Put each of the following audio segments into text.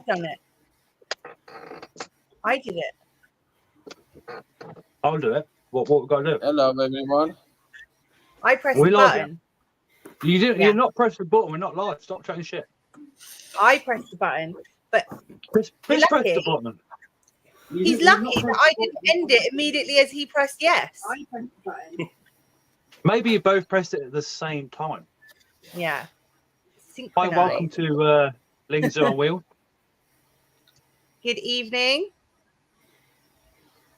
done it. I did it. I'll do it. What we got to do? Hello, everyone. I pressed We the live button. You didn't. Yeah. You're not pressed the button. We're not live. Stop chatting shit. I pressed the button, but Chris You're pressed lucky. the button. he's lucky that I didn't end it immediately as he pressed yes. I pressed the button. Maybe you both pressed it at the same time. Yeah. Hi, welcome to Lings on Wheel. Good evening.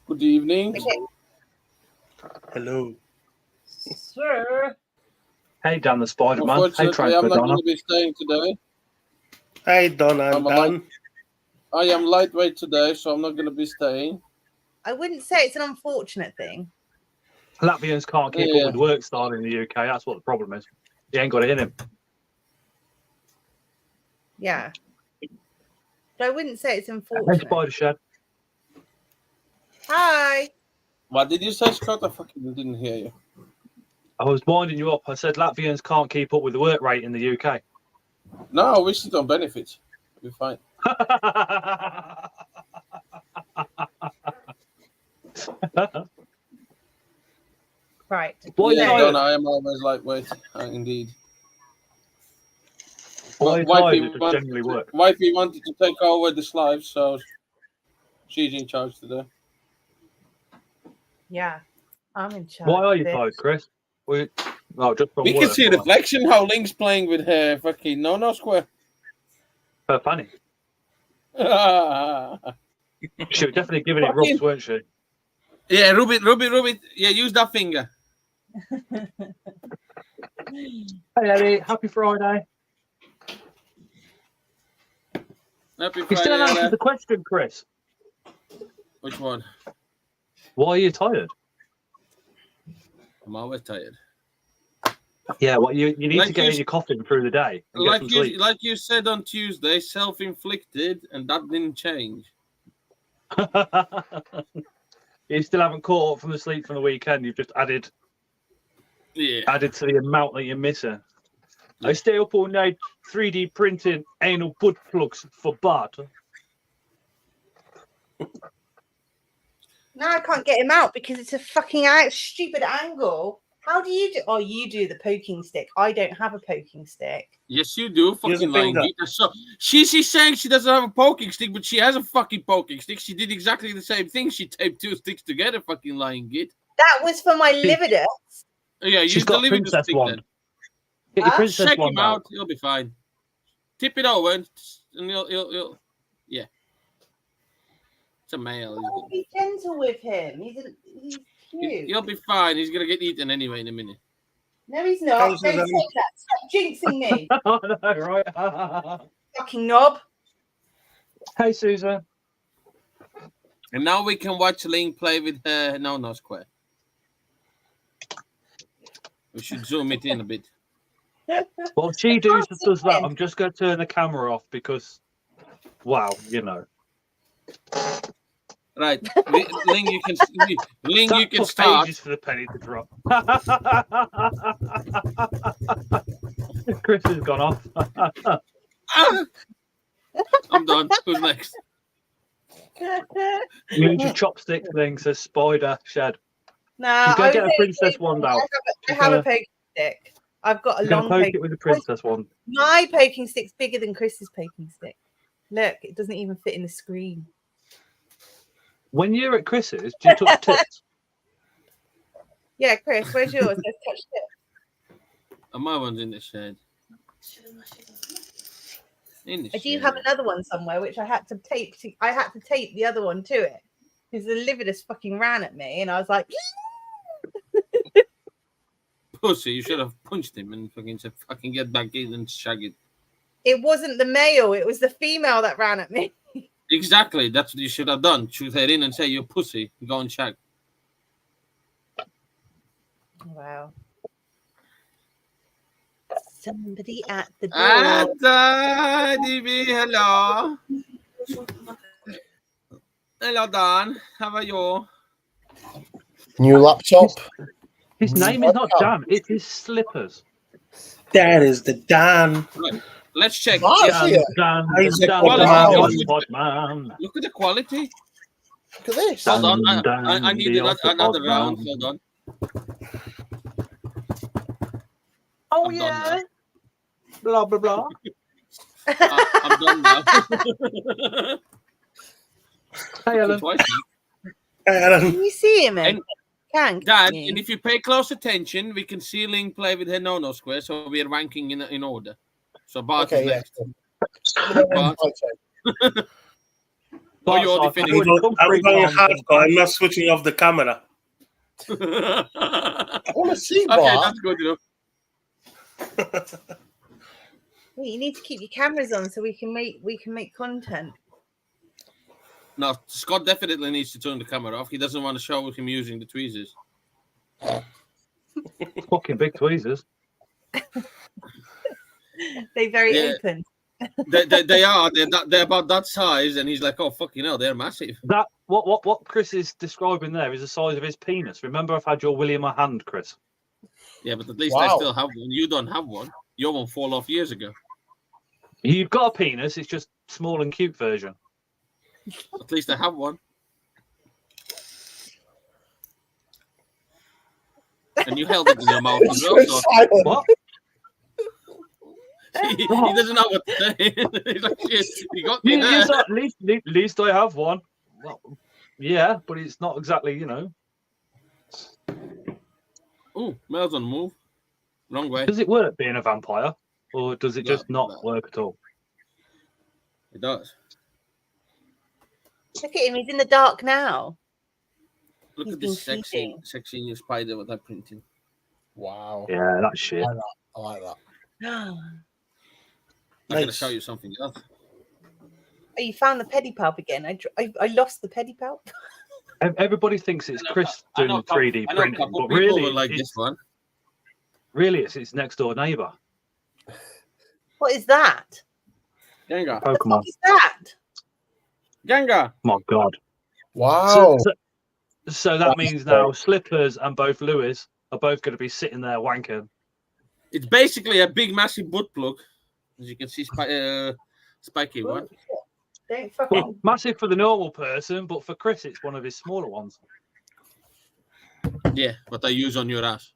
Good evening. Okay. Hello. Sir. Hey, Dan the Spider-Man. Hey, Unfortunately, I'm not Donna. going to be staying today. Hi, Donna and Dan. I am lightweight today, so I'm not going to be staying. I wouldn't say it's an unfortunate thing. Latvians can't keep up with work style in the UK. That's what the problem is. You ain't got it in him. Yeah. But I wouldn't say it's Hey, unfortunate. Spider Shed. Hi. What did you say, Scott? I fucking didn't hear you. I was winding you up. I said Latvians can't keep up with the work rate in the UK. No, we sit on benefits. We'll be fine. Right. What Yeah, are you Donna, I am always lightweight. Indeed. Why Wifey does generally work? Wifey wanted to take over this live, so she's in charge today. Yeah. I'm in charge. Why are you bitch. tired, Chris? Just from We work, can see a right? reflection how Link's playing with her fucking no square. Her funny. She was definitely giving it rubs, weren't she? Yeah, rub it. Yeah, use that finger. Hey, Eddie. Happy Friday. Happy You still Friday, answered Anna. the question, Chris. Which one? Why are you tired? I'm always tired. Yeah, well, you need Like to get you- in your coffin through the day and get some sleep. Like you said on Tuesday, self-inflicted, and that didn't change. You still haven't caught up from the sleep from the weekend. You've just added to the amount that you're missing. I stay up all night 3D printing anal butt plugs for Bart. Now I can't get him out because it's a fucking stupid angle. How do you do? Oh, you do the poking stick. I don't have a poking stick. Yes, you do. Use a Fucking lying. finger. So she's saying she doesn't have a poking stick, but she has a fucking poking stick. She did exactly the same thing. She taped two sticks together. Fucking lying git. That was for my lividus. Yeah, She's use the got living princess stick wand. then. Get your princess Check wand him out. He'll be fine. Tip it over and he'll yeah. It's a male. Oh, be gentle with him. He's cute. He'll be fine. He's gonna get eaten anyway in a minute. No, he's not. Thanks, Don't say Suzanne. that. Stop jinxing me. I know, right? Fucking knob. Hey, Susan. And now we can watch Ling play with her no square. We should zoom it in a bit. Well, she does that. I'm just going to turn the camera off because, wow, you know. Right, Ling, you can Took start. ages for the penny to drop. Chris has gone off. I'm done. Who's next? Use your chopstick thing, says Spider Shed. No, She's going to I get a was princess wand out. I have a poking stick. I've got a She's long going to poke poking. it with the princess wand. My poking stick's bigger than Chris's poking stick. Look, it doesn't even fit in the screen. When you're at Chris's, do you touch tits? Yeah, Chris, where's yours? Let's touch it. Oh, my one's in the shed. In the I do shed. have another one somewhere which I had to tape. I had to tape the other one to it because the lividus fucking ran at me, and I was like, Pussy, you should have punched him and fucking said, "Fucking get back in and shag it." it wasn't the male, it was the female that ran at me. Exactly. That's what you should have done. Shoot her in and say, "You pussy, go and shag." Wow. Somebody at the door. DB, hello. Hello, Dan. How are you? New laptop. His name is not Dan, it is Slippers. That is the Dan. Right. Let's check. Mark's here. Isaac, wow. Look at the quality. Look at this. Hold on. I need another round. Hold on. Oh I'm done yeah. now. Blah blah blah. I'm done now. Hey, Ellen. Twice now. Alan, Can you see him? And- Can Dad, you? and if you pay close attention, we can see Link play with her no square, so we are ranking in order. So Bart is Okay, yeah. next. Okay. Oh, you already finished. I'm going hardcore. I'm not switching off the camera. I want to see Okay, Bart. that's good enough. Well, you need to keep your cameras on so we can make content. No, Scott definitely needs to turn the camera off. He doesn't want to show him using the tweezers. Fucking big tweezers. They're very Yeah. open. They are. They're about that size, and he's like, "Oh fucking hell, they're massive." That what Chris is describing there is the size of his penis. Remember, I've had your Willie in my hand, Chris. Yeah, but at least I Wow. still have one. You don't have one. Your one fall off years ago. You've got a penis. It's just small and cute version. At least I have one. And you held it in your mouth as well. So Silent. What? he doesn't know what to say. He's like, shit, you got me there. Yes, at least I have one. Well, yeah, but it's not exactly, you know. Oh, Mel's on the move. Wrong way. Does it work being a vampire, or does it just No. not work at all? It does. Look at him. He's in the dark now. Look He's at this been sexy new spider with that printing. Wow. Yeah, that's shit. I like that. Oh, I'm going to Nice. show you something else. you found the pedipalp again. I lost the pedipalp. Everybody thinks it's Chris I doing know the 3D I know a printing, couple but people really, will like it's, this one. really, it's its next door neighbour. What is that? Gengar. What Pokemon. is that? Gengar. My God. Wow. So that means now Slippers and both Lewis are both going to be sitting there wanking. It's basically a big, massive butt plug. As you can see, spiky one. Don't fucking. Well, massive for the normal person, but for Chris, it's one of his smaller ones. Yeah, what I use on your ass.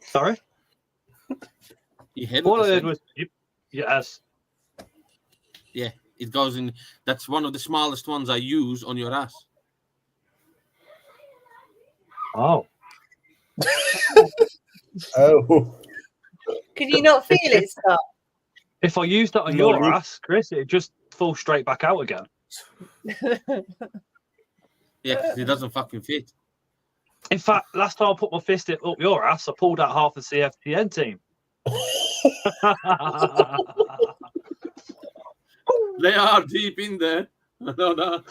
Sorry? You heard All what I I heard said? was, yes. Yeah, it goes in. That's one of the smallest ones I use on your ass. Oh. Oh. Could you not feel it, Scott? If I used that on No, your you- ass, Chris, it'd just fall straight back out again. Yeah, 'cause it doesn't fucking fit. In fact, last time I put my fist up your ass, I pulled out half the CFTN team. They are deep in there. No.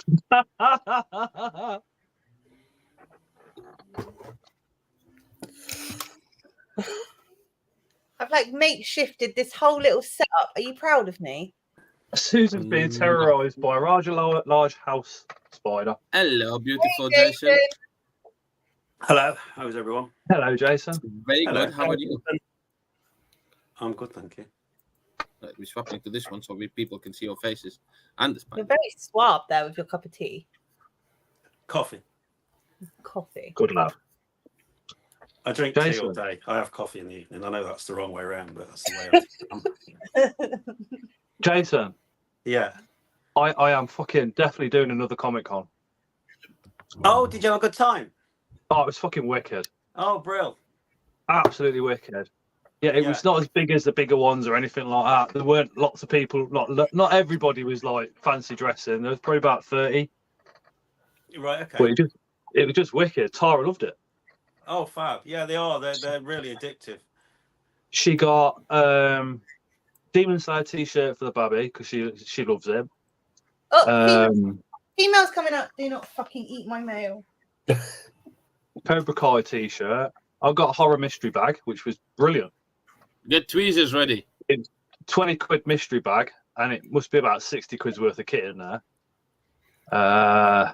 I've like makeshifted this whole little setup. Are you proud of me? Susan's being terrorised by a rather large house spider. Hello, beautiful Hey, Jason. Hello, how's everyone? Hello, Jason. Very Hello. good. How are you? I'm good, thank you. Right, we're swapping to this one so people can see your faces and the You're spider. very suave there with your cup of tea. Coffee. Coffee. Good lad. I drink tea Jason. all day. I have coffee in the evening. I know that's the wrong way around, but that's the way I am. Jason, Yeah. I am fucking definitely doing another Comic Con. Oh, did you have a good time? Oh, it was fucking wicked. Oh, brill. Absolutely wicked. Yeah, it was Yeah. not as big as the bigger ones or anything like that. There weren't lots of people. Not everybody was like fancy dressing. There was probably about 30. Right, okay. But it was just wicked. Tara loved it. Oh, fab. Yeah, they are. They're really addictive. She got Demon Slayer t-shirt for the baby because she loves him. Oh, females coming up. Do not fucking eat my mail. Cobra Kai t-shirt. I got a horror mystery bag, which was brilliant. Get tweezers ready. 20 quid mystery bag, and it must be about 60 quid's worth of kit in there. Oh,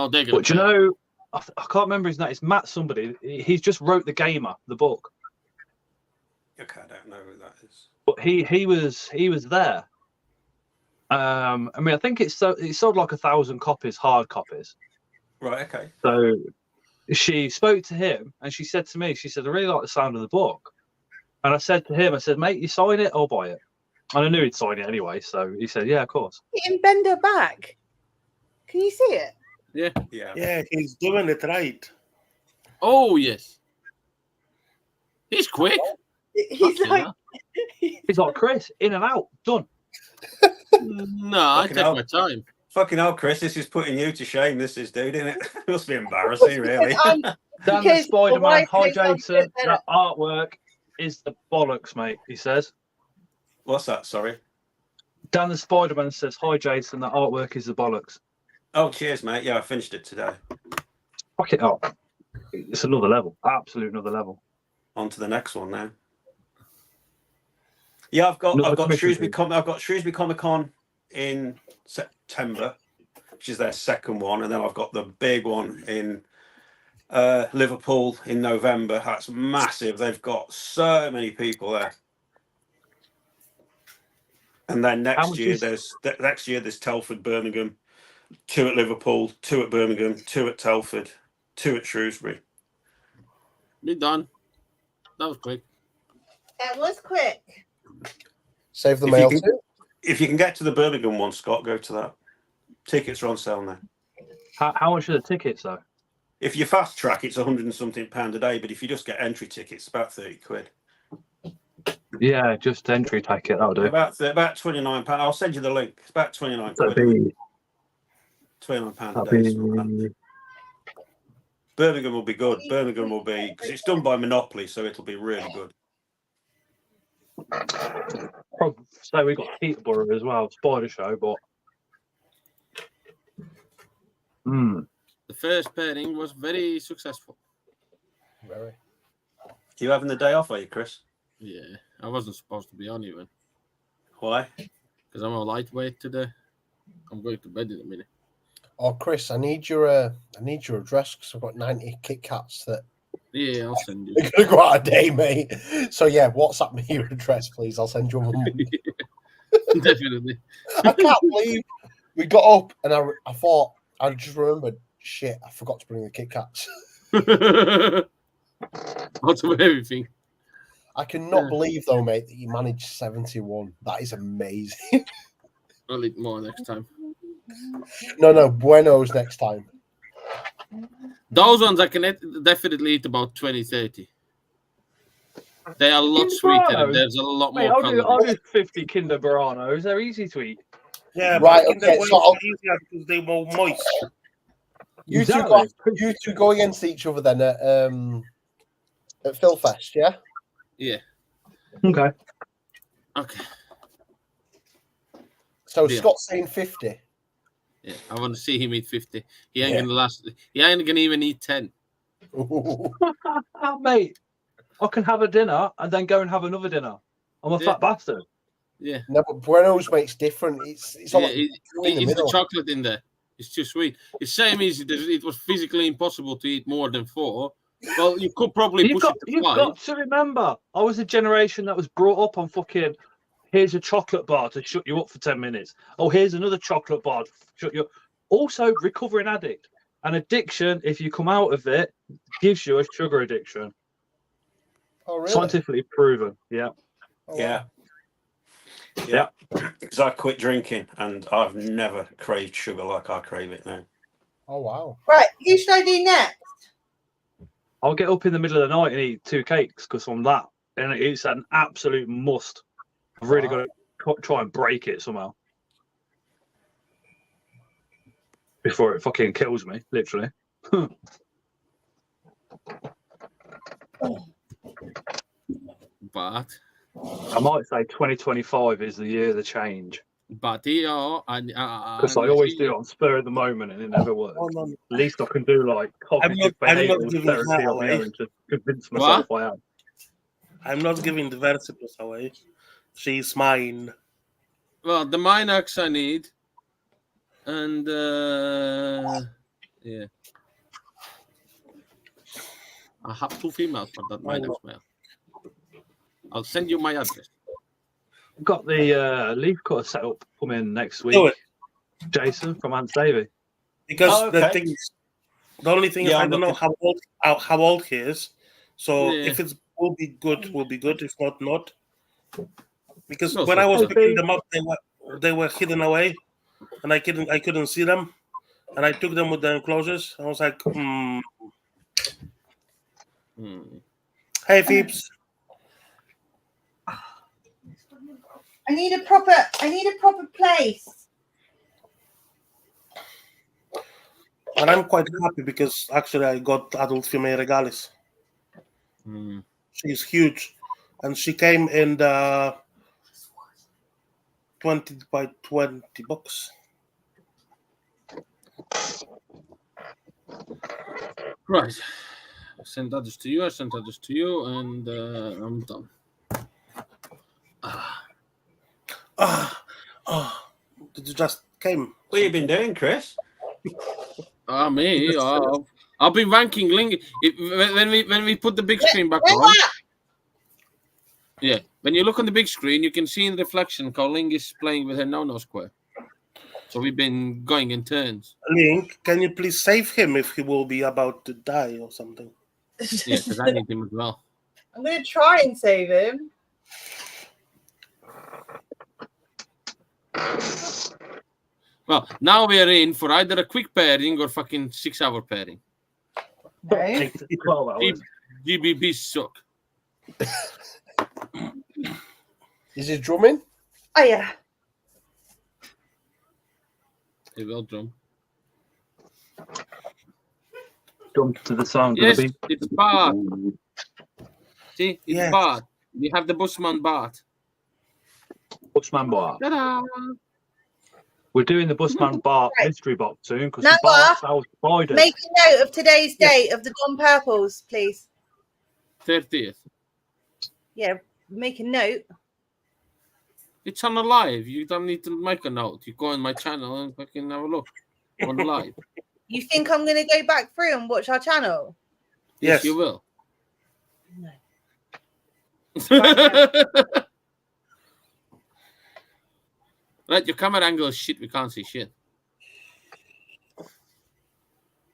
they're gonna. But you know, I can't remember his name. It's Matt somebody. He's just wrote The Gamer, the book. Okay, I don't know who that is. But he was there. I mean, I think it sold like 1,000 copies, hard copies. Right. Okay. So she spoke to him, and she said to me, she said, "I really like the sound of the book." And I said to him, I said, "Mate, you sign it, I'll buy it." And I knew he'd sign it anyway, so he said, "Yeah, of course." And bend her back. Can you see it? Yeah. Yeah. Yeah, he's doing it right. Oh yes. He's quick. He's Fucking like, hell. He's like, "Chris, in and out, done." No, I Fucking take hell. my time. Fucking hell, Chris, this is putting you to shame. This is, dude, isn't it? It must be embarrassing, really. I'm- Dan the Because Spider-Man, the wife hi takes on Jason, it better. that artwork is the bollocks, mate, he says. What's that? Sorry. Dan the Spider-Man says, "Hi Jason, that artwork is the bollocks." Oh, cheers, mate. Yeah, I finished it today. Fuck it up. It's another level. Absolute another level. On to the next one now. Yeah, I've got Shrewsbury Comic Con in September, which is their second one, and then I've got the big one in Liverpool in November. That's massive. They've got so many people there. And then next year there's Telford, Birmingham, 2 at Liverpool, 2 at Birmingham, 2 at Telford, 2 at Shrewsbury. Be done. That was quick. That was quick. Save the If mail you can- too. If you can get to the Birmingham one, Scott, go to that. Tickets are on sale now. How much are the tickets, though? If you fast track, it's £100 and something a day, but if you just get entry tickets, it's about £30. Yeah, just entry ticket, that'll do. About £29. I'll send you the link. It's about 29 That'd quid. be, £29 a that'd day. something like that. be... Birmingham will be good. Birmingham will be, because it's done by Monopoly, so it'll be really good. Probably, so we've got Peterborough as well, Spider Show, but... The first pairing was very successful. Very. You having the day off, are you, Chris? Yeah, I wasn't supposed to be on even Why? because I'm a lightweight today. I'm going to bed in a minute. Oh, Chris, I need your address because I've got 90 Kit Kats that Yeah, I'll send you. are gonna go out a day, mate. So yeah, WhatsApp me your address, please. I'll send you one. Definitely. I can't believe we got up and I thought I just remembered. Shit, I forgot to bring the Kit Kats. Out of everything. I cannot believe though, mate, that you managed 71. That is amazing. I'll eat more next time. No, buenos next time. Those ones I can definitely eat about 20, 30. They are a lot sweeter and there's a lot Mate, more I'll calories. do 50 Kinder Buranos. They're easy to eat. Yeah, Right, but okay, the so I'll- easier because they're more moist. You Exactly. you two go against each other then at Philfest, yeah? Yeah. Okay. Okay. So Deal. Scott's saying 50. Yeah. I want to see him eat 50. He ain't Yeah. gonna last. He ain't gonna even eat 10. No, Oh, mate, I can have a dinner and then go and have another dinner. I'm a Yeah. fat bastard. Yeah. but buenos makes different. It's all Yeah, like it- in the it's the middle. chocolate in there. It's too sweet. It's same as it was physically impossible to eat more than 4. Well, you could probably You've push it to 5. got to remember, I was a generation that was brought up on fucking, here's a chocolate bar to shut you up for 10 minutes. Oh, here's another chocolate bar to shut you up. Also, recovering addict. An addiction, if you come out of it, gives you a sugar addiction. Oh, really? Scientifically proven. Yeah. Oh, Yeah. wow. Yeah. Because I quit drinking and I've never craved sugar like I crave it now. Oh, wow. Right, who should I do next? I'll get up in the middle of the night and eat 2 cakes because I'm that. And it's an absolute must. I've really Wow. got to try and break it somehow. Before it fucking kills me, literally. But I might say 2025 is the year of the change. yeah, Because I always do it on spur of the moment and it never works. Oh, no. At least I can do like cognitive I'm not behavioural giving therapy that on my away. own to convince myself I am. I'm not giving the Versipus away. She's mine. Well, the Minax I need, and yeah, I have 2 females for that Minax male. I'll send you my address. Got the leaf cutter set up coming next week. Do it. Jason from Aunt Davy. Because Oh, the okay. thing is, the only thing is, Yeah, I I'm don't know looking- how old he is. So Yeah. if it's will be good, will be good. If not, not. Because No, when so I was maybe- picking them up, they were hidden away, and I couldn't see them. And I took them with the enclosures. I was like, Hey, Phoebes. I need a proper place. And I'm quite happy because actually I got adult female regalis. She's huge, and she came in the 20 by 20 box. Right. I sent others to you. I sent others to you, and I'm done. Did you just came? What have you been doing, Chris? Me. I've been ranking Ling. When we put the big screen back Where on. what? Yeah. When you look on the big screen, you can see in reflection how Ling is playing with her no square. So we've been going in turns. Link, can you please save him if he will be about to die or something? Yeah, because I need him as well. I'm gonna try and save him. Well, now we are in for either a quick pairing or fucking 6-hour pairing. No. 8 to 12 hours. GBB suck. Is he drumming? Oh yeah. Hey, well drum. Jump to the sound Yes, of the beat. it's Bart. See, it's Yes. Bart. We have the Busman Bart. Busman Bar. Ta-da! We're doing the Busman Bar Right. mystery box soon because Now the bar what? sells spiders. Make a note of today's date of the Gone Purples, please. 30th. Yeah, make a note. It's on a live. You don't need to make a note. You go on my channel and fucking have a look on the live. You think I'm gonna go back through and watch our channel? Yes, Yes. you will. No. Right, your camera angle is shit. We can't see shit.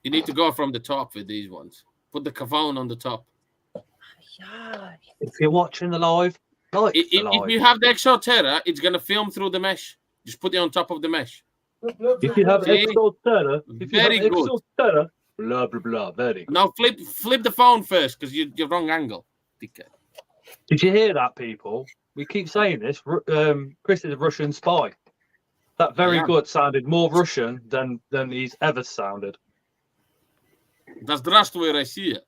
You need to go from the top with these ones. Put the phone on the top. Yeah. If you're watching the live, like the If live. you have the Exoterra, it's gonna film through the mesh. Just put it on top of the mesh. If you have See? Exoterra, Very good. Exoterra, blah blah blah, very good. Now flip the phone first because you're wrong angle. Dickhead. Did you hear that, people? We keep saying this. Chris is a Russian spy. That very I am. good sounded more Russian than he's ever sounded. Да здравствуй, Россия.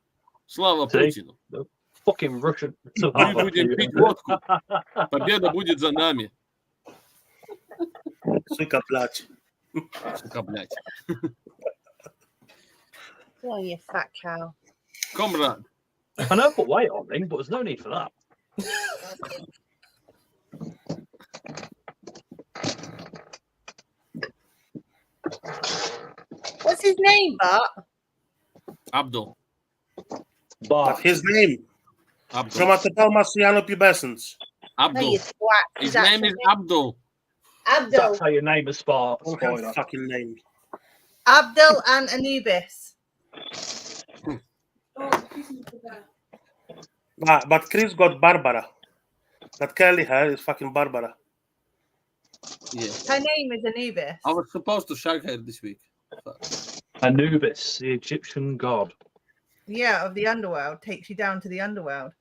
Слава See? Путину. Fucking Russian. Мы будем пить водку. Победа будет за нами. Suka plać. Сука, блядь. Oh, you fat cow. Comrade. I know I put weight on thing, but there's no need for that. What's his name, Bart? Abdul. But But his name, Abdul. Chromatopel Marciano pubescens. No, Abdul. you twat. His name is Abdul. Abdul. that's how you name a spot. What kind of fucking name? Abdul and Anubis. But Chris got Barbara. That curly hair is fucking Barbara. Yeah. Her name is Anubis. I was supposed to shag her this week. Anubis, the Egyptian god. Yeah, of the underworld. Takes you down to the underworld.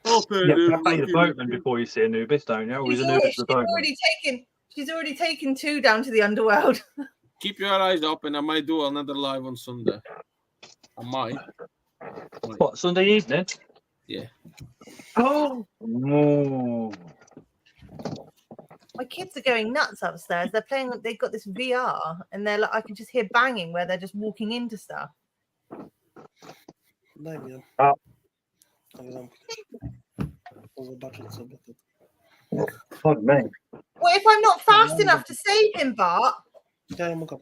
Okay, Yeah, you see the boatman before you see Anubis, don't you? Or is Anubis the boatman? She's already taken 2 down to the underworld. Keep your eyes open. I might do another live on Sunday. I might. What, Sunday evening? Yeah. Oh! No. My kids are going nuts upstairs. They're playing. They've got this VR, and they're like, I can just hear banging where they're just walking into stuff. Дай мне. А. Zobaczyć sobie to. Fuck me. What if I'm not fast enough to save him, Bart? Ja nie mogę.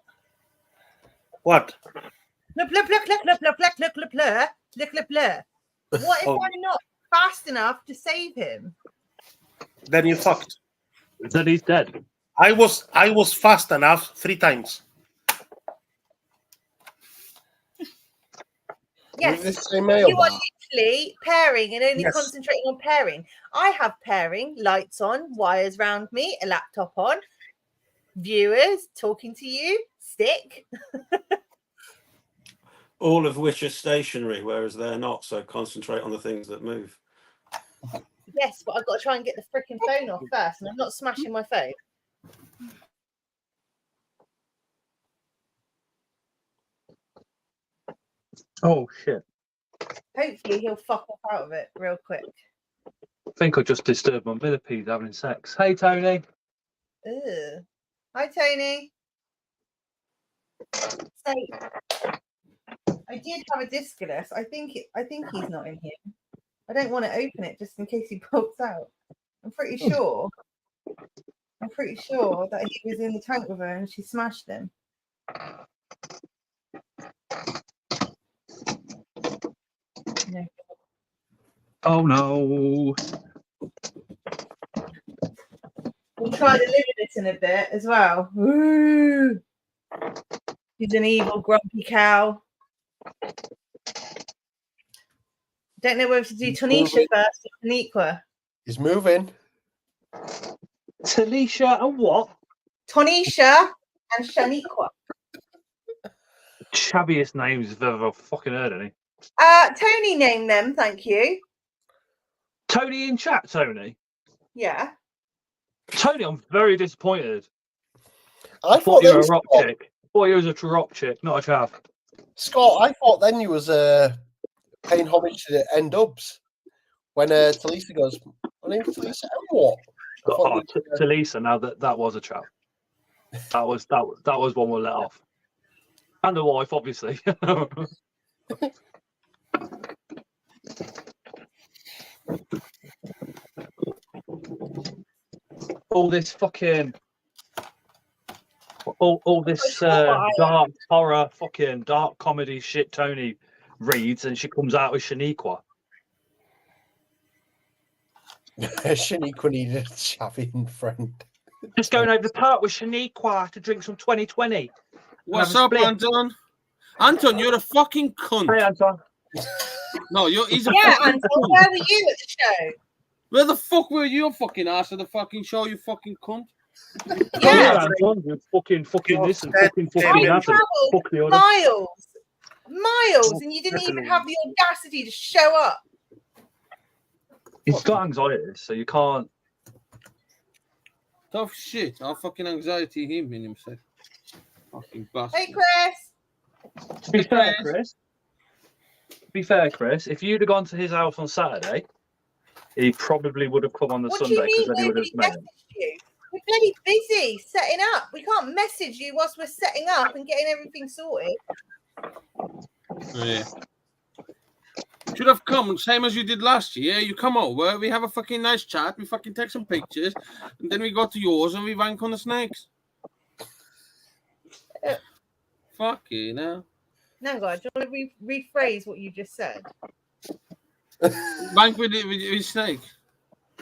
What? Look, look, look, look, look, look, look, look, look, look, look, look, look. What if Oh. I'm not? fast enough to save him. Then you fucked. Then he's dead. I was fast enough 3 times. Yes, This same you are mailbox. literally pairing and only Yes. concentrating on pairing. I have pairing, lights on, wires round me, a laptop on, viewers talking to you, stick. All of which are stationary, whereas they're not. So concentrate on the things that move. Yes, but I've got to try and get the freaking phone off first, and I'm not smashing my phone. Oh shit! Hopefully he'll fuck off out of it real quick. I think I just disturbed my millipede having sex. Hey Tony. Ugh. Hi Tony. So I did have a discus. I think he's not in here. I don't want to open it just in case he pops out. I'm pretty sure that he was in the tank with her and she smashed him. No. Oh no. We'll try to live with this in a bit as well. Woo! She's an evil, grumpy cow. Don't know whether to do Tanisha first or Taniqua. He's moving. Talisha and what? Tanisha and Shaniqua. Shabbiest names I've ever fucking heard any. Tony named them, thank you. Tony in chat, Tony. Yeah. Tony, I'm very disappointed. I Thought thought you then, were a rock Scott, chick. Thought you was a rock chick, not a chav. Scott, I thought then you was paying homage to the N-Dubs when Talisa goes, my name's Talisa and what? I thought Oh, Talisa, now that was a chav. That was one we'll let off. And the wife, obviously. all this fucking all this dark horror fucking dark comedy shit Tony reads and she comes out with Shaniqua. Shaniqua needed a chavvy friend. Just going over the park with Shaniqua to drink some 2020. What's up, Anton? Anton, you're a fucking cunt. Hey, Anton. No, he's a Yeah, fucking Anton, cunt. where were you at the show? Where the fuck were you, fucking ass of the fucking show, you fucking cunt? Yeah, Anton, you fucking this and I fucking that. travelled Fuck the other. miles, and you didn't even have the audacity to show up. He's got anxiety, so you can't. Tough shit. I'll fucking anxiety him in himself. Fucking bastard. Hey, Chris. To be fair, Chris, if you'd have gone to his house on Saturday, he probably would have come on the What Sunday do you because then mean he would have nobody met him. messaged you? We're bloody busy setting up. We can't message you whilst we're setting up and getting everything sorted. Yeah. Should have come, same as you did last year. You come over, we have a fucking nice chat, we fucking take some pictures, and then we go to yours and we wank on the snakes. Fucking hell. No, God, do you want to rephrase what you just said? Wank with snake.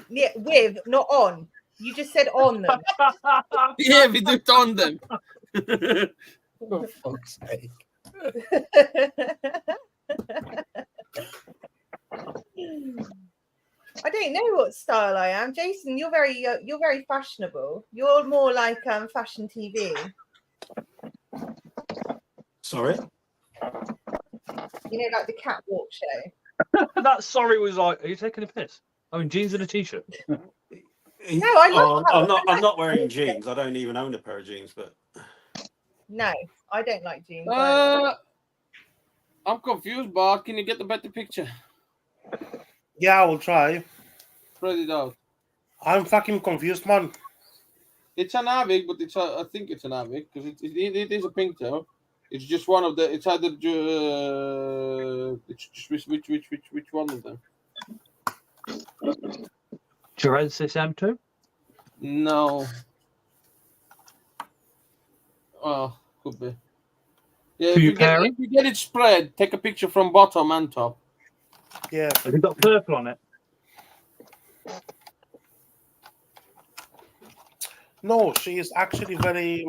Yeah, with, not on. You just said on them. Yeah, we do it on them. For fuck's sake. I don't know what style I am, Jason. You're very fashionable. You're more like fashion TV. Sorry. You know, like the catwalk show. That sorry was like, are you taking a piss? I mean, jeans and a t-shirt. No, I love that. I'm not wearing jeans. I don't even own a pair of jeans, but No, I don't like jeans. I'm confused, Bart. Can you get the better picture? Yeah, I will try. Spread it out. I'm fucking confused, man. It's an Avic, but I think it's an Avic because it is a pink though. It's just one of the. It's either it's just which one of them? Genesis M2? No. Oh, could be. Yeah, if you get it spread, take a picture from bottom and top. Yeah. Has it got purple on it? No, she is actually very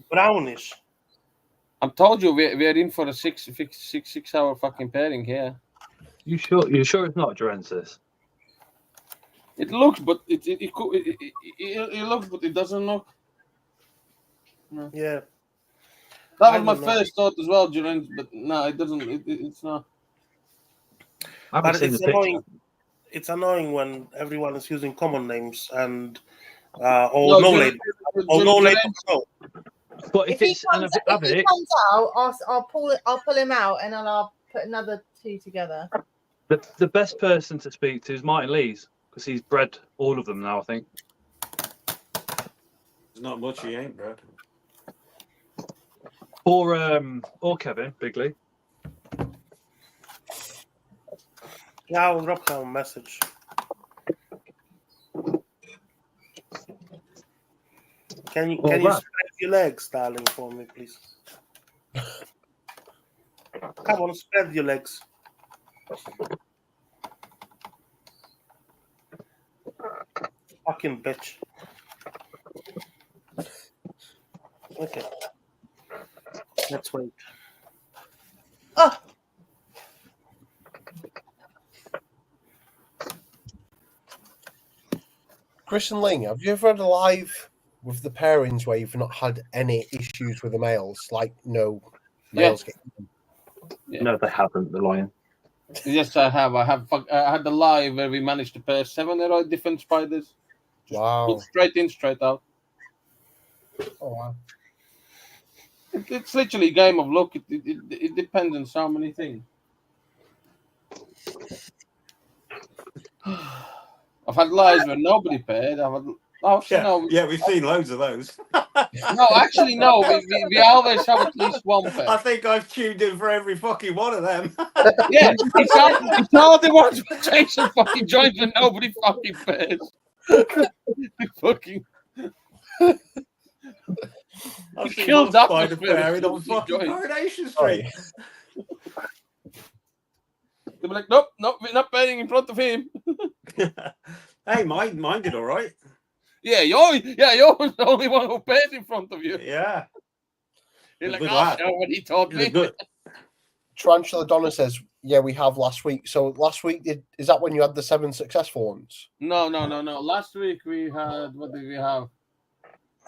brownish. I told you we're in for a 6 hour fucking pairing here. You sure? You sure it's not Durensis? It looks, but it looks, but it doesn't look. No. Yeah. That I was my don't know. first thought as well, Durant, but no, it doesn't. It's not. I haven't But seen it's the picture. annoying. It's annoying when everyone is using common names and No, or no Durant- label or no Durant- label. No. But If if he it's an comes, if he Avic, comes out, I'll pull him out, and then I'll put another 2 together. the best person to speak to is Martin Lees because he's bred all of them now. I think. There's not much he ain't, Brad. Or Kevin Bigley. Yeah, I'll drop him a message. Can you Rap. spread your legs, darling, for me, please? Come on, spread your legs. Fucking bitch. Okay. Let's wait. Oh, Chris and Ling, have you ever had a live with the pairings where you've not had any issues with the males? Like, no males getting. Yeah. No, they haven't. The Lion. Yes, I have. I had the live where we managed to pair 7 or 8 different spiders. Just Wow. put straight in, straight out. Oh, wow. It's literally a game of luck. It depends on so many things. I've had lives where nobody paired. Yeah, we've seen loads of those. No, actually, no. We always have at least one pair. I think I've tuned in for every fucking one of them. Yeah, it's all the ones with Jason fucking joins and nobody fucking pairs. Fucking. I've He seen killed one that spider one pairing first. on fucking Joints. Coronation Oh, Street. They were like, nope, we're not pairing in front of him. Hey, mine did all right. Yeah, you're the only one who paired in front of you. Yeah. You're like, Good oh, lad. show what he taught He's a me. good. Tarantula Donna says, yeah, we have last week. So last week, is that when you had the 7 successful ones? No. Last week we had, what did we have?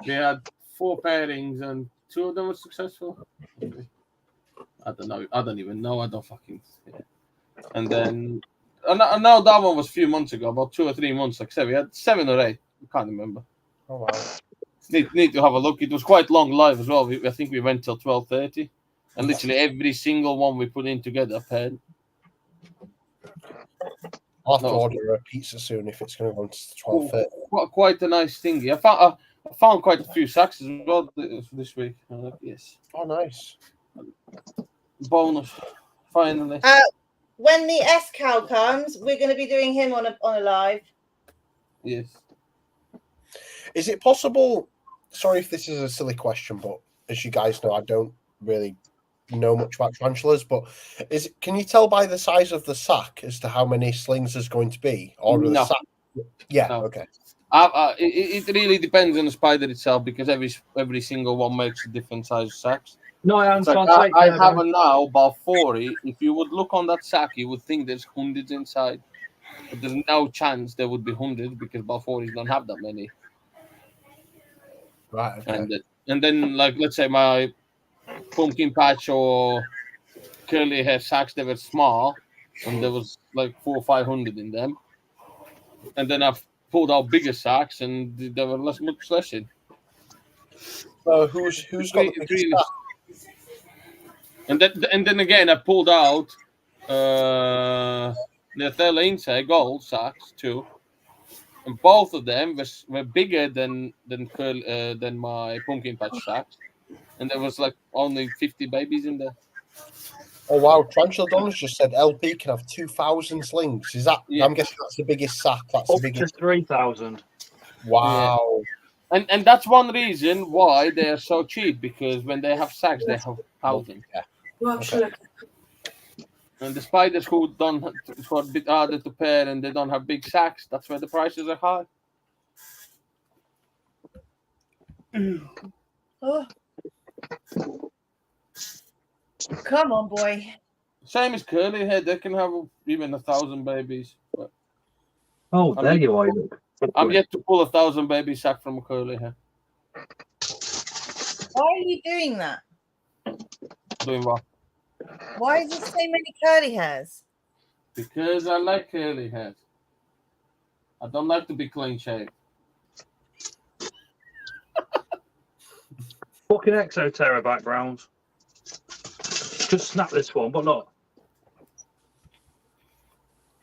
We had 4 pairings and 2 of them were successful. I don't know. I don't even know. I don't fucking. Yeah. And then, I know that one was a few months ago, about 2 or 3 months. Like I said, we had 7 or 8. I can't remember. Oh, wow. Need to have a look. It was quite long live as well. I think we went till 12:30, and literally every single one we put in together paired. I'll have to No. order a pizza soon if it's going to go to 12:30. Quite a nice thingy. I found quite a few sacks as well this week. Yes, Oh, nice. bonus. Finally. when the S cow comes, we're going to be doing him on a live. Yes. Is it possible? Sorry if this is a silly question, but as you guys know, I don't really know much about tarantulas. But can you tell by the size of the sack as to how many slings there's going to be, or No. the sack? Yeah. No. Okay. It really depends on the spider itself because every single one makes a different size sacks. No, I So understand. I have a now about 40. If you would look on that sack, you would think there's hundreds inside. But there's no chance there would be hundreds because about 40s don't have that many. Right. Okay. And then, like, let's say my pumpkin patch or curly hair sacks, they were small, and there was like 400 or 500 in them. And then I've pulled out bigger sacks, and there were much less in. So who's got the biggest Really. sack? And then again, I pulled out the Thelane gold sacks too, and both of them were bigger than my pumpkin patch sacks, and there was like only 50 babies in there. Oh wow! Tarantula Donna's just said LP can have 2,000 slings. Is that? Yeah. I'm guessing that's the biggest sack. That's Up the to biggest. 3,000. Wow. And that's one reason why they are so cheap, because when they have sacks, they have thousands. Yeah. Well, Okay. And the spiders who don't, it's a bit harder to pair and they don't have big sacks, that's where the prices are high. Oh. Come on, boy. Same as curly hair, they can have even 1,000 babies. But Oh, I there mean, you are. Look. I'm yet to pull 1,000 baby sack from a curly hair. Why are you doing that? Doing what? Why is there so many curly hairs? Because I like curly hair. I don't like to be clean shaved. Fucking Exoterra backgrounds. Just snap this one, but not.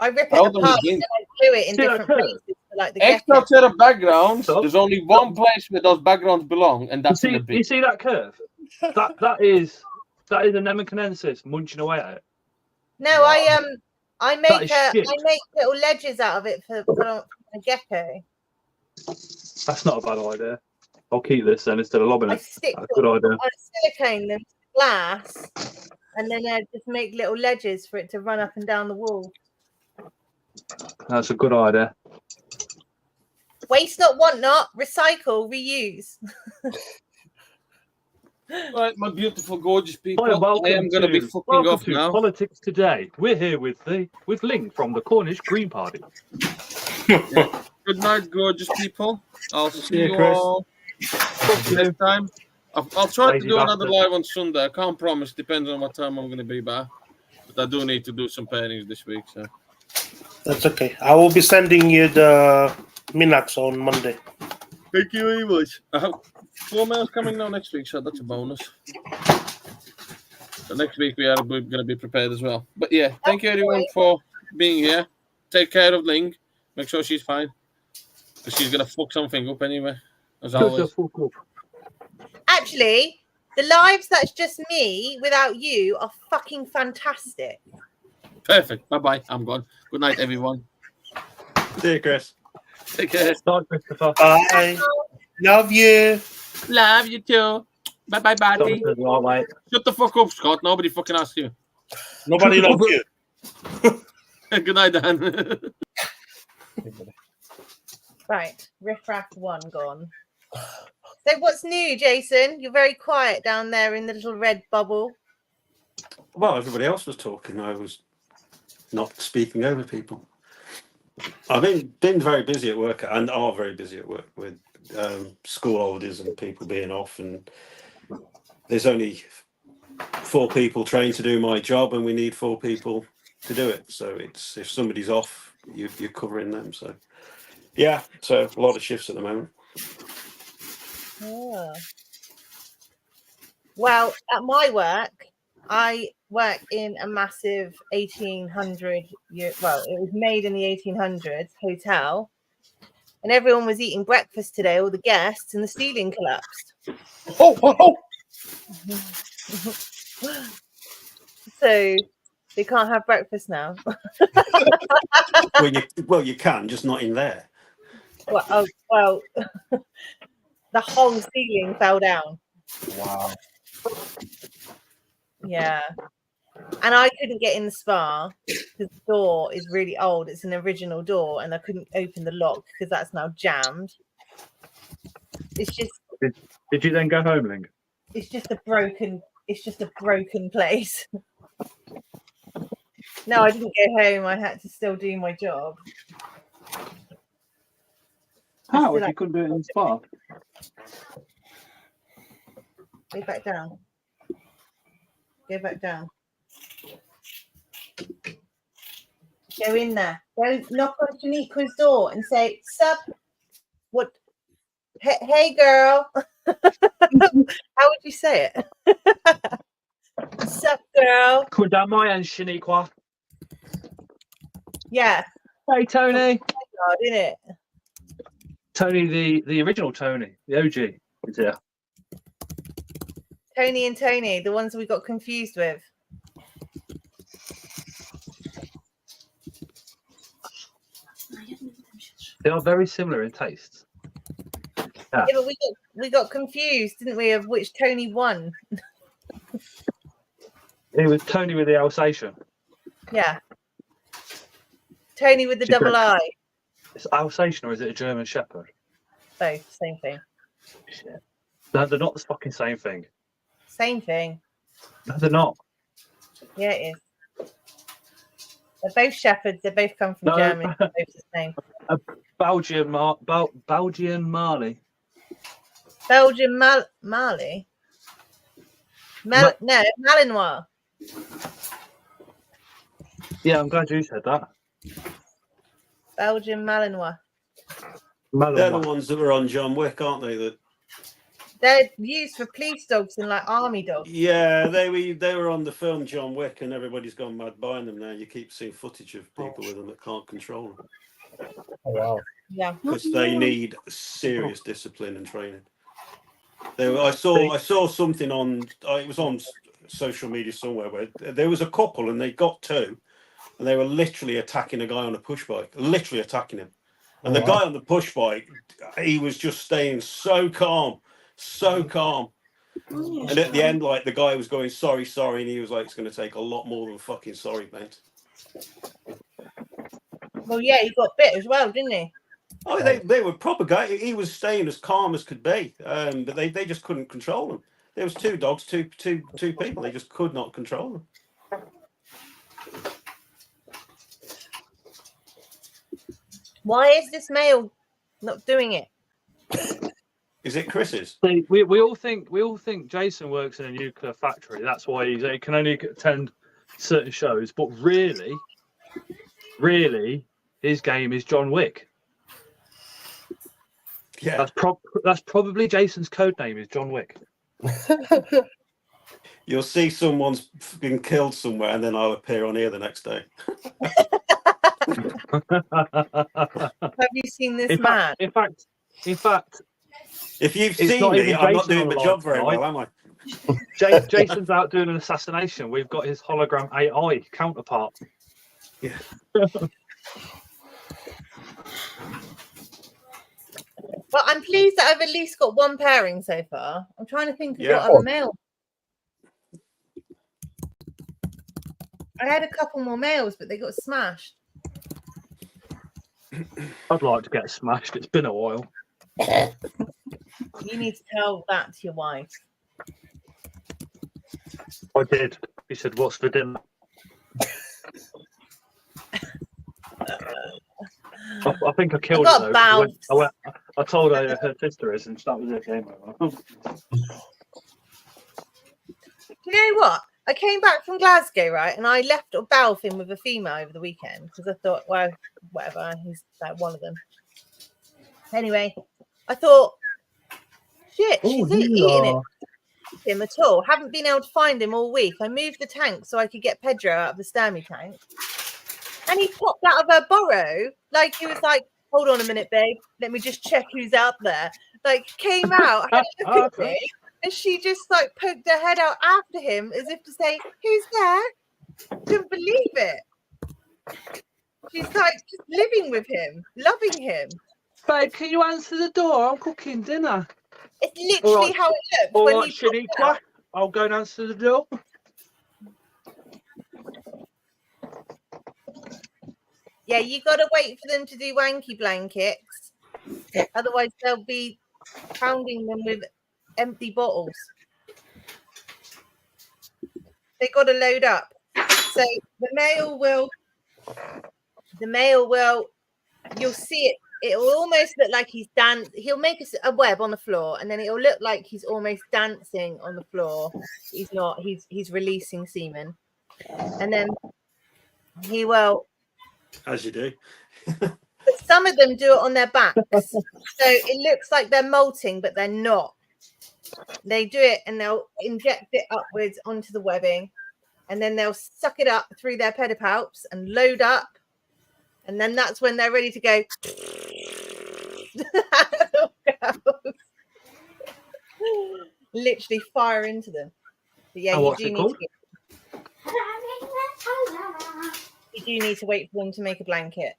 I rip it How apart do and you then think? I do it in See that different curve? places for like the Extra gecko. set of backgrounds. Stop. There's only one place where those backgrounds belong, and that's in the You bin. see that curve? That is a Nemecanensis munching away at it. No, I make is shit. I make little ledges out of it for a gecko. That's not a bad idea. I'll keep this then instead of lobbing I it. stick That's a good idea. I silicone them to glass, and then I just make little ledges for it to run up and down the wall. That's a good idea. Waste not, want not, recycle, reuse. Right, my beautiful, gorgeous people. Hi, and welcome I am going to be fucking welcome off to now. Politics Today. We're here with Ling from the Cornish Green Party. Good night, gorgeous people. I'll see you Chris. all next time. I'll try Lazy to do another bastard. live on Sunday. I can't promise. Depends on what time I'm going to be back. But I do need to do some pairings this week. So That's okay. I will be sending you the Minax on Monday. thank you very much. I have 4 mails coming now next week, so that's a bonus. So next week we're going to be prepared as well. But yeah, thank you everyone for being here. Take care of Ling. Make sure she's fine. Because she's going to fuck something up anyway, as always. Actually, the lives that's just me without you are fucking fantastic. Perfect. Bye-bye. I'm gone. Good night, everyone. See you, Chris. Take care. Bye, Christopher. Bye. Love you. Love you too. Bye-bye, buddy. Mate. Shut the fuck up, Scott. Nobody fucking asked you. Nobody loves you. Good night, Dan. Right, Riff Raff 1 gone. So what's new, Jason? You're very quiet down there in the little red bubble. Well, everybody else was talking. I was not speaking over people. I've been very busy at work, and are very busy at work with school holidays and people being off. And there's only 4 people trained to do my job, and we need 4 people to do it. So it's if somebody's off, you're covering them. So yeah, so a lot of shifts at the moment. Oh. Well, at my work, I work in a massive 1800 year, well, it was made in the 1800s hotel, and everyone was eating breakfast today, all the guests, and the ceiling collapsed. Oh. So they can't have breakfast now. Well, you can, just not in there. Well, the whole ceiling fell down. Wow. Yeah. And I couldn't get in the spa because the door is really old. It's an original door, and I couldn't open the lock because that's now jammed. It's just. Did you then go home, Ling? It's just a broken place. No, I didn't go home. I had to still do my job. How? If you couldn't do it in the spa? Go back down. Go back down. Go in there. Go knock on Shaniqua's door and say, "Sup? What? Hey girl." How would you say it? Sup, girl? Kudamai and Shaniqua. Yeah. Hey, Tony. God, isn't it? Tony, the original Tony, the OG, is here. Tony and Tony, the ones we got confused with. They are very similar in taste. Yeah, but we got confused, didn't we, of which Tony won? It was Tony with the Alsatian. Yeah. Tony with the She double said- eye. It's Alsatian or is it a German Shepherd? Both, same thing. Shit. No, they're not the fucking same thing. Same thing. No, they're not. Yeah, it is. They're both shepherds. They both come from No. Germany. They're both the same. Belgian Mali. Belgian Mali. No, Malinois. Yeah, I'm glad you said that. Belgian Malinois. They're the ones that were on John Wick, aren't they? That They're used for police dogs and like army dogs. yeah, they were on the film John Wick, and everybody's gone mad buying them now. You keep seeing footage of people with them that can't control them. Oh, wow. Yeah. Because they need serious discipline and training. I saw something on. It was on social media somewhere where there was a couple and they got two, and they were literally attacking a guy on a push bike, literally attacking him. And the guy on the push bike, he was just staying so calm, so calm. And at the end, like the guy was going sorry, and he was like, "It's going to take a lot more than fucking sorry, mate." Well, yeah, he got bit as well, didn't he? Oh, they were proper guy. He was staying as calm as could be, but they just couldn't control him. There was two dogs, two people. They just could not control them. Why is this male not doing it? Is it Chris's? See, we all think Jason works in a nuclear factory. That's why he can only attend certain shows. But really, his game is John Wick. Yeah, that's probably Jason's code name is John Wick. you'll see someone's been killed somewhere, and then I'll appear on here the next day. Have you seen this in man? fact, if you've It's seen not me, even I'm not Jason doing on my the job very line well, am I? Jason's out doing an assassination. We've got his hologram AI counterpart. Yeah. Well, I'm pleased that I've at least got one pairing so far. I'm trying to think of Yeah. what other male. I had a couple more males, but they got smashed. I'd like to get smashed. It's been a while. You need to tell that to your wife. I did. He said, "What's for dinner?" I think I killed got her. bounced. I told her her sister is, and that was it. Game over. You know what? I came back from Glasgow, right? And I left Balfin with a female over the weekend because I thought, well, whatever. He's like one of them. Anyway, I thought, shit, she's eating it. Him at all. Haven't been able to find him all week. I moved the tank so I could get Pedro out of the Sturmy tank. And he popped out of her burrow. Like he was like, hold on a minute, babe. Let me just check who's out there. Like came out, had a look at me. And she just like poked her head out after him as if to say, who's there? Couldn't believe it. She's like just living with him, loving him. Babe, can you answer the door? I'm cooking dinner. It's literally how it looks All when right, he shitty popped out. quack. I'll go and answer the door. Yeah, you got to wait for them to do wanky blankets. Otherwise, they'll be pounding them with empty bottles. They got to load up. So the male will, you'll see it. It will almost look like he's he'll make a web on the floor, and then it'll look like he's almost dancing on the floor. He's not. He's releasing semen, and then he will. As you do. But some of them do it on their backs, so it looks like they're molting, but they're not. They do it, and they'll inject it upwards onto the webbing, and then they'll suck it up through their pedipalps and load up. And then that's when they're ready to go. Literally fire into them. But yeah, you do need to wait for them to make a blanket.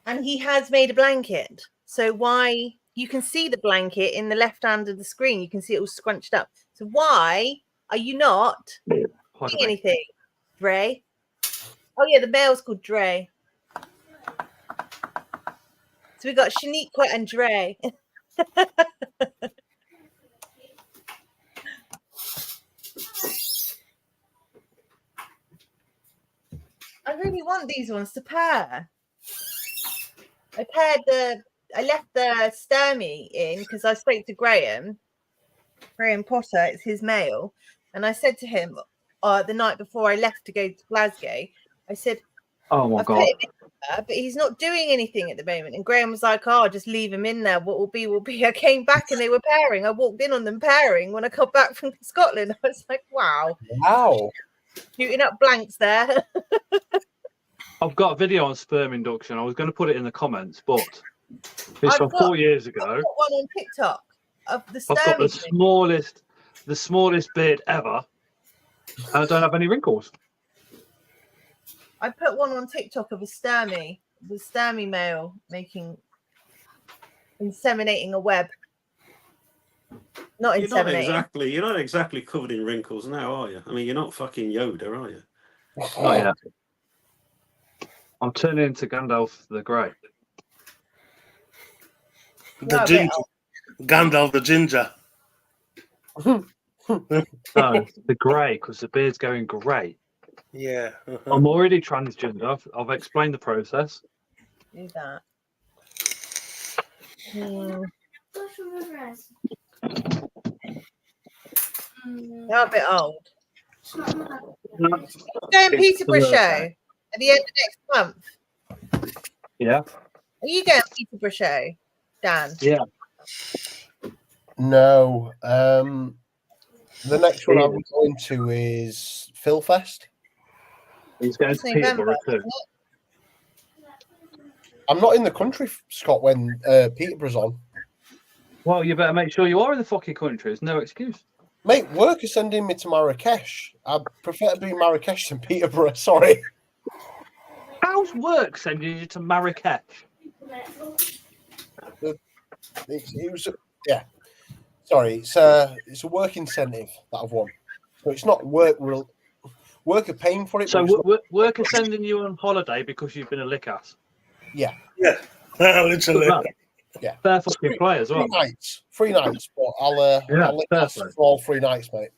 And he has made a blanket. So why you can see the blanket in the left hand of the screen. You can see it all scrunched up. So why Are you not doing anything, Dre? Oh yeah, the male's called Dre. So we got Shaniqua and Dre. I really want these ones to pair. I left the Sturmy in because I spoke to Graham Potter, it's his male, and I said to him the night before I left to go to Glasgow, I said, "Oh my I've god!" put him in there, but he's not doing anything at the moment. And Graham was like, "Oh, just leave him in there. What will be will be." I came back and they were pairing. I walked in on them pairing when I got back from Scotland. I was like, "Wow, shooting up blanks there." I've got a video on sperm induction. I was going to put it in the comments, but it's from 4 years ago. I've got one on TikTok of the I've got Sturmy the smallest beard ever, and I don't have any wrinkles. I put one on TikTok of the Sturmy male inseminating a web. Not inseminating. You're not exactly covered in wrinkles now, are you? I mean, you're not fucking Yoda, are you? Oh yeah. I'm turning into Gandalf the Grey. The ginger. Gandalf the ginger. No, the grey, because the beard's going grey. Yeah. I'm already transgender. I've explained the process. Do that. They're a bit old. Going Peterborough show at the end of next month. Yeah. Are you going to Peterborough show, Dan? Yeah. No. The next one I'm going to is Phil Fest. He's going to Peterborough too. I'm not in the country, Scott, when Peterborough's on. Well, you better make sure you are in the fucking country. There's no excuse. Mate, work is sending me to Marrakesh. I prefer to be in Marrakesh than Peterborough. Sorry. How's work sending you to Marrakesh? Yeah. Sorry, it's a work incentive that I've won. So it's not work. Work are paying for it. So work is sending you on holiday because you've been a lick ass. Yeah. Yeah. Literally. Yeah. Fair fucking play as well. 3 nights, but I'll lick ass for all 3 nights, mate.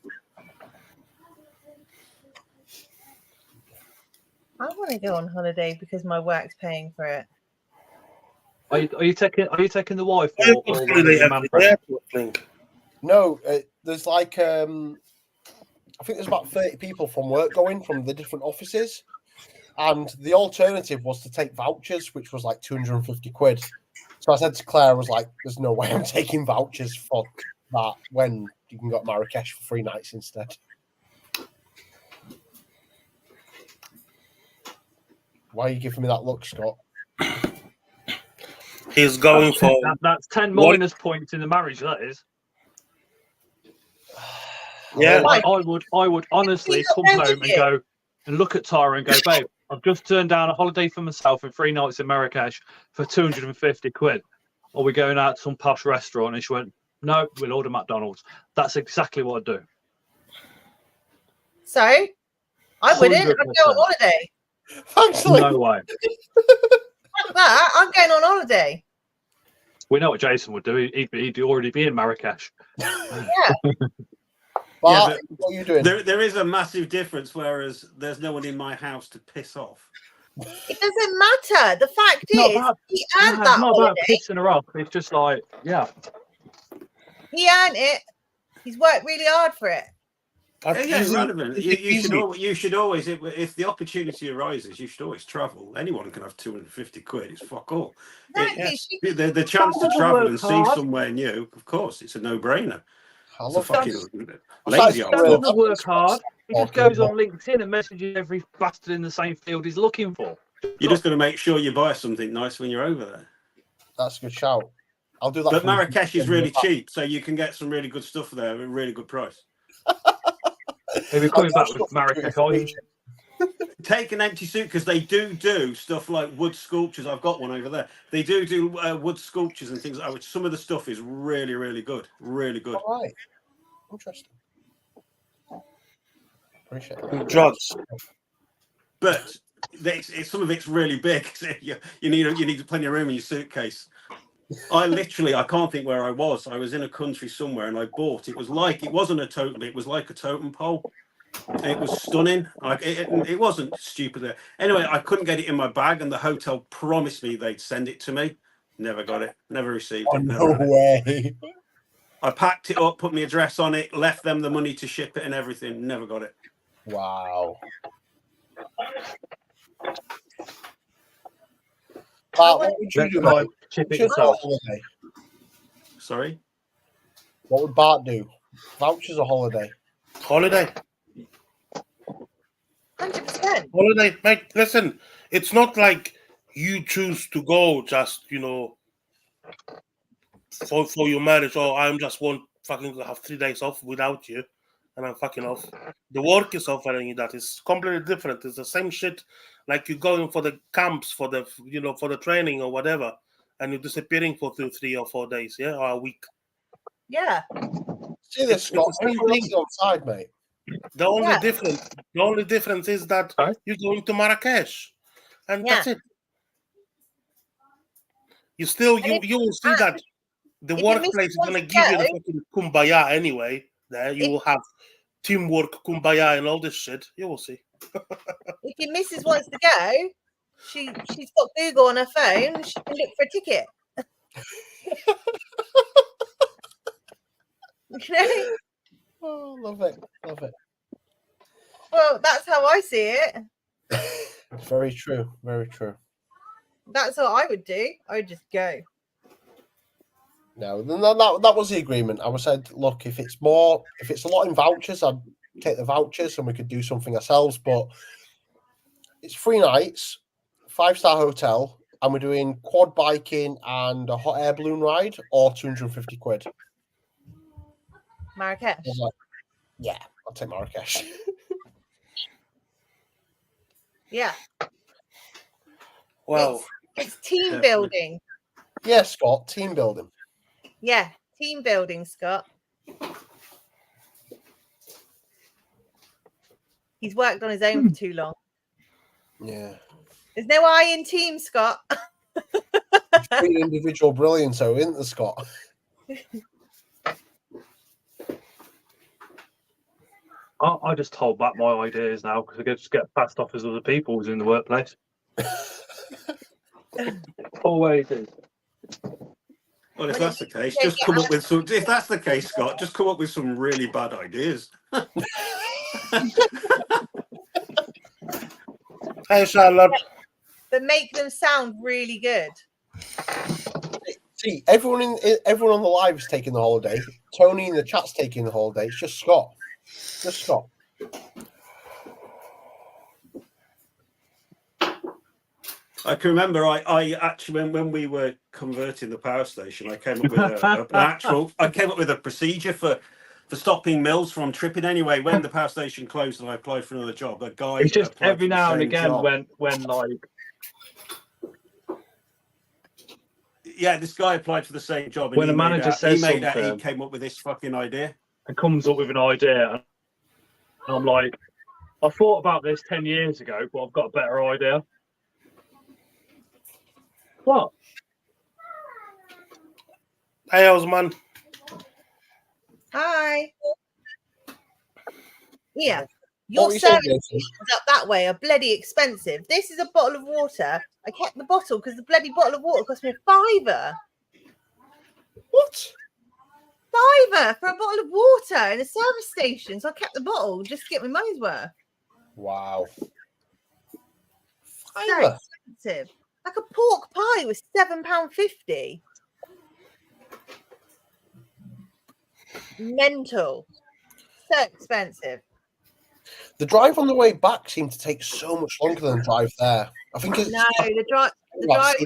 I want to go on holiday because my work's paying for it. Are you taking the wife or the man? No, there's like I think there's about 30 people from work going from the different offices, and the alternative was to take vouchers, which was like 250 quid. So I said to Claire, I was like, "There's no way I'm taking vouchers for that when you can go to Marrakesh for 3 nights instead." Why are you giving me that look, Scott? He's going for that's 10 minus points in the marriage. That is. Yeah, I would honestly come home and go and look at Tara and go, "Babe, I've just turned down a holiday for myself and 3 nights in Marrakesh for 250 quid. Are we going out to some posh restaurant?" And she went, "No, we'll order McDonald's." That's exactly what I'd do. So I wouldn't. I'd go on holiday. Actually, no way. Like that, I'm going on holiday. We know what Jason would do. He'd already be in Marrakesh. Yeah. But what are you doing? There is a massive difference, whereas there's no one in my house to piss off. It doesn't matter. The fact is, he earned that It's not holiday. about pissing her off. It's just like, yeah. He earned it. He's worked really hard for it. Yeah, relevant. You should always, if the opportunity arises, you should always travel. Anyone can have 250 quid. It's fuck all. Exactly. The chance to travel and see somewhere new, of course, it's a no-brainer. It's a fucking lazy. Doesn't work hard. He just goes on LinkedIn and messages every bastard in the same field he's looking for. You're just going to make sure you buy something nice when you're over there. That's a good shout. I'll do that. But Marrakesh is really cheap, so you can get some really good stuff there at a really good price. Maybe coming back with Marrakesh. Take an empty suit, because they do stuff like wood sculptures. I've got one over there. They do wood sculptures and things like that, which some of the stuff is really, really good. Really good. All right. Interesting. Appreciate that. Drugs. But some of it's really big. You need plenty of room in your suitcase. I can't think where I was. I was in a country somewhere, and I bought. It wasn't a totem. It was like a totem pole. It was stunning. It wasn't stupid. Anyway, I couldn't get it in my bag, and the hotel promised me they'd send it to me. Never got it. Never received it. No way. I packed it up, put my address on it, left them the money to ship it and everything. Never got it. Wow. What would you do, mate? Vouchers or holiday? Sorry? What would Bart do? Vouchers or holiday? Holiday. 100%. Holiday, mate. Listen, it's not like you choose to go just, for your marriage. Oh, I'm just won't fucking have 3 days off without you, and I'm fucking off. The work is offering you that. It's completely different. It's the same shit like you're going for the camps, for the for the training or whatever, and you're disappearing for 2, 3 or 4 days, yeah, or a week. Yeah. See this, Scott? Everyone else is on side, mate. The only difference is that you're going to Marrakesh, and that's it. You will see that the workplace is going to give you the fucking kumbaya anyway. There you will have teamwork, kumbaya, and all this shit. You will see. If your missus wants to go, she's got Google on her phone. She can look for a ticket. Oh, love it. Well, that's how I see it. Very true. Very true. That's what I would do. I would just go. No, that was the agreement. I said, look, if it's a lot in vouchers, I'd take the vouchers and we could do something ourselves. But it's 3 nights, 5-star hotel, and we're doing quad biking and a hot air balloon ride, or 250 quid. Marrakesh. Yeah, I'll take Marrakesh. Yeah. Well, it's team building. Yeah, Scott, team building. Yeah, team building, Scott. He's worked on his own for too long. Yeah. There's no I in team, Scott. Individual brilliance, though, isn't there, Scott? I just hold back my ideas now because I just get passed off as other people's in the workplace. Always is. Well, if that's the case, just come up with some. If that's the case, Scott, just come up with some really bad ideas. Hey, Charlotte. But make them sound really good. See, everyone on the live is taking the holiday. Tony in the chat's taking the holiday. It's just Scott. Just Scott. I can remember I actually when we were converting the power station, I came up with I came up with a procedure for stopping mills from tripping. Anyway, when the power station closed and I applied for another job, a guy. It's just every now and again when like. Yeah, this guy applied for the same job. And when a manager says something, he came up with this fucking idea. And comes up with an idea, and I'm like, I thought about this 10 years ago, but I've got a better idea. What? Hey, Osman. Hi. Yeah. Your service stations up that way are bloody expensive. This is a bottle of water. I kept the bottle because the bloody bottle of water cost me £5. What? £5 for a bottle of water in a service station. So I kept the bottle just to get my money's worth. Wow. So expensive. Like a pork pie was £7.50. Mental. So expensive. The drive on the way back seemed to take so much longer than the drive there. I think it's the drive back.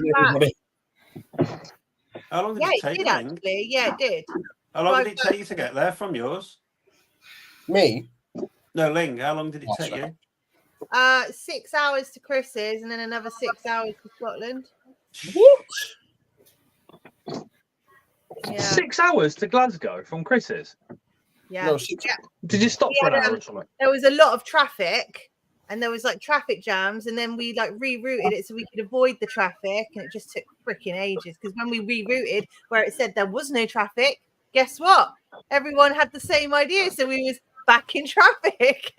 How long did it take? Actually. Yeah, it did. How long did it take you to get there from yours? Me? No, Ling. How long did it take you? 6 hours to Chris's and then another 6 hours to Scotland. What? Yeah. 6 hours to Glasgow from Chris's? Yeah. No, 6. Yeah. Did you stop We for an had, hour or something? There was a lot of traffic, and there was like traffic jams, and then we like rerouted it so we could avoid the traffic, and it just took freaking ages. Because when we rerouted where it said there was no traffic, guess what? Everyone had the same idea, so we was back in traffic.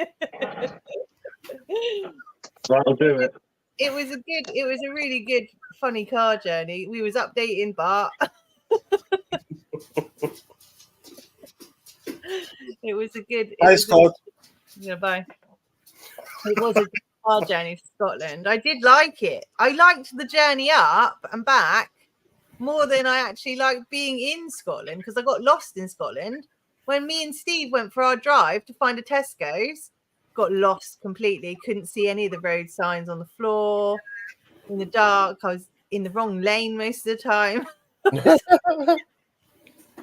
That'll do it. It was a really good, funny car journey. We was updating Bart. It was a good. Hi, Scott. Yeah, bye. It was a good car journey to Scotland. I did like it. I liked the journey up and back more than I actually liked being in Scotland, because I got lost in Scotland. When me and Steve went for our drive to find a Tesco's, got lost completely. Couldn't see any of the road signs on the floor. In the dark, I was in the wrong lane most of the time.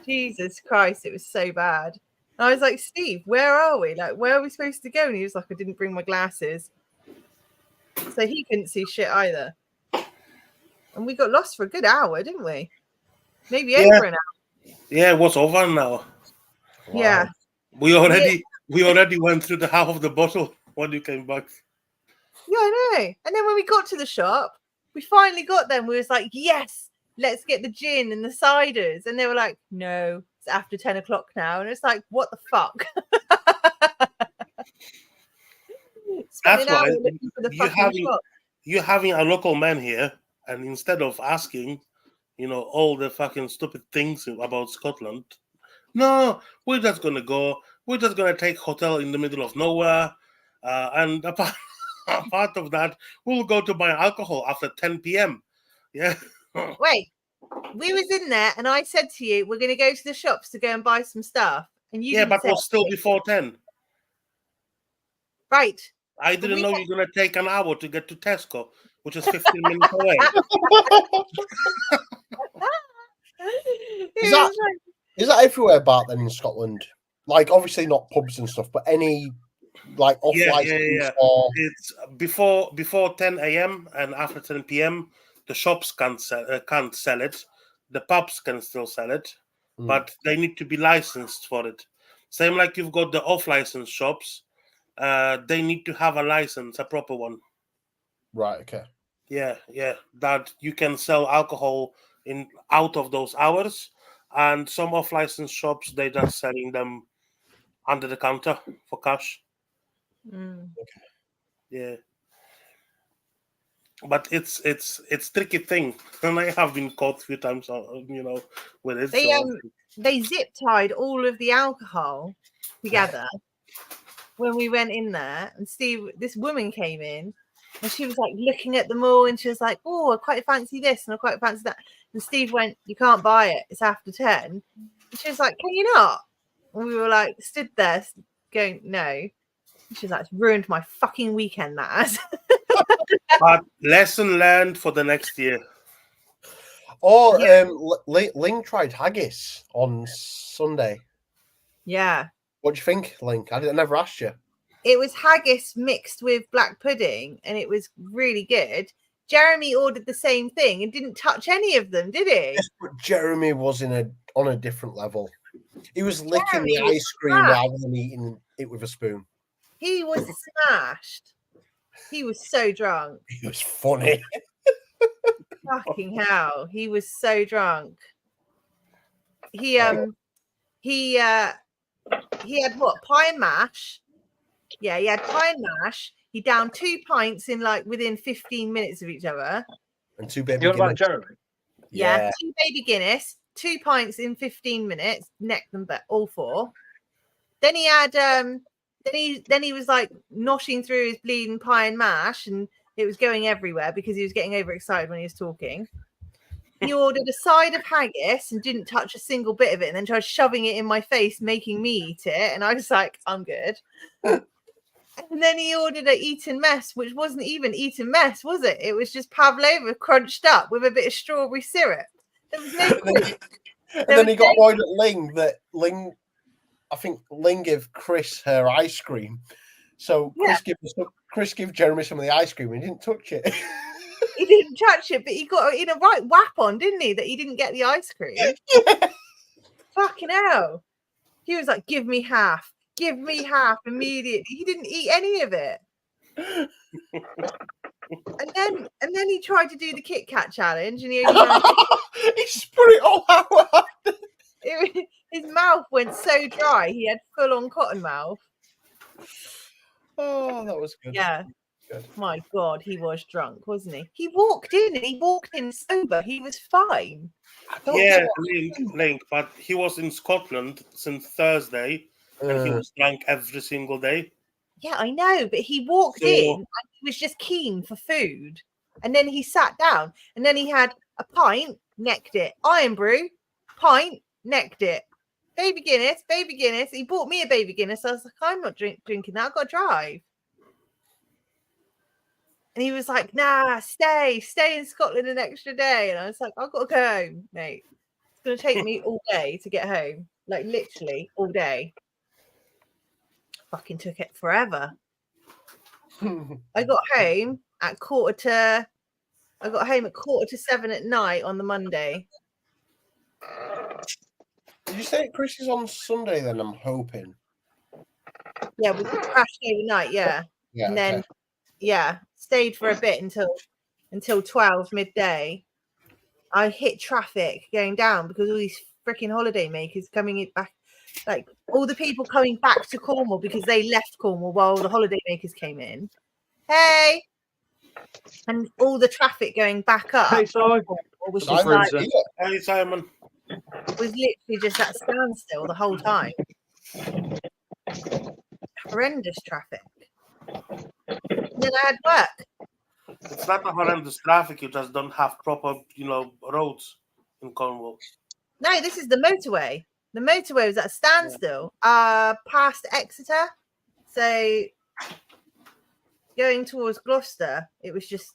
Jesus Christ, it was so bad. And I was like, Steve, where are we? Like, where are we supposed to go? And he was like, I didn't bring my glasses. So he couldn't see shit either. And we got lost for a good hour, didn't we? Maybe over an hour. Yeah, it was over an hour. Wow. Yeah. We already went through the half of the bottle when you came back. Yeah, I know. And then when we got to the shop, we finally got them. We was like, yes, let's get the gin and the ciders. And they were like, no, it's after 10 o'clock now. And it's like, what the fuck? That's why you're having a local man here, and instead of asking, all the fucking stupid things about Scotland, no, we're just gonna go. We're just gonna take hotel in the middle of nowhere, and apart of that, we'll go to buy alcohol after 10 p.m. Yeah. Wait, we was in there, and I said to you, we're gonna go to the shops to go and buy some stuff, and you but it was still before 10. Right. I didn't know you're gonna take an hour to get to Tesco, which is 15 minutes away. Is that everywhere, Bart, then in Scotland? Like, obviously not pubs and stuff, but any like off license or it's before 10 a.m. and after 10 p.m. the shops can't sell it. The pubs can still sell it, but they need to be licensed for it. Same like you've got the off-license shops. They need to have a license, a proper one. Right. Okay. Yeah. That you can sell alcohol out of those hours, and some off-license shops they're just selling them under the counter for cash. Okay. Yeah. But it's tricky thing, and I have been caught a few times, with it. They zip tied all of the alcohol together when we went in there, and this woman came in, and she was like looking at them all, and she was like, "Oh, I quite fancy this, and I quite fancy that." And Steve went, "You can't buy it. It's after 10." And she was like, "Can you not?" And we were like, stood there going, "No." And she was like, "It's ruined my fucking weekend, that has." But lesson learned for the next year. Ling tried haggis on Sunday. Yeah. What do you think, Ling? I never asked you. It was haggis mixed with black pudding, and it was really good. Jeremy ordered the same thing and didn't touch any of them, did he? Yes, but Jeremy was on a different level. He was licking the ice cream rather than eating it with a spoon. He was smashed. He was so drunk. He was funny. Fucking hell. He was so drunk. He had what? Pie and mash. Yeah, he had pie and mash. He downed 2 pints in within 15 minutes of each other. And 2 baby Guinness. About Jeremy? Yeah, 2 baby Guinness, 2 pints in 15 minutes, necked them all 4. Then he had then he was like noshing through his bleeding pie and mash, and it was going everywhere because he was getting overexcited when he was talking. He ordered a side of haggis and didn't touch a single bit of it, and then tried shoving it in my face, making me eat it. And I was like, I'm good. And then he ordered a Eton mess, which wasn't even Eton mess, was it? It was just pavlova crunched up with a bit of strawberry syrup. There was no. And then he got annoyed at Ling. I think Ling gave Chris her ice cream. So Chris gave Jeremy some of the ice cream and he didn't touch it. He didn't touch it, but he got in a whap on, didn't he? That he didn't get the ice cream. Fucking hell. He was like, give me half immediately. He didn't eat any of it. And then he tried to do the Kit Kat challenge, and he only managed He spread it all out. his mouth went so dry, he had full on cotton mouth. Oh, that was good. Yeah. Good. My God, he was drunk, wasn't he? He walked in sober. He was fine. Yeah, Link, but he was in Scotland since Thursday, and he was drunk every single day. Yeah, I know, but he walked in and he was just keen for food. And then he sat down, and then he had a pint, necked it. Iron brew, pint, necked it. Baby Guinness. He bought me a baby Guinness. I was like, I'm not drinking that. I've got to drive. And he was like, nah, stay in Scotland an extra day. And I was like, I've got to go home, mate. It's going to take me all day to get home. Like, literally all day. Fucking took it forever. I got home at 7:15 at night on the Monday. Did you say Chris is on Sunday then? I'm hoping. Yeah, we crashed overnight, yeah. And then, stayed for a bit until 12 midday. I hit traffic going down because all these freaking holiday makers coming back, like all the people coming back to Cornwall because they left Cornwall while the holiday makers came in. Hey! And all the traffic going back up. Hey, Simon. Was just like, Hey, Simon. was literally just at standstill the whole time. Horrendous traffic. And then I had work. It's not a horrendous traffic. You just don't have proper, roads in Cornwall. No, this is the motorway. The motorway was at a standstill. Past Exeter. So going towards Gloucester, it was just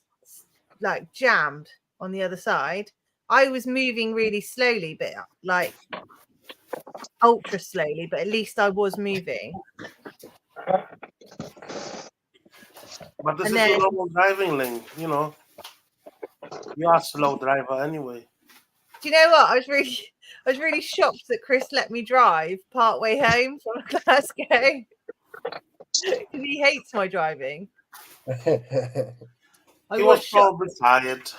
like jammed on the other side. I was moving really slowly, but like ultra slowly, but at least I was moving. But this is a normal driving lane, You are a slow driver anyway. Do you know what? I was really shocked that Chris let me drive part way home from Glasgow. Because he hates my driving. He was probably tired.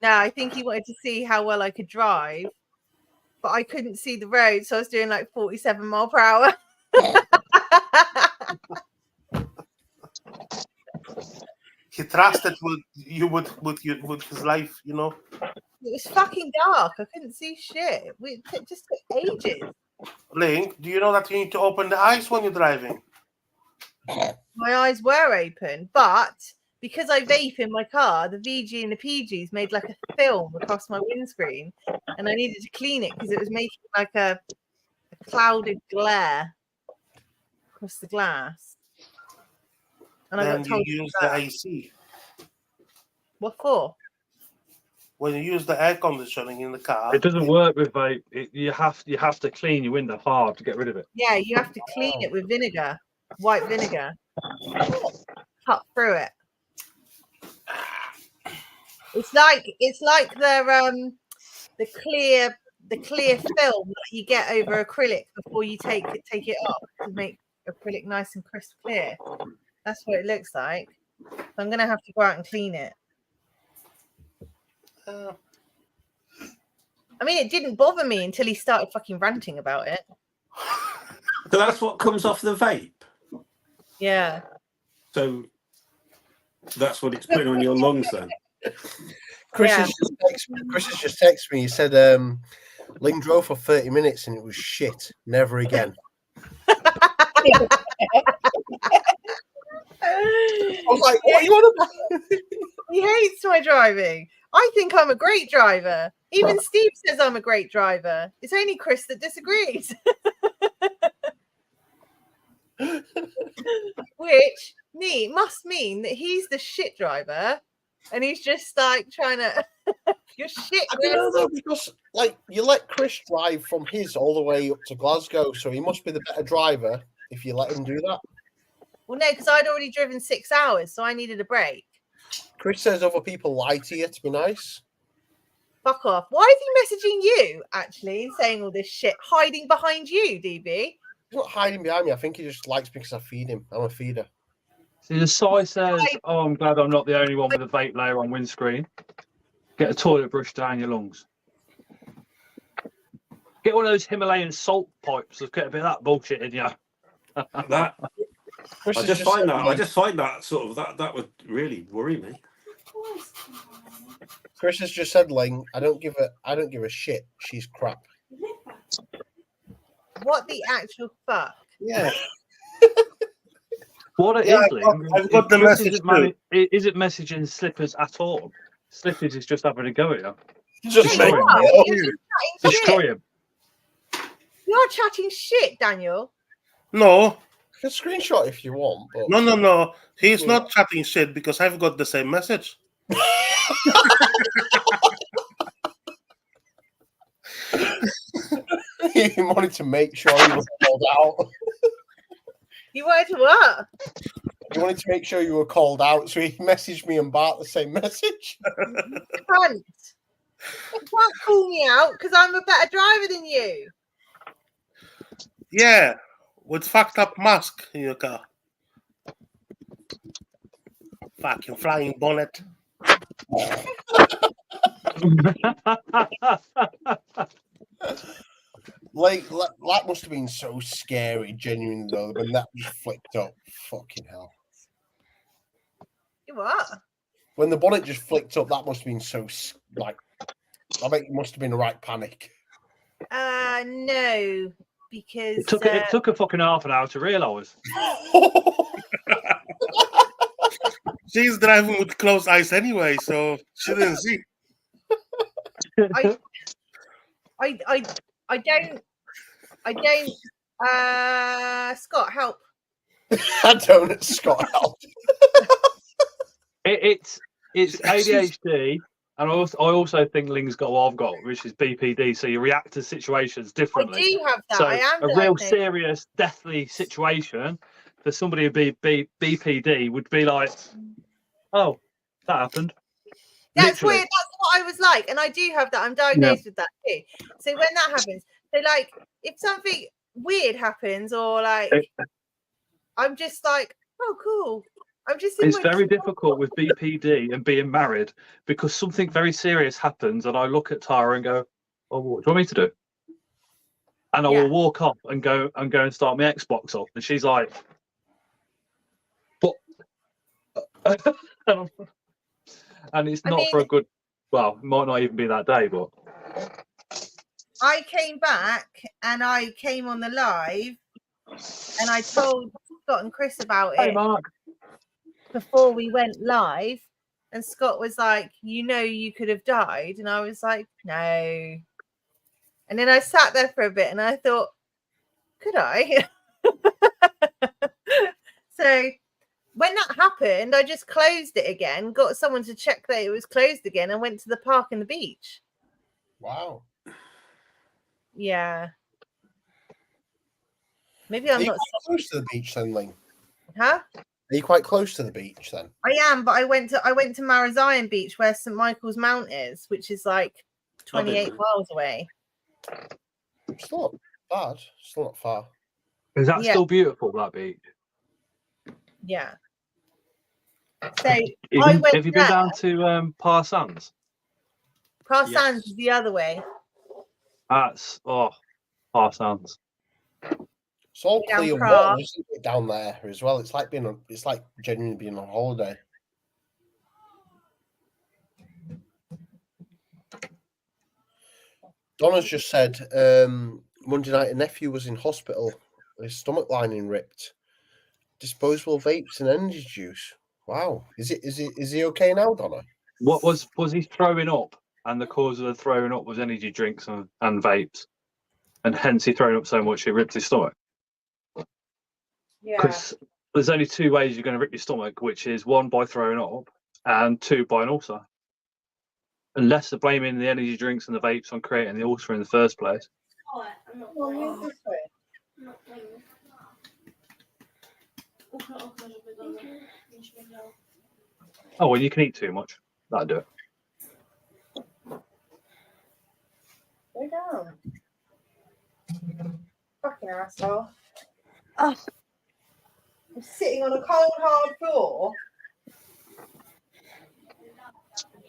No, I think he wanted to see how well I could drive, but I couldn't see the road, so I was doing like 47 mile per hour. He trusted you with his life, It was fucking dark. I couldn't see shit. It just took ages. Link, do you know that you need to open the eyes when you're driving? My eyes were open, but because I vape in my car, the VG and the PGs made like a film across my windscreen, and I needed to clean it because it was making like a clouded glare across the glass. And then I got told you use the AC. What for? When you use the air conditioning in the car, it doesn't work with vape. You have to clean your window hard to get rid of it. Yeah, you have to clean it with vinegar, white vinegar. Cut through it. It's like the clear film that you get over acrylic before you take it off to make acrylic nice and crisp clear. That's what it looks like. So I'm gonna have to go out and clean it. I mean, it didn't bother me until he started fucking ranting about it. So that's what comes off the vape. Yeah. So that's what it's putting on your lungs then. Chris has just texted me. He said, Ling drove for 30 minutes and it was shit. Never again. I was like, what are you on about? He hates my driving. I think I'm a great driver. Even Steve says I'm a great driver. It's only Chris that disagrees. Which must mean that he's the shit driver and he's just like trying to you're shit. I don't know though, because like you let Chris drive from his all the way up to Glasgow, so he must be the better driver if you let him do that. Well, no, because I'd already driven 6 hours, so I needed a break. Chris says other people lie to you to be nice. Fuck off. Why is he messaging you, actually, and saying all this shit, hiding behind you, DB? He's not hiding behind me. I think he just likes me because I feed him. I'm a feeder. See, the Sai says, "Oh, I'm glad I'm not the only one with a vape layer on windscreen. Get a toilet brush down your lungs. Get one of those Himalayan salt pipes. Let's get a bit of that bullshit in you." That I just find that sort of that would really worry me. Chris has just said, Ling, I don't give a shit. She's crap. What the actual fuck? Yeah. What it Yeah, is, Ling, I've got the Chris message isn't messaging Slippers at all. Slippers is just having a go at you. Just Yeah, make you are. it You're just chatting Destroy shit. him. You're chatting shit, Daniel. No, a screenshot if you want, but no. He's not chatting shit because I've got the same message. he wanted to make sure he was called out. You wanted to what? He wanted to make sure you were called out, so he messaged me and Bart the same message. Cunt. You can't call me out because I'm a better driver than you. Yeah, with fucked up mask in your car. Fucking flying bonnet. Like that must have been so scary, genuinely though, when that just flicked up. Fucking hell. What? When the bonnet just flicked up, that must have been so like. I think it must have been a right panic. No, because It took a fucking half an hour to realise. She's driving with closed eyes anyway, so she didn't see. I don't. Scott, help. I don't, Scott, help. It's ADHD, and I also think Ling's got what I've got, which is BPD. So you react to situations differently. I do have that. So I am a real serious, deathly situation for somebody who be BPD would be like, "Oh, that happened." That's Literally. weird. That's what I was like, and I do have that. I'm diagnosed with that too. So when that happens, so like if something weird happens, or like I'm just like, oh, cool. I'm just. It's very difficult with BPD and being married because something very serious happens, and I look at Tara and go, "Oh, what do you want me to do?" And I will walk off and go and start my Xbox off, and she's like, "But," and it's not for a good. Well, it might not even be that day, but I came back and I came on the live, and I told Scott and Chris about it. Mark. Before we went live, and Scott was like, you could have died, and I was like, no. And then I sat there for a bit and I thought, could I? So when that happened, I just closed it again, got someone to check that it was closed again, and went to the park and the beach. Wow. Yeah. Maybe I'm not close to the beach then, Ling. Huh? Are you quite close to the beach then? I am, but I went to Marazion Beach, where St Michael's Mount is, which is like 28 miles away. It's not bad. It's not far. Is that still beautiful, that beach? Yeah. So have you been down to Par Sands? Par Sands is the other way. That's Par Sands. It's all clear water, isn't it, down there as well? It's like genuinely being on holiday. Donna's just said Monday night a nephew was in hospital, his stomach lining ripped. Disposable vapes and energy juice. Wow. Is he okay now, Donna? What was he throwing up? And the cause of the throwing up was energy drinks and vapes. And hence he thrown up so much it ripped his stomach. Yeah. Because there's only two ways you're going to rip your stomach, which is one by throwing up and two by an ulcer. Unless they're blaming the energy drinks and the vapes on creating the ulcer in the first place. I'm not playing this way. I'm not playing this. Oh, well, you can eat too much. That'll do it. Go down. Fucking asshole. Oh. I'm sitting on a cold, hard floor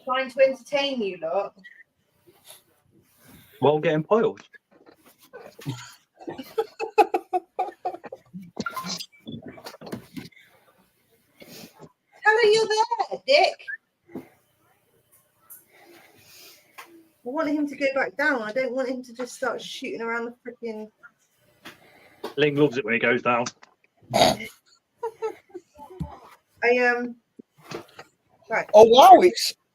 trying to entertain you, look. While getting piled. Tell her you're there, Dick. I want him to go back down. I don't want him to just start shooting around the freaking. Ling loves it when he goes down. Right. Oh wow,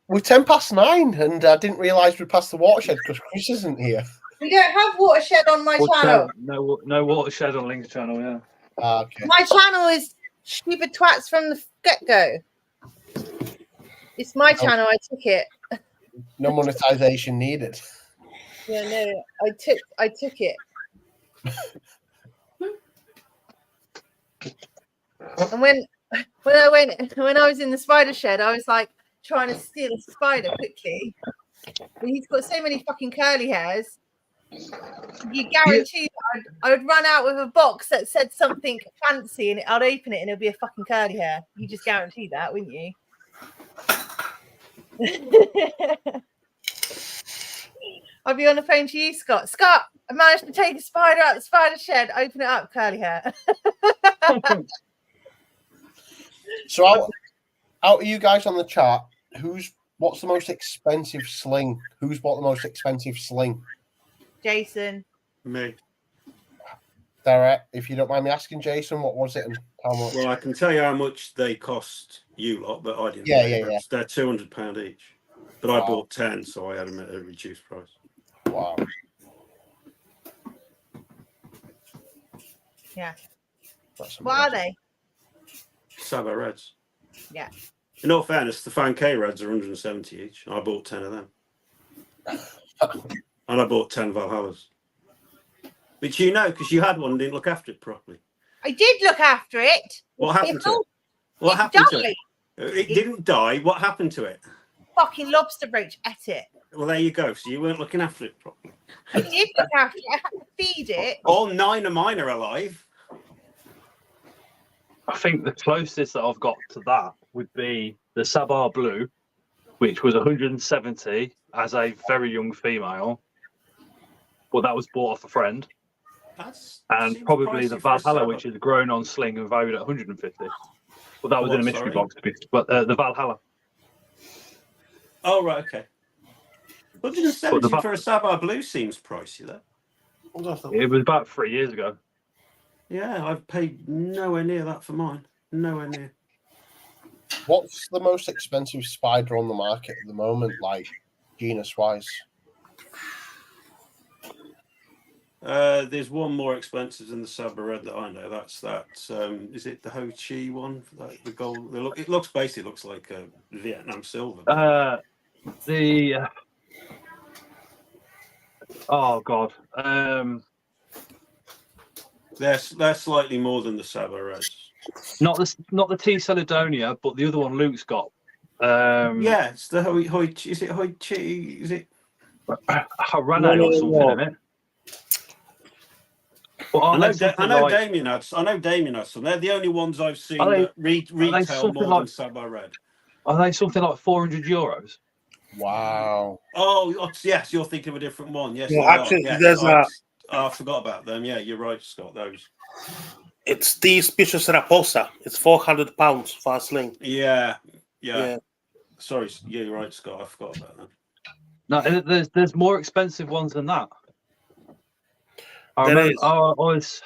we're 9:10, and I didn't realise we passed the watershed because Chris isn't here. We don't have watershed on my channel. No watershed on Ling's channel, yeah. Okay. My channel is stupid twats from the get-go. It's my channel. I took it. No monetization needed. Yeah, no, I took it. And when I was in the spider shed, I was like trying to steal a spider quickly. But he's got so many fucking curly hairs. You guarantee that I would run out with a box that said something fancy, and I'd open it and it'd be a fucking curly hair. You just guarantee that, wouldn't you? I'll be on the phone to you, Scott. Scott, I managed to take a spider out of the spider shed, open it up, curly hair. So out of you guys on the chat, what's the most expensive sling? Who's bought the most expensive sling? Jason. Me. Derek, if you don't mind me asking, Jason, what was it and how much? Well, I can tell you how much they cost you lot, but I didn't. Yeah. They're £200 each. But I bought 10, so I had them at a reduced price. Wow. Yeah. That's What are they? Sabo Reds. Yeah. In all fairness, the Fan K Reds are 170 each. I bought 10 of them. And I bought 10 Valhallas. Which you know, because you had one and didn't look after it properly. I did look after it. What happened to it? What happened to it? It didn't die. What happened to it? Fucking lobster roach ate it. Well, there you go. So you weren't looking after it properly. I did look after it. I had to feed it. All 9 of mine are alive. I think the closest that I've got to that would be the Sabar Blue, which was 170 as a very young female. Well, that was bought off a friend. And probably the Valhalla, which is grown on sling and valued at 150. Well, that was in a mystery box, but the Valhalla. Oh, right, okay. 170 for a Sabar Blue seems pricey, though. It was about 3 years ago. Yeah, I've paid nowhere near that for mine. Nowhere near. What's the most expensive spider on the market at the moment, like genus-wise? There's one more expensive than the Sabar Red that I know. That's that. Is it the Ho Chi one? Like the gold. It looks basically looks like a Vietnam silver. Oh God. They're slightly more than the Sabar Reds. Not the T Celedonia, but the other one Luke's got. Yeah, it's the Hoi. Is it Hoi Chi? Is it Harane or something in it? Well, I know Damien had some. They're the only ones I've seen that retail more than Sabar Red. Are they something like €400? Wow. Oh, yes, you're thinking of a different one. Yes, Yeah, actually, there's I forgot about them. Yeah, you're right, Scott. Those. It's the species Raposa. It's £400 for a sling. Yeah. Sorry, yeah, you're right, Scott. I forgot about that. No, there's more expensive ones than that. I was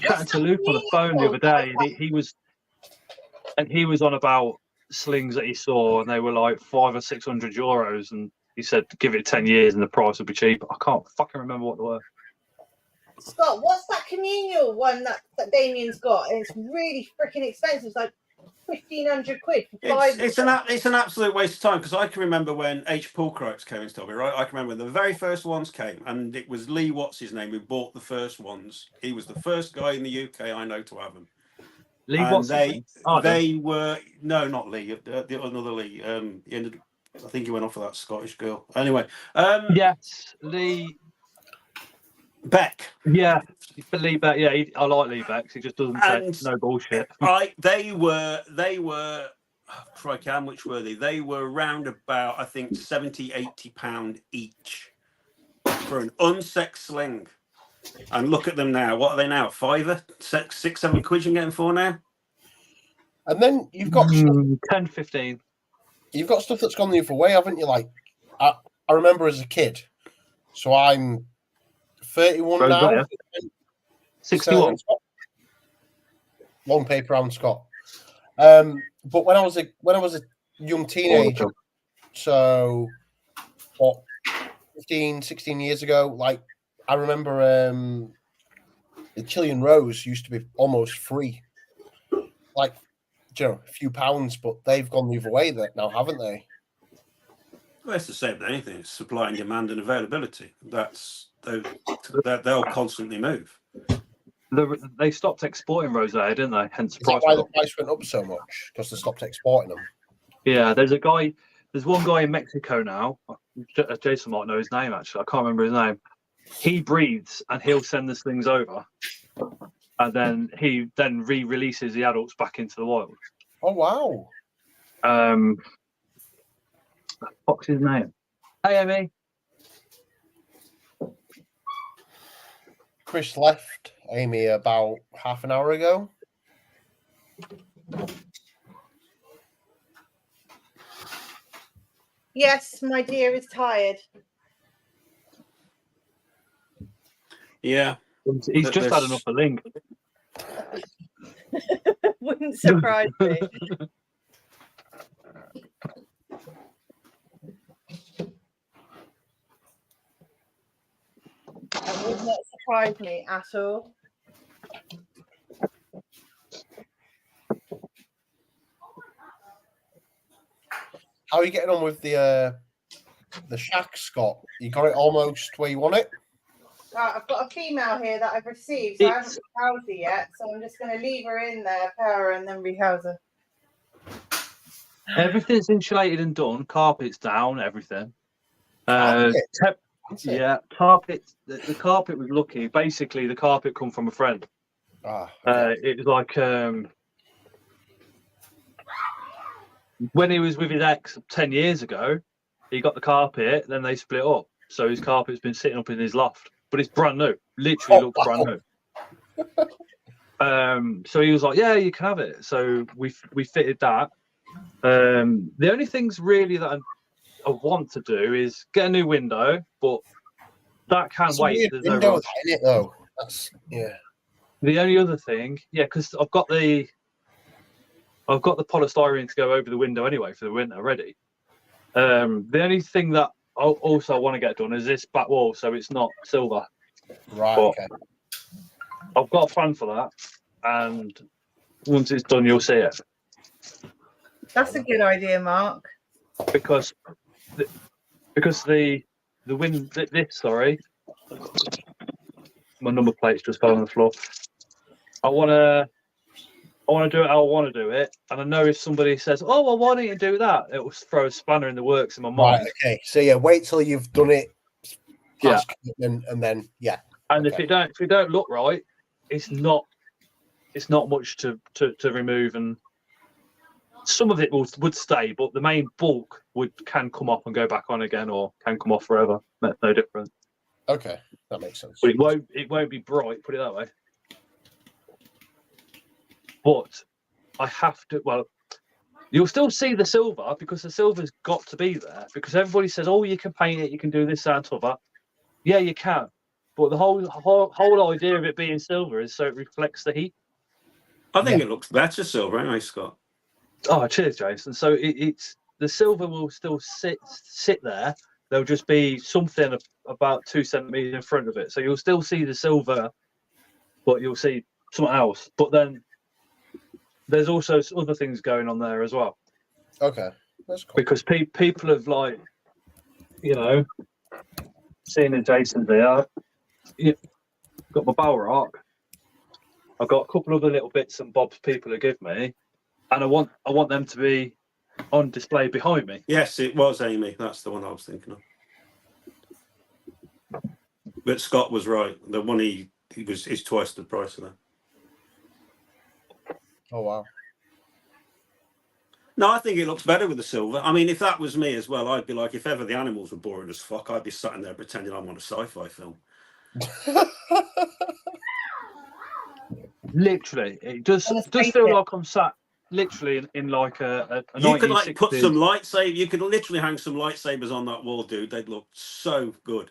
chatting to Luke on the phone the other day, and he was on about slings that he saw, and they were like €500 or €600, and he said give it 10 years and the price will be cheap. I can't fucking remember what they were. Scott, what's that communal one that Damien's got? And it's really freaking expensive. It's like £1,500 for 5. It's an absolute waste of time, because I can remember when H. Pulcrites came into Derby, right? I can remember when the very first ones came, and it was Lee, what's his name, who bought the first ones. He was the first guy in the UK I know to have them. Lee, and what's they were not Lee, the another Lee. He ended I think he went off for that Scottish girl. Anyway, Yes, Lee. Beck. Yeah, but Lee Beck. Yeah, I like Lee Beck. He just doesn't say And no bullshit. They were. Oh, crikey, how much were they? They were around about, I think, 70, 80 pound each for an unsexed sling. And look at them now. What are they now? $5, $6, $7 you can get them for now. And then you've got stuff, 10, 15. you've got stuff that's gone the other way, haven't you? Like I remember as a kid. So I'm 31 now. 61. Long paper round Scott. But when I was a young teenager, so what, 15, 16 years ago, like I remember the Chilean Rose used to be almost free. Like, you know, a few pounds, but they've gone the other way that now, haven't they? Well, it's the same with anything. It's supply and demand and availability. They'll constantly move. They stopped exporting rosé, didn't they? Hence, Is that why the price went up so much? Because they stopped exporting them. Yeah, there's one guy in Mexico now. Jason might know his name, actually. I can't remember his name. He breeds and he'll send us things over, and then he re-releases the adults back into the wild. Oh wow! What's his name? Hey, Amy. Chris left Amy about half an hour ago. Yes, my dear is tired. Yeah. He's just had enough of Link. Wouldn't surprise me. That would not surprise me at all. How are you getting on with the shack, Scott? You got it almost where you want it? Right, I've got a female here that I've received, so I haven't rehoused her yet. So I'm just going to leave her in there, pair her, and then rehouse her. Everything's insulated and done. Carpet's down. Everything. Yeah, carpet. The carpet was lucky. Basically, the carpet come from a friend. Okay. It was like when he was with his ex 10 years ago, he got the carpet. Then they split up, so his carpet's been sitting up in his loft, but it's brand new. Literally looks brand new. So he was like, "Yeah, you can have it." So we fitted that. The only things really that I want to do is get a new window, but that can wait. There's no rush. In it though. That's The only other thing, because I've got the polystyrene to go over the window anyway for the winter ready. The only thing that I also want to get done is this back wall, so it's not silver. Right. But okay. I've got a plan for that, and once it's done, you'll see it. That's a good idea, Mark. Because the wind sorry, my number plate's just fell on the floor. I want to do it how I want to do it, and I know if somebody says, "Oh, well, why don't you do that?" It will throw a spanner in the works in my mind. Right. Okay. So yeah, wait till you've done it. Yeah. And then And if it don't look right, it's not much to remove, and some of it would stay, but the main bulk can come off and go back on again, or can come off forever. That's no different. Okay, that makes sense. But it won't be bright, put it that way. But I have to. Well, you'll still see the silver because the silver's got to be there. Because everybody says, "Oh, you can paint it, you can do this, that, and other." Yeah, you can. But the whole idea of it being silver is so it reflects the heat. I think it looks better silver, anyway, Scott. Oh, cheers, Jason. So it's the silver will still sit there. There'll just be something about 2 centimeters in front of it. So you'll still see the silver, but you'll see something else. But then there's also other things going on there as well. Okay, that's cool. Because people have seeing in Jason's there. Got my bower arc. I've got a couple other little bits and bobs people have give me, and I want them to be on display behind me. Yes, it was Amy. That's the one I was thinking of. But Scott was right. The one is twice the price of that. Oh wow. No, I think it looks better with the silver. I mean, if that was me as well, I'd be like, if ever the animals were boring as fuck, I'd be sat in there pretending I'm on a sci-fi film. Literally, it does feel like I'm sat literally in like a You could like 1960s. put some lightsabers. You could literally hang some lightsabers on that wall, dude. They'd look so good.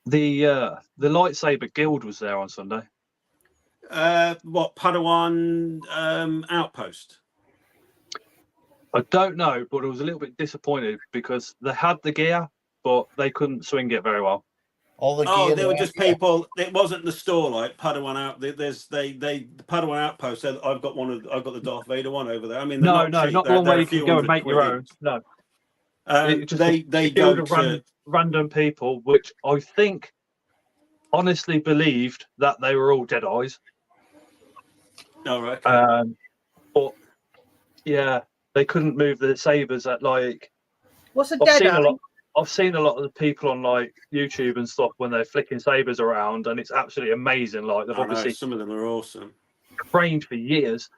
The lightsaber guild was there on Sunday. What Padawan outpost? I don't know, but I was a little bit disappointed because they had the gear, but they couldn't swing it very well. All the Oh, gear they were just people. It wasn't the store like Padawan out. The Padawan outpost. Said, I've got the Darth Vader one over there. I mean, not the one where you can go and make your own. No, they go to random people, which I think honestly believed that they were all Jedis. Oh, right. But yeah, they couldn't move the sabers at like. What's a Jedi? I've seen a lot of the people on like YouTube and stuff when they're flicking sabers around, and it's absolutely amazing. Like they've obviously some of them are awesome, trained for years,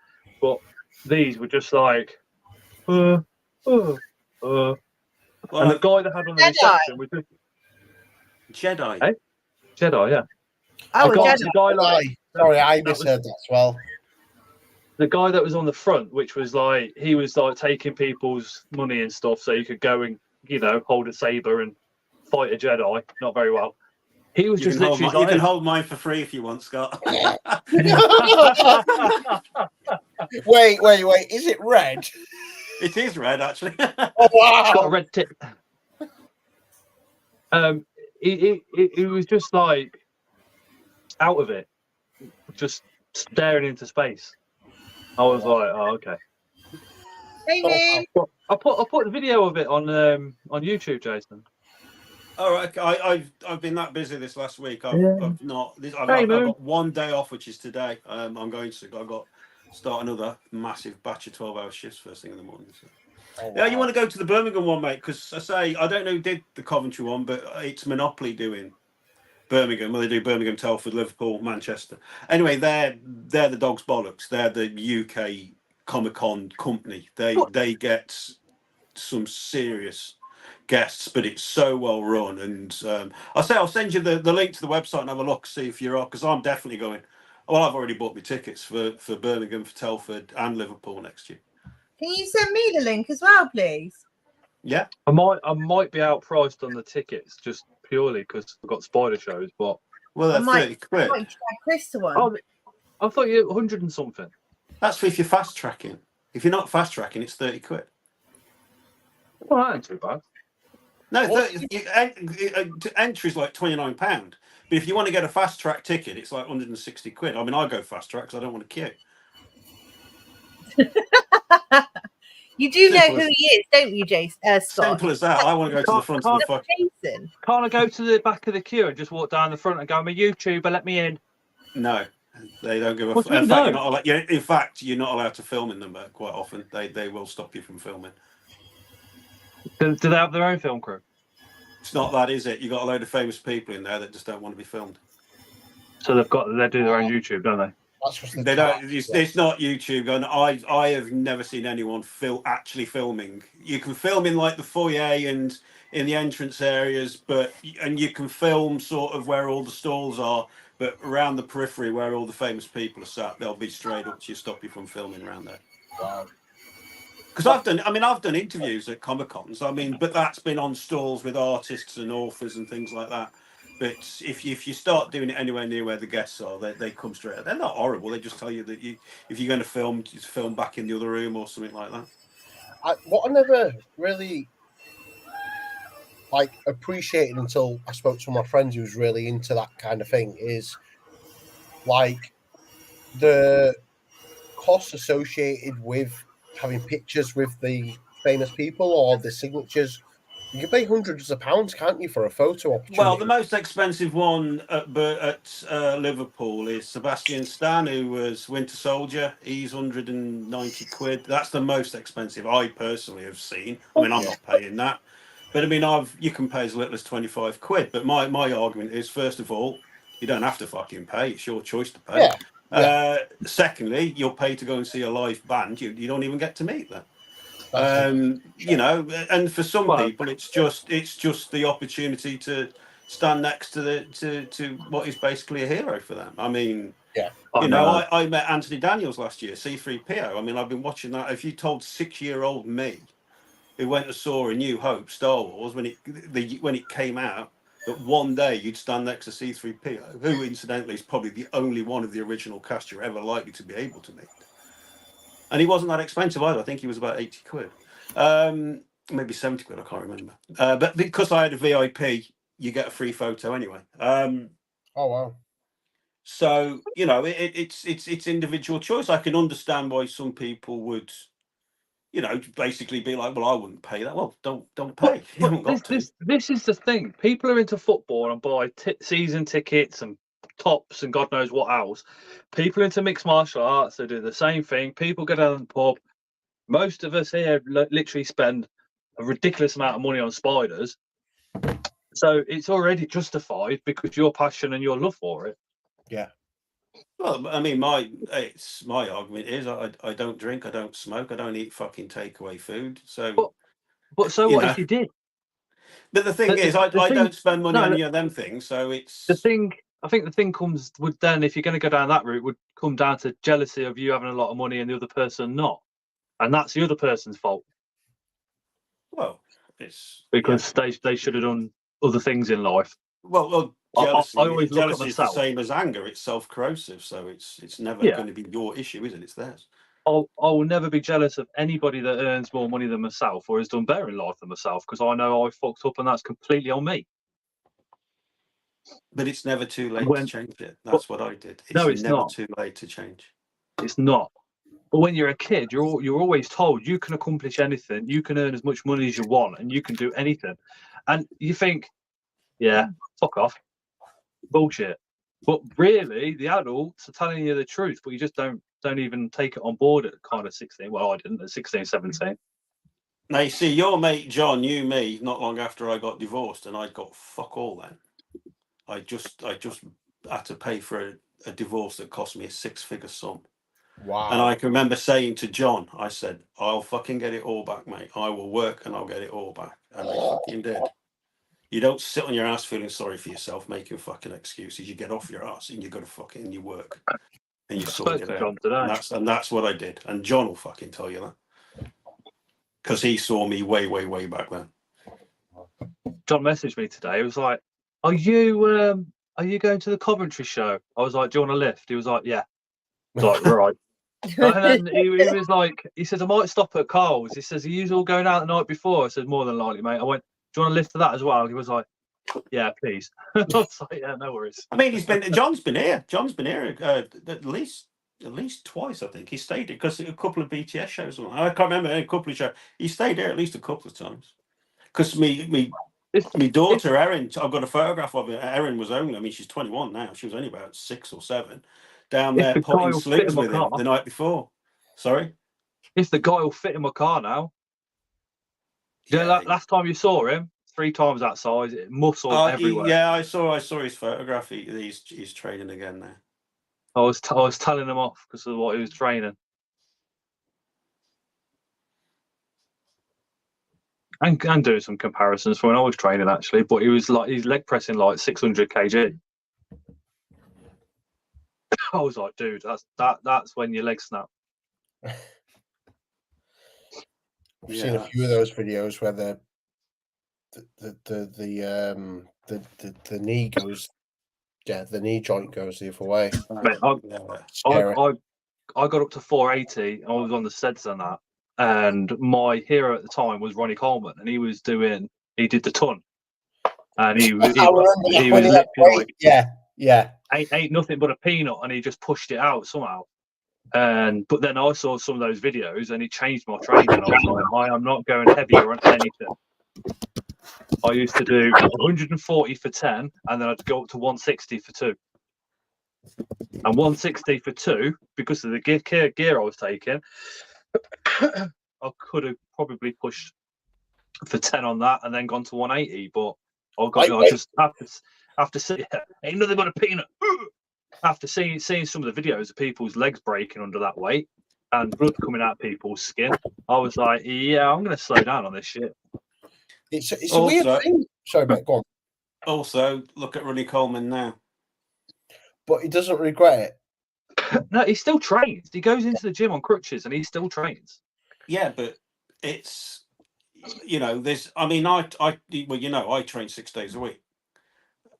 but these were just like, and the guy that had on the reception was just Jedi. Hey? Jedi, yeah. Oh, the guy like, sorry, I misheard that as well. The guy that was on the front, which was like he was like taking people's money and stuff, so you could go and hold a saber and fight a Jedi. Not very well. He was just literally. You can hold mine for free if you want, Scott. Wait! Is it red? It is red, actually. Oh wow! It's got a red tip. It was just like out of it, just staring into space. I was like, oh, okay. Hey, man. I put the video of it on YouTube, Jason. All right, I've been that busy this last week. I've got 1 day off, which is today. I've got start another massive batch of 12-hour shifts first thing in the morning. So. Oh, wow. Yeah, you want to go to the Birmingham one, mate? Because I don't know who did the Coventry one, but it's Monopoly doing Birmingham. Well, they do Birmingham, Telford, Liverpool, Manchester. Anyway, they're the dog's bollocks. They're the UK Comic-Con company. They get some serious guests, but it's so well run. And I'll send you the link to the website and have a look, see if you're up, because I'm definitely going. Well, I've already bought my tickets for Birmingham, for Telford, and Liverpool next year. Can you send me the link as well, please? Yeah, I might be outpriced on the tickets just purely because I've got spider shows, but they're 30 quid. I might try Chris to one. Oh, I thought you 100 and something. That's for if you're fast tracking. If you're not fast tracking, it's 30 quid. Well, that ain't too bad. No, entry's like £29. But if you want to get a fast track ticket, it's like 160 quid. I mean, I go fast track because I don't want to queue. You do know who he is, don't you, Jason? Scott? Simple as that. I want to go to the front of the fuck. Jason. Can't I go to the back of the queue and just walk down the front and go, I'm a YouTuber, let me in? No, they don't give a fuck. In fact, you're not allowed to film in them quite often. They will stop you from filming. Do they have their own film crew? It's not that, is it? You've got a load of famous people in there that just don't want to be filmed. So they do their own YouTube, don't they? They don't. It's not YouTube. And I have never seen anyone actually filming. You can film in like the foyer and in the entrance areas, and you can film sort of where all the stalls are, but around the periphery where all the famous people are sat, they'll be straight up to you, stop you from filming around there. Wow. Because I've done interviews at Comic-Cons. But that's been on stalls with artists and authors and things like that. But if you start doing it anywhere near where the guests are, they come straight. They're not horrible. They just tell you that if you're going to film, just film back in the other room or something like that. What I never really appreciated until I spoke to one of my friends who's really into that kind of thing is like the costs associated with having pictures with the famous people or the signatures You can pay hundreds of pounds, can't you, for a photo opportunity? Well, the most expensive one at Liverpool is Sebastian Stan, who was Winter Soldier. He's 190 quid. That's the most expensive I personally have seen. I mean, I'm not paying that. But I mean, you can pay as little as 25 quid. But my argument is, first of all, you don't have to fucking pay. It's your choice to pay. Secondly, you'll pay to go and see a live band. You don't even get to meet them. You know, and for some people, it's just the opportunity to stand next to what is basically a hero for them. I mean, you know, I met Anthony Daniels last year, C3PO. I mean, I've been watching that. If you told 6-year-old me, who went and saw A New Hope, Star Wars, when it came out, that one day you'd stand next to C3PO, who incidentally is probably the only one of the original cast you're ever likely to be able to meet. And he wasn't that expensive either. I think he was about 80 quid. Maybe 70 quid, I can't remember. But because I had a VIP, you get a free photo anyway. Oh, wow. So, you know, it's individual choice. I can understand why some people would, you know, basically be like, well, I wouldn't pay that. Well, don't pay. You haven't got to. This is the thing. People are into football and buy season tickets and tops and God knows what else. People into mixed martial arts, they do the same thing. People go down to the pub. Most of us here literally spend a ridiculous amount of money on spiders. So it's already justified because your passion and your love for it. Yeah. Well, I mean, my argument is I don't drink, I don't smoke, I don't eat fucking takeaway food. So, but so what if you did? But the thing is, I don't spend money on any of them things. So it's the thing. I think the thing would then, if you're going to go down that route, would come down to jealousy of you having a lot of money and the other person not, and that's the other person's fault. Well, it's because they should have done other things in life. Well, jealousy, I always look at jealousy is the myself. same as anger. It's self-corrosive, so it's never going to be your issue, is it? It's theirs. I will never be jealous of anybody that earns more money than myself or has done better in life than myself, because I know I fucked up and that's completely on me. But it's never too late to change it. That's what I did. It's never not too late to change. It's not. But when you're a kid, you're always told you can accomplish anything, you can earn as much money as you want, and you can do anything. And you think, yeah, fuck off. Bullshit. But really, the adults are telling you the truth, but you just don't even take it on board at kind of 16. Well, I didn't at 16, 17. Now, you see, your mate John knew me not long after I got divorced, and I got fuck all then. I just had to pay for a divorce that cost me a 6-figure sum. Wow. And I can remember saying to John, I said, I'll fucking get it all back, mate. I will work and I'll get it all back. And I fucking did. You don't sit on your ass feeling sorry for yourself, making fucking excuses. You get off your ass and you go to fucking you work. And you sort it out. And that's what I did. And John will fucking tell you that. Because he saw me way, way, way back then. John messaged me today. He was like, Are you going to the Coventry show? I was like, do you want a lift? He was like, yeah. I was like, right. And then he was like, he says, I might stop at Carl's. He says, are you all going out the night before? I said, more than likely, mate. I went, do you want a lift to that as well? He was like, yeah, please. I was like, yeah, no worries. I mean, John's been here. John's been here at least twice, I think. He stayed here because a couple of BTS shows. I can't remember a couple of shows. He stayed here at least a couple of times. Because me daughter, Erin, I've got a photograph of her. Erin was only, I mean, she's 21 now. She was only about 6 or 7. Down there potting slings with him the night before. Sorry? If the guy will fit in my car now. Yeah, last time you saw him, 3 times that size, muscle everywhere. Yeah, I saw his photograph. He's training again now. I was telling him off because of what he was training. And doing some comparisons for when I was training actually, but he was like, he's leg pressing like 600 kg. I was like, dude, that's when your legs snap. I've seen a few of those videos where the knee goes, the knee joint goes the other way. I got up to 480. I was on the SEDS and that, and my hero at the time was Ronnie Coleman, and he did the ton, and he was literally like, yeah, ain't nothing but a peanut, and he just pushed it out somehow. But then I saw some of those videos, and it changed my training. I was like, I am not going heavier on anything. I used to do 140 for 10, and then I'd go up to 160 for 2. And 160 for 2, because of the gear I was taking, I could have probably pushed for 10 on that and then gone to 180. But I just after seeing ain't nothing but a peanut. After seeing some of the videos of people's legs breaking under that weight and blood coming out of people's skin, I was like, yeah, I'm going to slow down on this shit. It's a weird thing. Sorry, mate, go on. Also, look at Ronnie Coleman now. But he doesn't regret it. No, he still trains. He goes into the gym on crutches and he still trains. Yeah, but it's, there's, I mean, I train 6 days a week,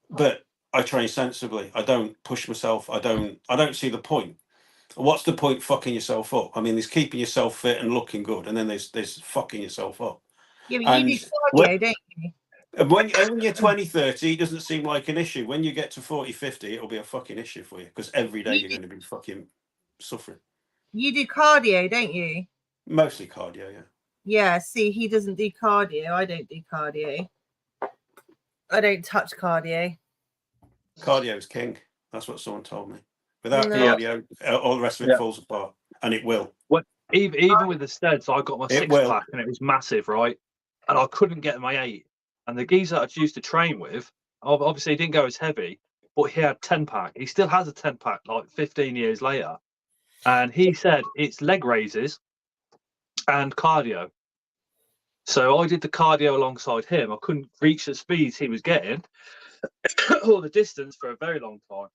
but I train sensibly. I don't push myself. I don't see the point. What's the point fucking yourself up? I mean, there's keeping yourself fit and looking good, and then there's fucking yourself up. Yeah, but you do cardio, don't you? When you're 20, 30, it doesn't seem like an issue. When you get to 40, 50, it'll be a fucking issue for you, because every day you're going to be fucking suffering. You do cardio, don't you? Mostly cardio, yeah. Yeah, see, he doesn't do cardio. I don't do cardio. I don't touch cardio. Cardio is king. That's what someone told me. Without cardio, all the rest of it falls apart, and it will. Even with the steads, I got my 6-pack and it was massive, right? And I couldn't get my 8. And the geezer I used to train with, obviously he didn't go as heavy, but he had 10-pack. He still has a 10-pack like 15 years later. And he said it's leg raises and cardio. So I did the cardio alongside him. I couldn't reach the speeds he was getting or the distance for a very long time.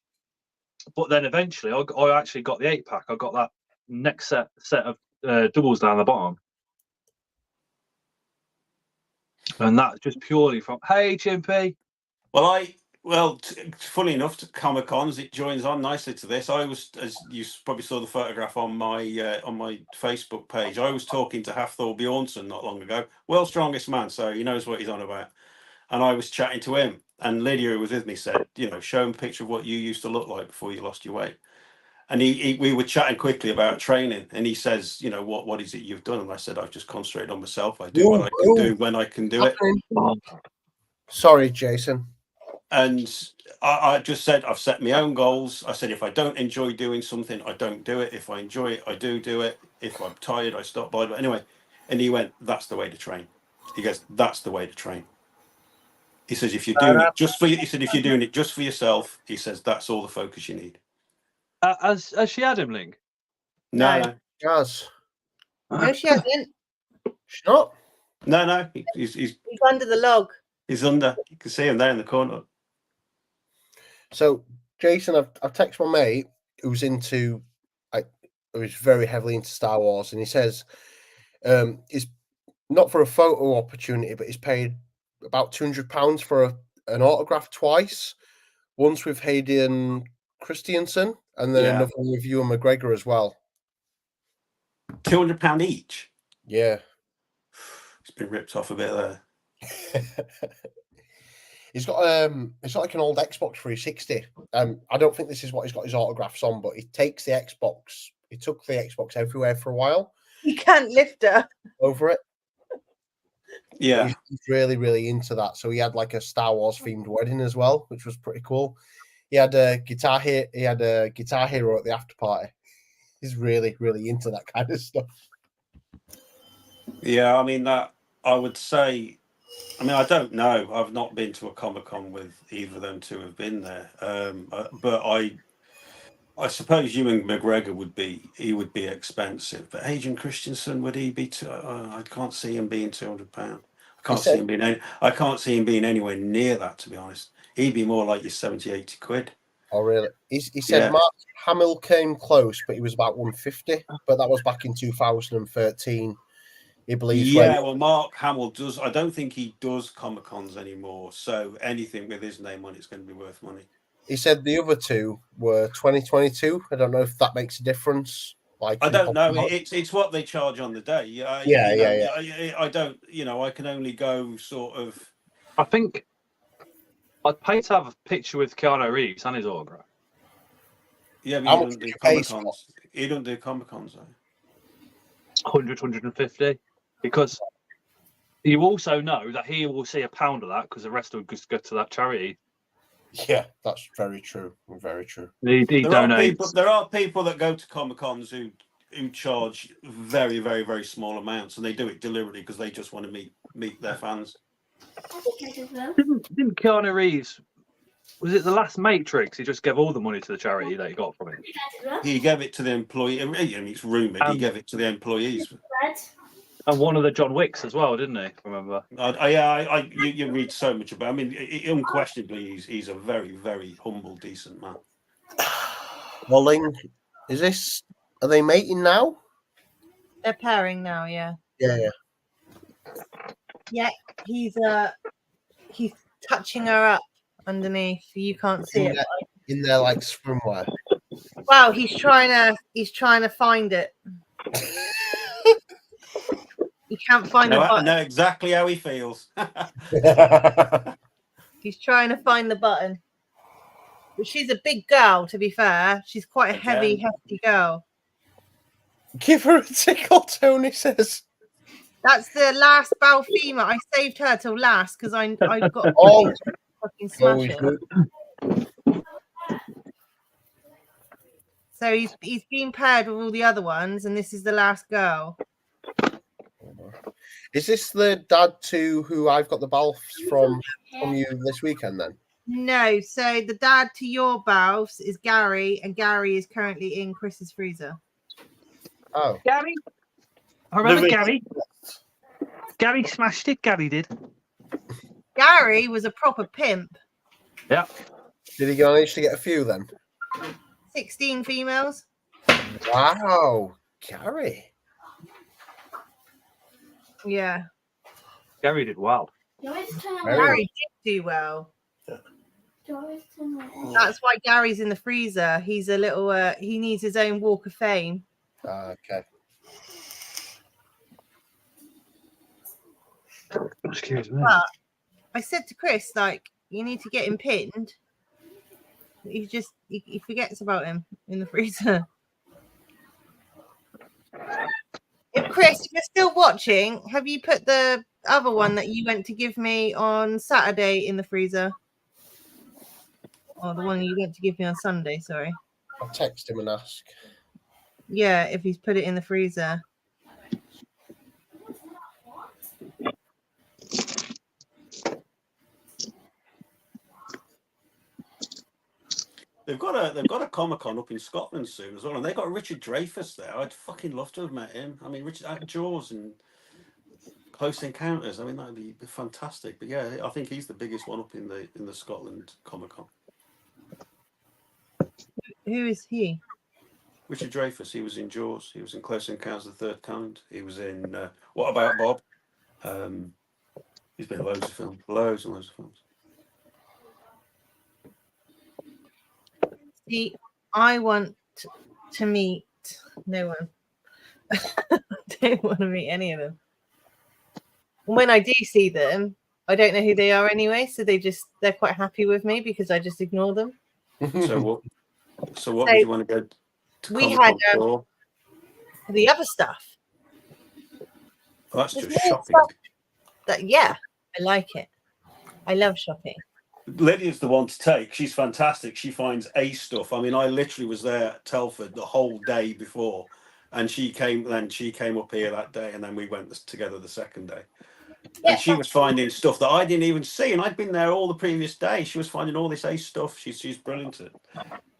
But then eventually I actually got the 8-pack. I got that next set of doubles down the bottom. And that's just purely from, hey, Chimpy. Well, funny enough, to Comic Cons, it joins on nicely to this. I was, as you probably saw the photograph on my Facebook page, I was talking to Hafthor Bjornsson not long ago, world's strongest man, so he knows what he's on about. And I was chatting to him, and Lydia, who was with me, said, show him a picture of what you used to look like before you lost your weight. And we were chatting quickly about training, and he says, what is it you've done? And I said, I've just concentrated on myself. I do what I can do when I can do it. Sorry, Jason. And I just said, I've set my own goals. I said, if I don't enjoy doing something, I don't do it. If I enjoy it, I do it. If I'm tired, I stop by. But anyway, and he went, that's the way to train. He goes, that's the way to train. He says, if you're doing it just for you, he said, if you're doing it just for yourself, he says, that's all the focus you need. Has she had him, Ling? No. Yes. No, she hasn't. She's not? No. He's under the log. He's under. You can see him there in the corner. So, Jason, I've texted my mate who's who's very heavily into Star Wars, and he says he's not for a photo opportunity, but he's paid about £200 for an autograph twice. Once with Hayden Christensen, and then another one with Ewan McGregor as well. £200 each. Yeah, it's been ripped off a bit there. He's got it's like an old Xbox 360. I don't think this is what he's got his autographs on, but he takes the Xbox. He took the Xbox everywhere for a while. You can't lift her over it. Yeah, he's really, really into that. So he had like a Star Wars themed wedding as well, which was pretty cool. He had a guitar here. He had a Guitar Hero at the after party. He's really, really into that kind of stuff. Yeah, I mean that. I would say. I mean, I don't know. I've not been to a Comic-Con with either of them two have been there. But I suppose Ewan McGregor would be expensive. But Hayden Christensen, would he be? I can't see him being £200. I can't see him being anywhere near that. To be honest, he'd be more like your 70, 80 quid. Oh, really? He said Mark Hamill came close, but he was about 150. But that was back in 2013. He believes. Yeah, well, Mark Hamill does. I don't think he does Comic-Cons anymore. So anything with his name on it's going to be worth money. He said the other two were 2022. I don't know if that makes a difference. I don't know. It's what they charge on the day. Yeah. I don't. I can only go sort of. I think I'd pay to have a picture with Keanu Reeves and his autograph. Yeah, but he don't do Comic-Cons. He don't do Comic-Cons though. 100, 150. Because You also know that he will see a pound of that because the rest will just go to that charity. Yeah, that's very true. Very true. He donates. There are people that go to Comic Cons who charge very, very, very small amounts, and they do it deliberately because they just want to meet their fans. Didn't Keanu Reeves? Was it the last Matrix? He just gave all the money to the charity that he got from it. He gave it to the employee. I mean, it's rumored he gave it to the employees. And one of the John Wicks as well, didn't he? Remember? You read so much about. I mean, unquestionably, he's a very, very humble, decent man. Walling, are they mating now? They're pairing now, yeah. Yeah. Yeah, he's touching her up underneath. You can't see it. In their like swimwear. Wow, he's trying to find it. He can't find the button. I know exactly how he feels. He's trying to find the button. But she's a big girl, to be fair. She's quite a heavy, hefty girl. Give her a tickle, Tony says. That's the last Belle female. I saved her till last because I got fucking smash it. So he's been paired with all the other ones, and this is the last girl. Is this the dad to who I've got the Balfs from you this weekend then? No, so the dad to your Balfs is Gary, and Gary is currently in Chris's freezer. Oh. Gary? I remember Gary. Gary smashed it, Gary did. Gary was a proper pimp. Yeah. Did he manage to get a few then? 16 females. Wow. Gary. Yeah. Gary did well. Gary did do well. That's why Gary's in the freezer. He's a little he needs his own walk of fame. Okay. Excuse me. But I said to Chris, like, you need to get him pinned. He forgets about him in the freezer. If Chris, you're still watching, have you put the other one that you went to give me on Saturday in the freezer? Or the one you went to give me on Sunday, sorry. I'll text him and ask. Yeah, if he's put it in the freezer. They've got a Comic-Con up in Scotland soon as well, and they got Richard Dreyfuss there. I'd fucking love to have met him. I mean, Richard Jaws and Close Encounters. I mean, that'd be fantastic. But yeah, I think he's the biggest one up in the Scotland Comic-Con. Who is he? Richard Dreyfuss. He was in Jaws. He was in Close Encounters of the Third Kind. He was in What About Bob? He's been in loads of films, loads and loads of films. See, I want to meet no one. I don't want to meet any of them. And when I do see them, I don't know who they are anyway, so they're quite happy with me because I just ignore them. So what do you want to go to? We had the other stuff. Well, that's There's just more shopping. Yeah, I like it. I love shopping. Lydia's the one to take. She's fantastic. She finds Ace stuff. I mean, I literally was there at Telford the whole day before, and she came up here that day, and then we went together the second day. Yeah, and she was finding stuff that I didn't even see, and I'd been there all the previous day. She was finding all this Ace stuff. She's brilliant at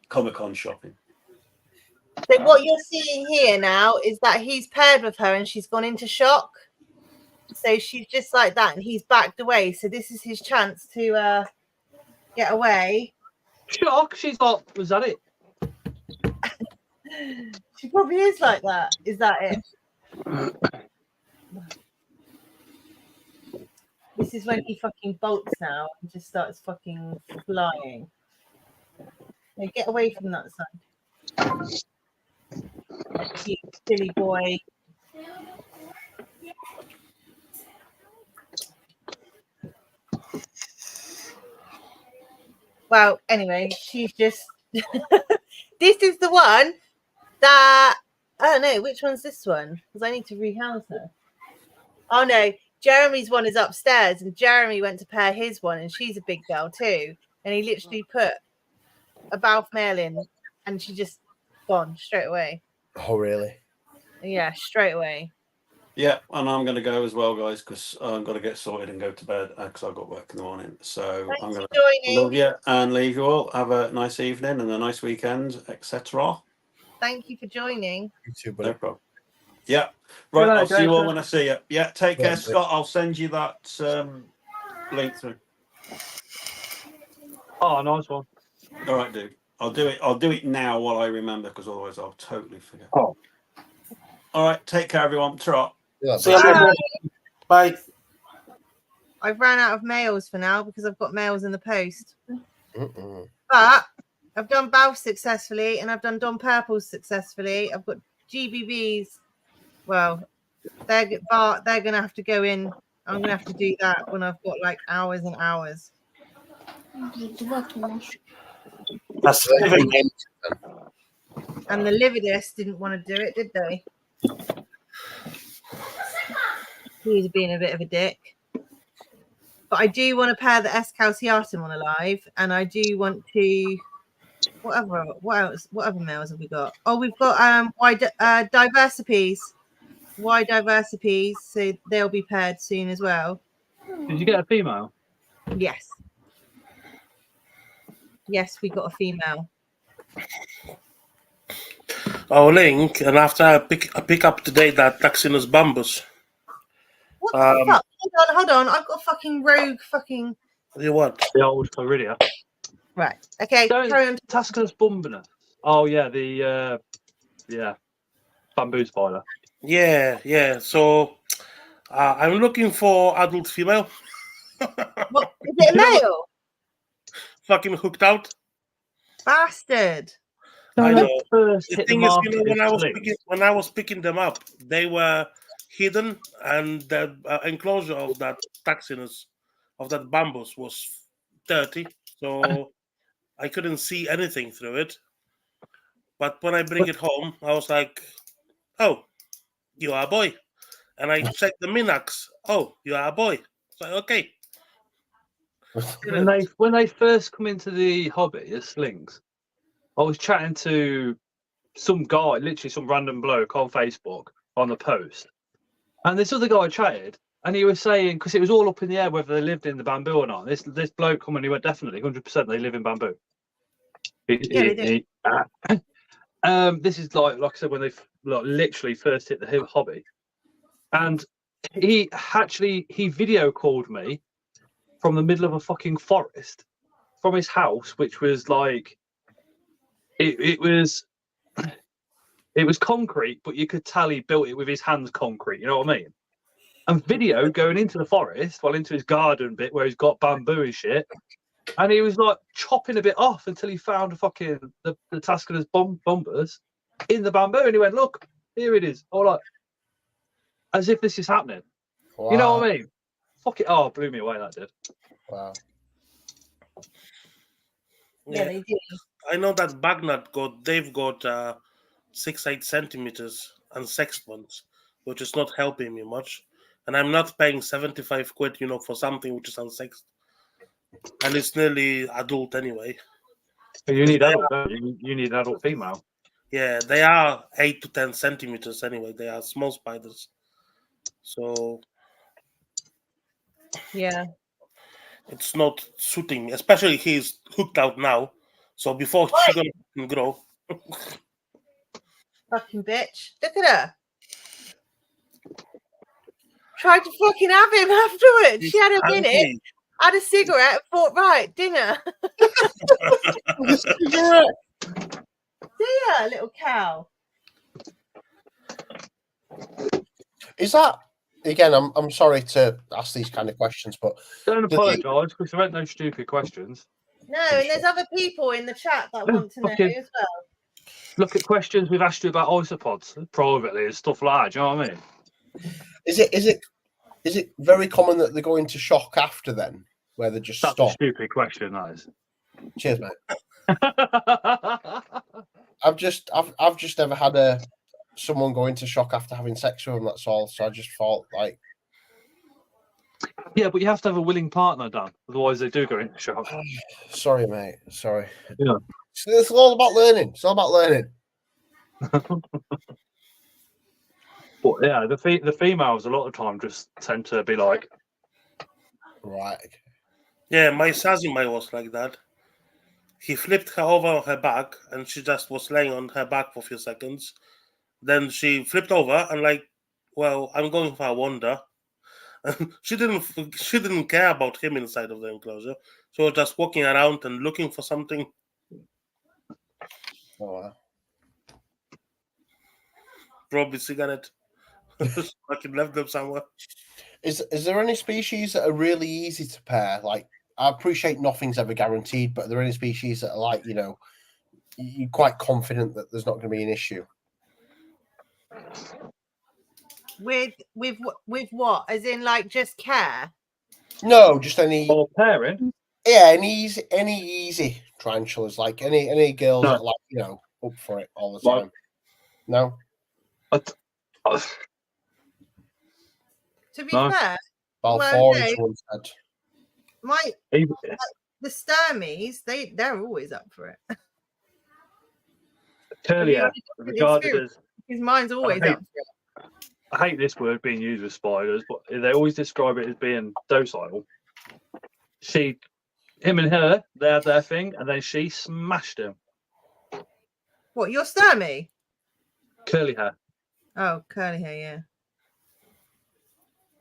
Comic-Con shopping. So what you're seeing here now is that he's paired with her, and she's gone into shock. So she's just like that, and he's backed away. So this is his chance to get away. Shock? She's like, was that it? She probably is like that. Is that it? This is when he fucking bolts now and just starts fucking flying. Now get away from that side. You silly boy. Well, anyway, she's just this is the one that I don't know which one's this one because I need to rehouse her. Oh no, Jeremy's one is upstairs, and Jeremy went to pair his one, and she's a big girl too. And he literally put a Balf male in, and she just gone straight away. Oh, really? Yeah, straight away. Yeah, and I'm going to go as well, guys, because I've got to get sorted and go to bed because I've got work in the morning. So Thanks I'm going for to joining. love you and leave you all. Have a nice evening and a nice weekend, etc. Thank you for joining. You too, No buddy. problem. Yeah, right. Good night, I'll see you all Jason. when I see you. Yeah, take care, Yeah, Scott. I'll send you that link through. Oh, nice one. All right, dude. I'll do it. I'll do it now while I remember, because otherwise I'll totally forget. Oh. All right. Take care, everyone. Ta-ra. Yeah, See you later. Bye. I've ran out of mails for now because I've got mails in the post. Mm-mm. But I've done Balf successfully, and I've done Don Purples successfully. I've got GBBs. Well, they're going to have to go in. I'm going to have to do that when I've got like hours and hours. That's living in. And the Lividus didn't want to do it, did they? He was being a bit of a dick. But I do want to pair the S. calciatum on alive, and I do want to. What other males have we got? Oh, we've got Diversipies. Y Diversipies, so they'll be paired soon as well. Did you get a female? Yes. Yes, we got a female. Oh, Link, and after I pick up today that Taxinus bambus. What the fuck? Hold on. I've got fucking rogue fucking. You what? The old Floridia. Right. Okay. Carry on. Tascalus bumbina. Oh yeah, the bamboo spider. Yeah. So I'm looking for adult female. What is it? A male? Fucking hooked out. Bastard. I know. First The hit thing the is, market when I was picking them up, they were hidden, and the enclosure of that Taxinus, of that bambus, was dirty, so I couldn't see anything through it. But when I bring it home, I was like, "Oh, you are a boy," and I checked the Minax. Oh, you are a boy. So okay. when they first come into the hobby as slings, I was chatting to some guy, literally some random bloke on Facebook on the post, and this other guy chatted, and he was saying, because it was all up in the air whether they lived in the bamboo or not. This bloke come and he went, definitely 100% they live in bamboo. Yeah, they do. This is like I said, when they literally first hit the hobby, and he video called me from the middle of a fucking forest from his house, which was like it was concrete, but you could tell he built it with his hands concrete, you know what I mean? And video going into the forest, well, into his garden bit where he's got bamboo and shit, and he was like chopping a bit off until he found the Tascalus bumbus in the bamboo, and he went, look, here it is. All right, as if this is happening. Wow. You know what I mean? Fuck it. Oh, blew me away, that did. Wow. Yeah, they do. I know that Bagnat they've got 6-8 centimeters and sexed ones, which is not helping me much. And I'm not paying 75 quid, for something which is unsexed. And it's nearly adult anyway. You need adult, don't you? You need an adult female. Yeah, they are 8 to 10 centimeters anyway. They are small spiders. So Yeah. it's not suiting me, especially he's hooked out now. So before she's gonna grow. Fucking bitch. Look at her. Tried to fucking have him afterwards. She had a minute, had a cigarette, and thought, right, dinner. See ya, little cow. Is that again? I'm sorry to ask these kind of questions, but Don't apologise because there ain't no stupid questions. No, and there's other people in the chat that want to know Okay. as well. Look at questions we've asked you about isopods privately and stuff like that. Do you know what I mean? Is it very common that they go into shock after then, where they just That's stop? a stupid question, that is. Cheers, mate. I've just never had someone go into shock after having sex with them. That's all. So I just thought, like, Yeah, but you have to have a willing partner, Dan. Otherwise, they do go into shock. Sorry, mate. Sorry. Yeah. It's all about learning. It's all about learning. But yeah, the females a lot of the time just tend to be like, Right. Yeah, my Sazima was like that. He flipped her over on her back, and she just was laying on her back for a few seconds. Then she flipped over and like, well, I'm going for a wander. she didn't care about him inside of the enclosure. She was just walking around and looking for something. Oh, wow. Probably cigarette. Fucking left them somewhere. Is there any species that are really easy to pair? Like, I appreciate nothing's ever guaranteed, but are there any species that are like, you know, you're quite confident that there's not going to be an issue? With what? As in, like, just care? No, just any. or pairing. Yeah, any easy tarantulas, like any girls No. that are like, you know, up for it all the Like- time. No. To be No. fair, Balfour, no. someone said. The Sturmies, they're always up for it. Curly hair, Have you regarded experienced- as, His mind's always hate- up for it. I hate this word being used with spiders, but they always describe it as being docile. Him and her, they had their thing, and then she smashed him. What, your Sturmy? Curly hair. Oh, curly hair,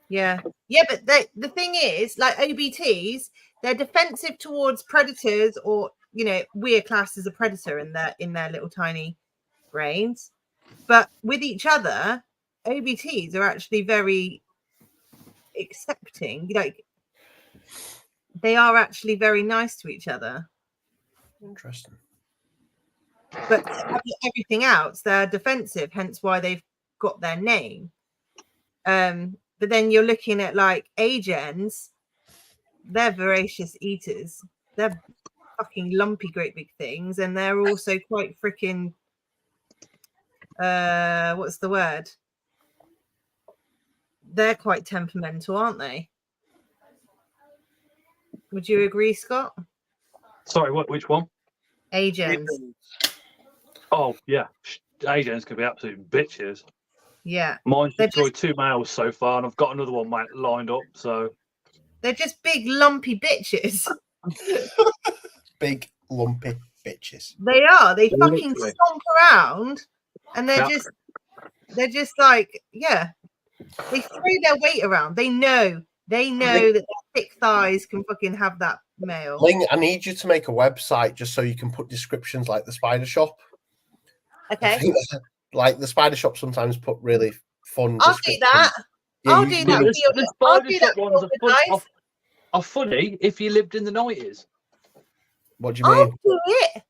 yeah. But the thing is, like OBTs, they're defensive towards predators, or you know, we're classed as a predator in their little tiny brains. But with each other, OBTs are actually very accepting. Like, they are actually very nice to each other. Interesting. But everything else, they're defensive, hence why they've got their name. But then you're looking at like agens, they're voracious eaters. They're fucking lumpy, great big things, and they're also quite freaking what's the word? They're quite temperamental, aren't they? Would you agree, Scott? Sorry, which one? Agens. Oh, yeah. Agents can be absolute bitches. Yeah. Mine's They're destroyed 2 males so far, and I've got another one lined up, so. They're just big, lumpy bitches. Big, lumpy bitches. They are. They fucking Literally. stomp around, and they're just like, yeah. They throw their weight around. They know that their thick thighs can fucking have that male. Ling, I need you to make a website just so you can put descriptions like the Spider Shop. Okay. Like the Spider Shop sometimes put really fun. I'll do that. Yeah, I'll you- do that. The I'll spider do shop that ones for guys. are funny if you lived in the 90s. What do you I'll mean? do it.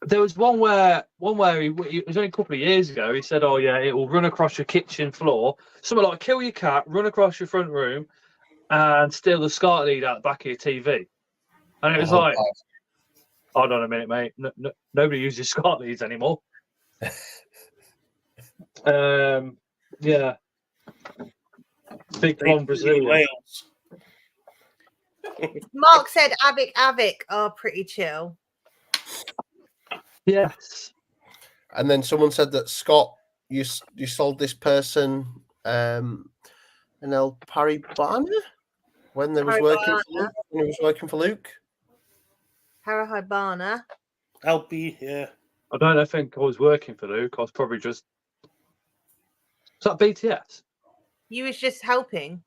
There was one where it was only a couple of years ago. He said, "Oh yeah, it will run across your kitchen floor, something like kill your cat, run across your front room, and steal the SCART lead out the back of your TV." And it was like, hold on a minute, mate. Nobody uses SCART leads anymore. Yeah, big blonde Brazilian. Wales. Mark said Avic are pretty chill. Yes. And then someone said that Scott, you sold this person an El Paribana when they was working for Luke, when he was working for Luke. Parahibana. LP, yeah. I don't think I was working for Luke. I was probably just. Is that BTS? You was just helping.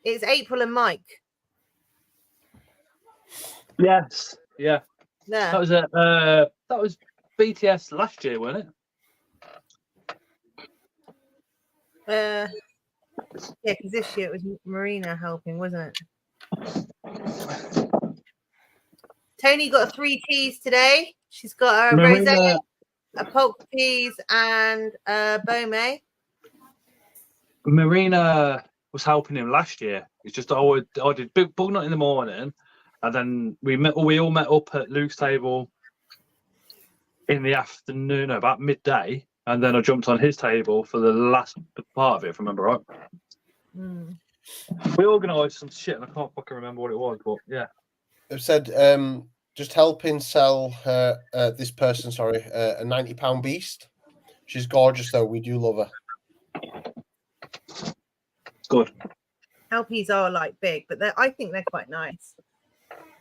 It's April and Mike. Yes. Yeah. There. That was BTS last year, wasn't it? Yeah, because this year it was Marina helping, wasn't it? Tony got 3 teas today. She's got a rosé, a pulp peas, and a bome. Marina was helping him last year. It's just I did big bug nut in the morning, and then we all met up at Luke's table in the afternoon, about midday, and then I jumped on his table for the last part of it, if I remember right. Mm. We organised some shit, and I can't fucking remember what it was, but yeah. They've said just helping sell her this person, sorry, a £90 beast. She's gorgeous though. We do love her. Good. Helpies are like big, but I think they're quite nice.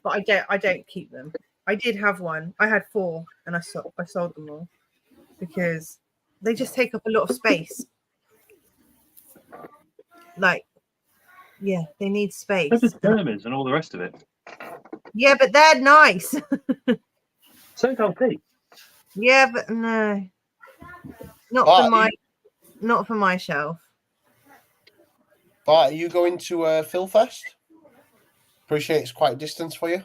But I don't keep them. I did have one. I had 4, and I sold them all because they just take up a lot of space. Like, yeah, they need space. There's the pyramids and all the rest of it. Yeah, but they're nice. So healthy. Yeah, but no, not for my shelf. Bart, are you going to Phil Fest? Appreciate it's quite a distance for you.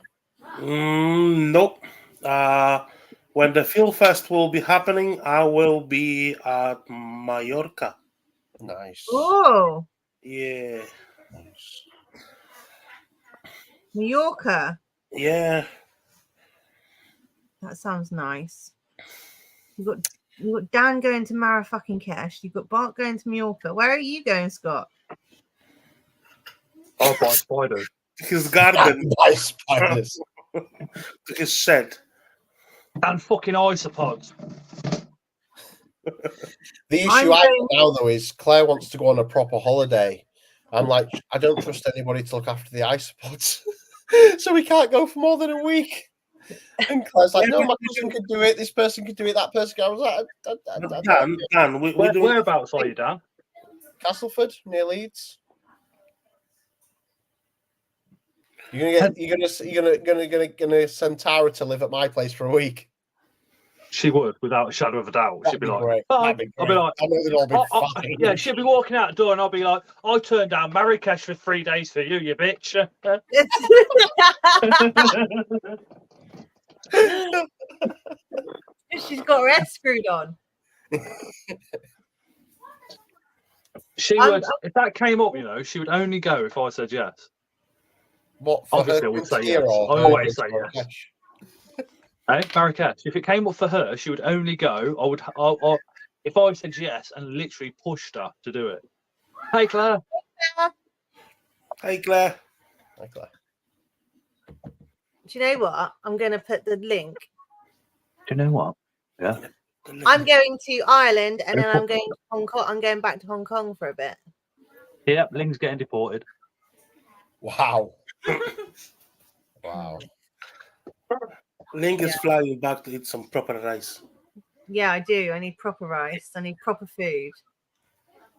Nope. When the Phil Fest will be happening, I will be at Mallorca. Nice. Oh, Yeah. Nice. Mallorca. Yeah. That sounds nice. You got Dan going to Marrakesh. You've got Bart going to Mallorca. Where are you going, Scott? I'll buy spiders. His garden. Buy spiders. To his shed. And fucking isopods. The issue I have now, though, is Claire wants to go on a proper holiday. I'm like, I don't trust anybody to look after the isopods. So we can't go for more than a week. And Claire's like, no, my cousin could do it. This person could do it. That person could. I was like, Dan, whereabouts are you, Dan? Castleford, near Leeds. You're gonna send Tara to live at my place for a week. She would, without a shadow of a doubt. That'd She'd be be like, great. I'll That'd be be like, I know they'd all be fine. yeah, she'd be walking out the door, and I'll be like, I turned down Marrakesh for 3 days for you, you bitch. She's got her head screwed on. She would, if that came up, she would only go if I said yes. What, for Obviously, her I would say here yes. I or always say her yes. Hey, Marrakesh. If it came up for her, she would only go. If I said yes and literally pushed her to do it. Hey, Claire. Hey, Claire. Hi, Claire. Do you know what? I'm going to put the link. Do you know what? Yeah. I'm going to Ireland, and then I'm going to Hong Kong. I'm going back to Hong Kong for a bit. Yep, Ling's getting deported. Wow. Wow. Ling is flying back to eat some proper rice. Yeah, I do. I need proper rice. I need proper food.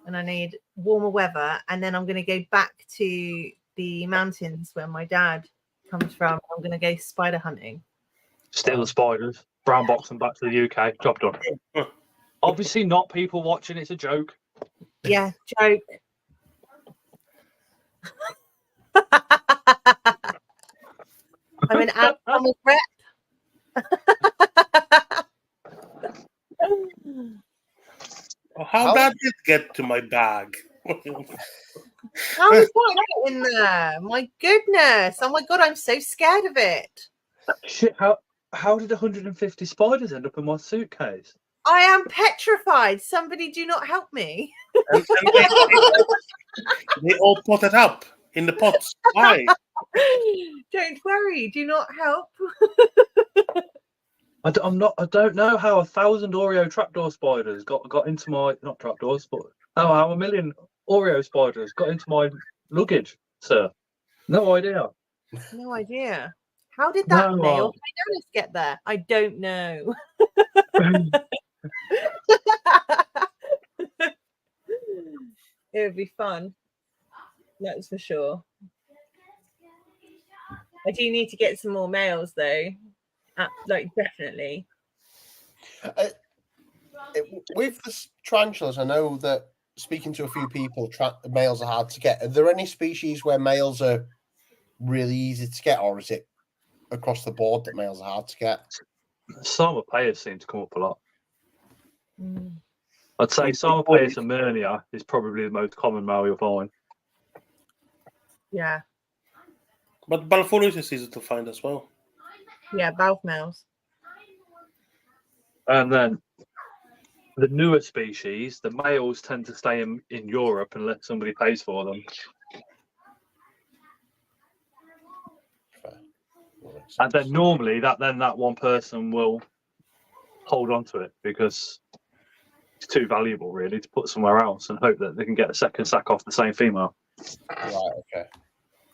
And I need warmer weather. And then I'm going to go back to the mountains where my dad comes from. I'm going to go spider hunting. Steal the spiders. Brown box them back to the UK. Job done. Obviously not people watching. It's a joke. Yeah, joke. I'm an animal rep. How did it get to my bag? How did that get in there? My goodness. Oh my God, I'm so scared of it. Shit, how did 150 spiders end up in my suitcase? I am petrified. Somebody do not help me. And they all potted up in the pots. Why? Don't worry. Do not help. I don't know how 1,000 Oreo trapdoor spiders got into my, not trapdoors, but how 1,000,000 Oreo spiders got into my luggage, sir. No idea. No idea. How did that nail get there? I don't know. It would be fun. That's for sure. I do need to get some more males though. Definitely. With the tarantulas, I know that speaking to a few people, males are hard to get. Are there any species where males are really easy to get, or is it across the board that males are hard to get? Summer payers seem to come up a lot. I'd say Summer payers and Murnia is probably the most common male you'll find. Yeah. But Balfourus is easy to find as well. Yeah, both males. And then the newer species, the males tend to stay in Europe unless somebody pays for them. And then normally that one person will hold on to it because it's too valuable really to put somewhere else and hope that they can get a second sack off the same female. Right, okay.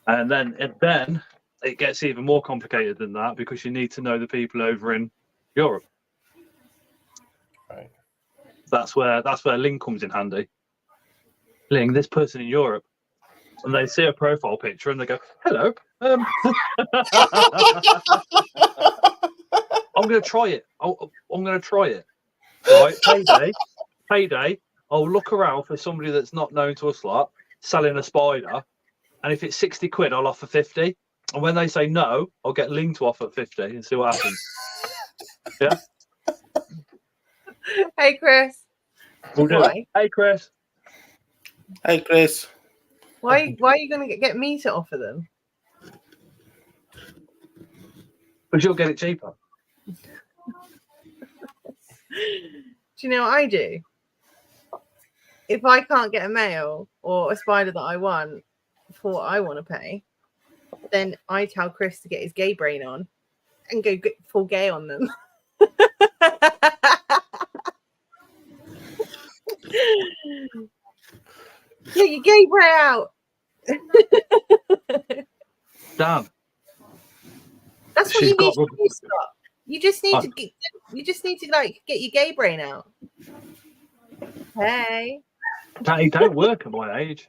And then it gets even more complicated than that because you need to know the people over in Europe. Right. That's where Ling comes in handy. Ling, this person in Europe. And they see a profile picture and they go, hello. I'm going to try it. I'm going to try it. Right? Payday. I'll look around for somebody that's not known to us lot selling a spider. And if it's 60 quid, I'll offer 50. And when they say no, I'll get Ling to offer 50 and see what happens. Yeah? Hey, Chris. We'll do it. Hey, Chris. Hey, Chris. Why are you going to get me to offer them? Because you'll get it cheaper. Do you know what I do? If I can't get a male or a spider that I want for what I want to pay, then I tell Chris to get his gay brain on and go full gay on them. Get your gay brain out. Damn. That's what She's you need got to do, Scott. You just need to like get your gay brain out. Hey. It don't work at my age.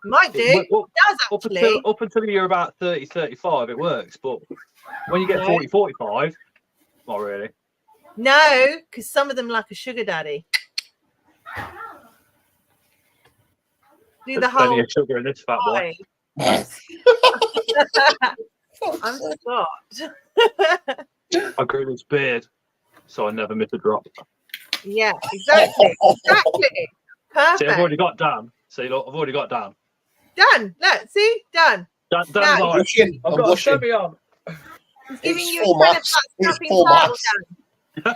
Might do. It does actually. Up until you're about 30, 35, it works. But when you get 40, 45, not really. No, because some of them like a sugar daddy. Do the whole plenty of sugar in this fat boy. I'm Scott. I grew this beard, so I never miss a drop. Yeah, exactly. Exactly. Perfect. See, I've already got Dan. See, look, I've already got Dan. Done. Look, see? Done. Dan's Now, on. I've got a semi on. He's giving It's you full a tenner mass. for that It's snapping full turtle, mass. Dan.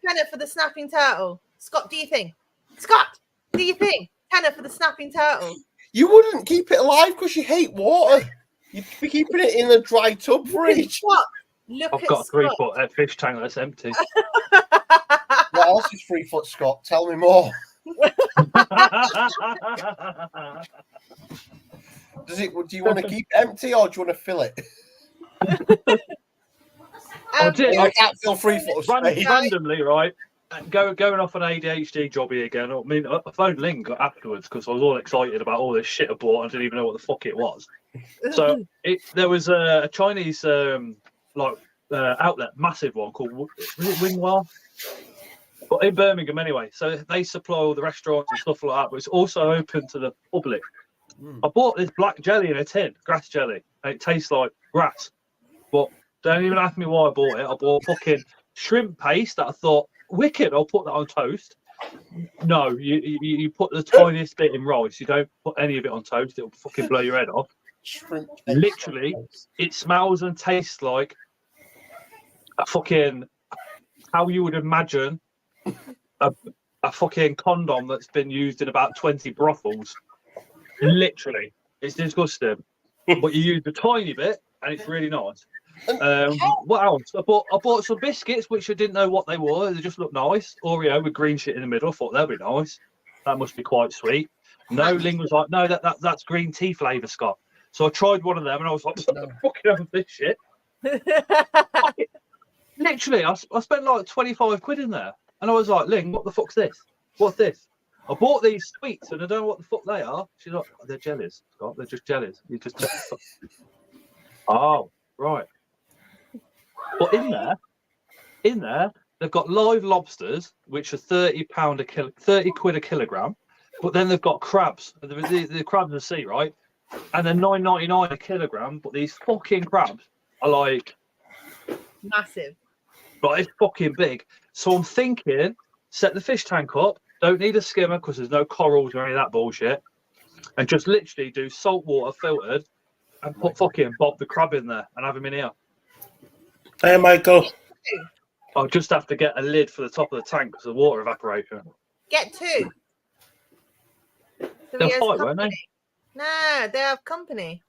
Tenner for the snapping turtle. Scott, do your thing. Scott, do your thing. Tenner for the snapping turtle. You wouldn't keep it alive because you hate water. You'd be keeping it in a dry tub for each. What? Look I've at got a Scott. 3-foot fish tank that's empty. What else is 3 foot, Scott? Tell me more. Do you want to keep it empty or do you want to fill it? I can't fill 3 foot of space. Randomly, right? Going off an ADHD jobby again. I mean, I phoned Ling afterwards because I was all excited about all this shit I bought. I didn't even know what the fuck it was. So there was a Chinese outlet, massive one called Wingwell, but in Birmingham anyway. So they supply all the restaurants and stuff like that, but it's also open to the public. I bought this black jelly in a tin, grass jelly, and it tastes like grass. But don't even ask me why I bought it. I bought fucking shrimp paste that I thought, wicked, I'll put that on toast. No, you put the tiniest bit in rice. You don't put any of it on toast. It'll fucking blow your head off. Shrimp Literally, it smells and tastes like a fucking, how you would imagine a fucking condom that's been used in about 20 brothels. Literally, it's disgusting. But you use a tiny bit, and it's really nice. What else? I bought some biscuits, which I didn't know what they were. They just looked nice. Oreo with green shit in the middle. I thought they'd be nice. That must be quite sweet. No, Ling was like, no, that's green tea flavour, Scott. So I tried one of them, and I was like, fucking have this shit. Literally, I spent like 25 quid in there, and I was like, Ling, what the fuck's this? What's this? I bought these sweets, and I don't know what the fuck they are. She's like, they're jellies, Scott. They're just jellies. You just oh, right. But in there, they've got live lobsters, which are £30 30 quid a kilogram. But then they've got crabs. The crabs of the sea, right? And they're $9.99 a kilogram. But these fucking crabs are like massive. But it's fucking big. So I'm thinking, set the fish tank up. Don't need a skimmer because there's no corals or any of that bullshit. And just literally do salt water filtered and put fucking Bob the crab in there and have him in here. Hey, Michael. I'll just have to get a lid for the top of the tank because of water evaporation. Get 2. So They'll he has fight, won't they? company. No, they have company.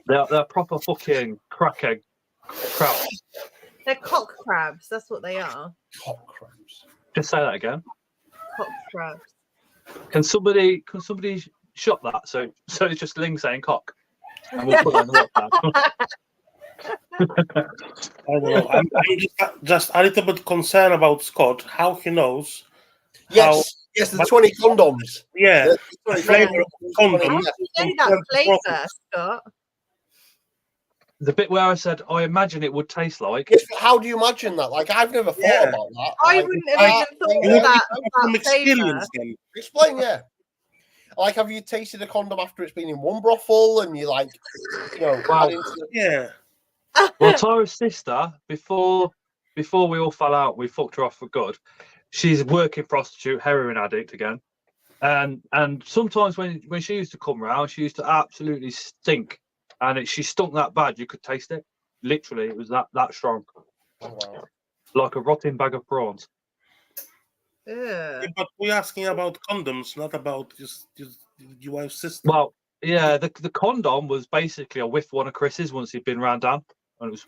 They're proper fucking crackhead crabs. They're cock crabs. That's what they are. Cock crabs. Just say that again. Cock crabs. Can somebody shop that? So it's just Ling saying cock, and we'll put that in the WhatsApp. I don't know. I'm just a little bit concerned about Scott, how he knows. Yes, the 20 condoms. Yeah, The the 20 flavour of condoms. condom. How do you know that flavour, Scott? The bit where I said I imagine it would taste like. Yes, but how do you imagine that? Like, I've never thought about that. I Like, wouldn't have even thought You of that. from That flavour. experience then. Explain, yeah. Like, have you tasted a condom after it's been in one brothel and you like, Wow. add into the... Yeah. Well, Tyra's sister, before we all fell out, we fucked her off for good. She's a working prostitute, heroin addict again, and sometimes when she used to come round, she used to absolutely stink, and she stunk that bad you could taste it. Literally, it was that strong, like a rotten bag of prawns. Yeah, but we're asking about condoms, not about just your wife's sister. Well, yeah, the condom was basically a whiff one of Chris's once he'd been round down, and it was.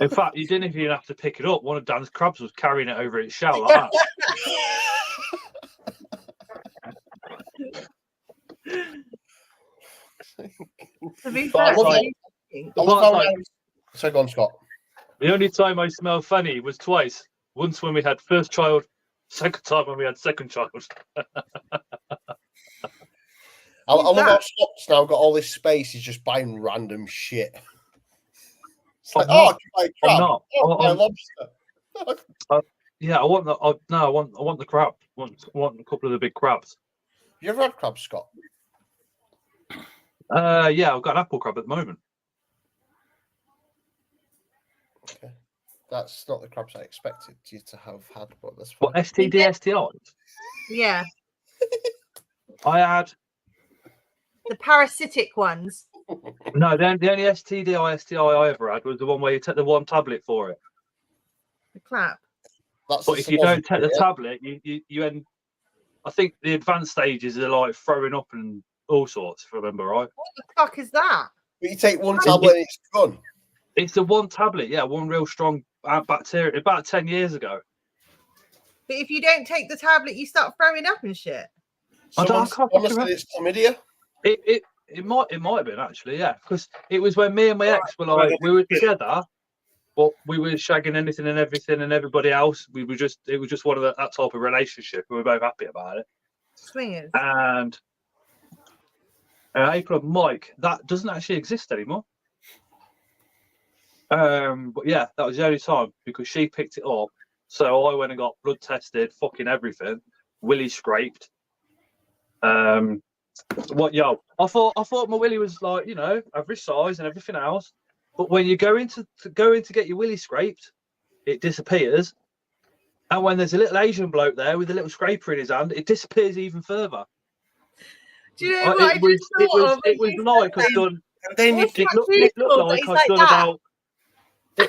In fact, you didn't even have to pick it up. One of Dan's crabs was carrying it over its shell like that. To be But I fair, love So go on, Scott. The only time I smelled funny was twice. Once when we had first child, second time when we had second child. I love how Scott's now got all this space. He's just buying random shit. It's like, I can buy a crab. not. Oh, I buy a lobster. Yeah, I want the. I want the crab. I want a couple of the big crabs. You ever had crabs, Scott? Yeah, I've got an apple crab at the moment. Okay, that's not the crabs I expected you to have had, but that's fine. What, STD, STIs? Yeah, I had. the parasitic ones. No, the only STD, STI I ever had was the one where you take the one tablet for it. The clap. That's But if you don't take the tablet, you end. I think the advanced stages are like throwing up and all sorts, if I remember right. What the fuck is that? But you take one tablet and it's done. It's the one tablet, yeah, one real strong bacteria. About 10 years ago. But if you don't take the tablet, you start throwing up and shit. Someone said it's chlamydia. It might have been actually, yeah, because it was when me and my ex were like we were together, but we were shagging anything and everything and everybody else. It was just one of that type of relationship. We were both happy about it. Swingers. And April and Mike, that doesn't actually exist anymore. But yeah, that was the only time because she picked it up. So I went and got blood tested, fucking everything, willy scraped. I thought my willy was like, average size and everything else. But when you go in to get your willy scraped, it disappears. And when there's a little Asian bloke there with a little scraper in his hand, it disappears even further. Do you know what it was like I'd done. And then It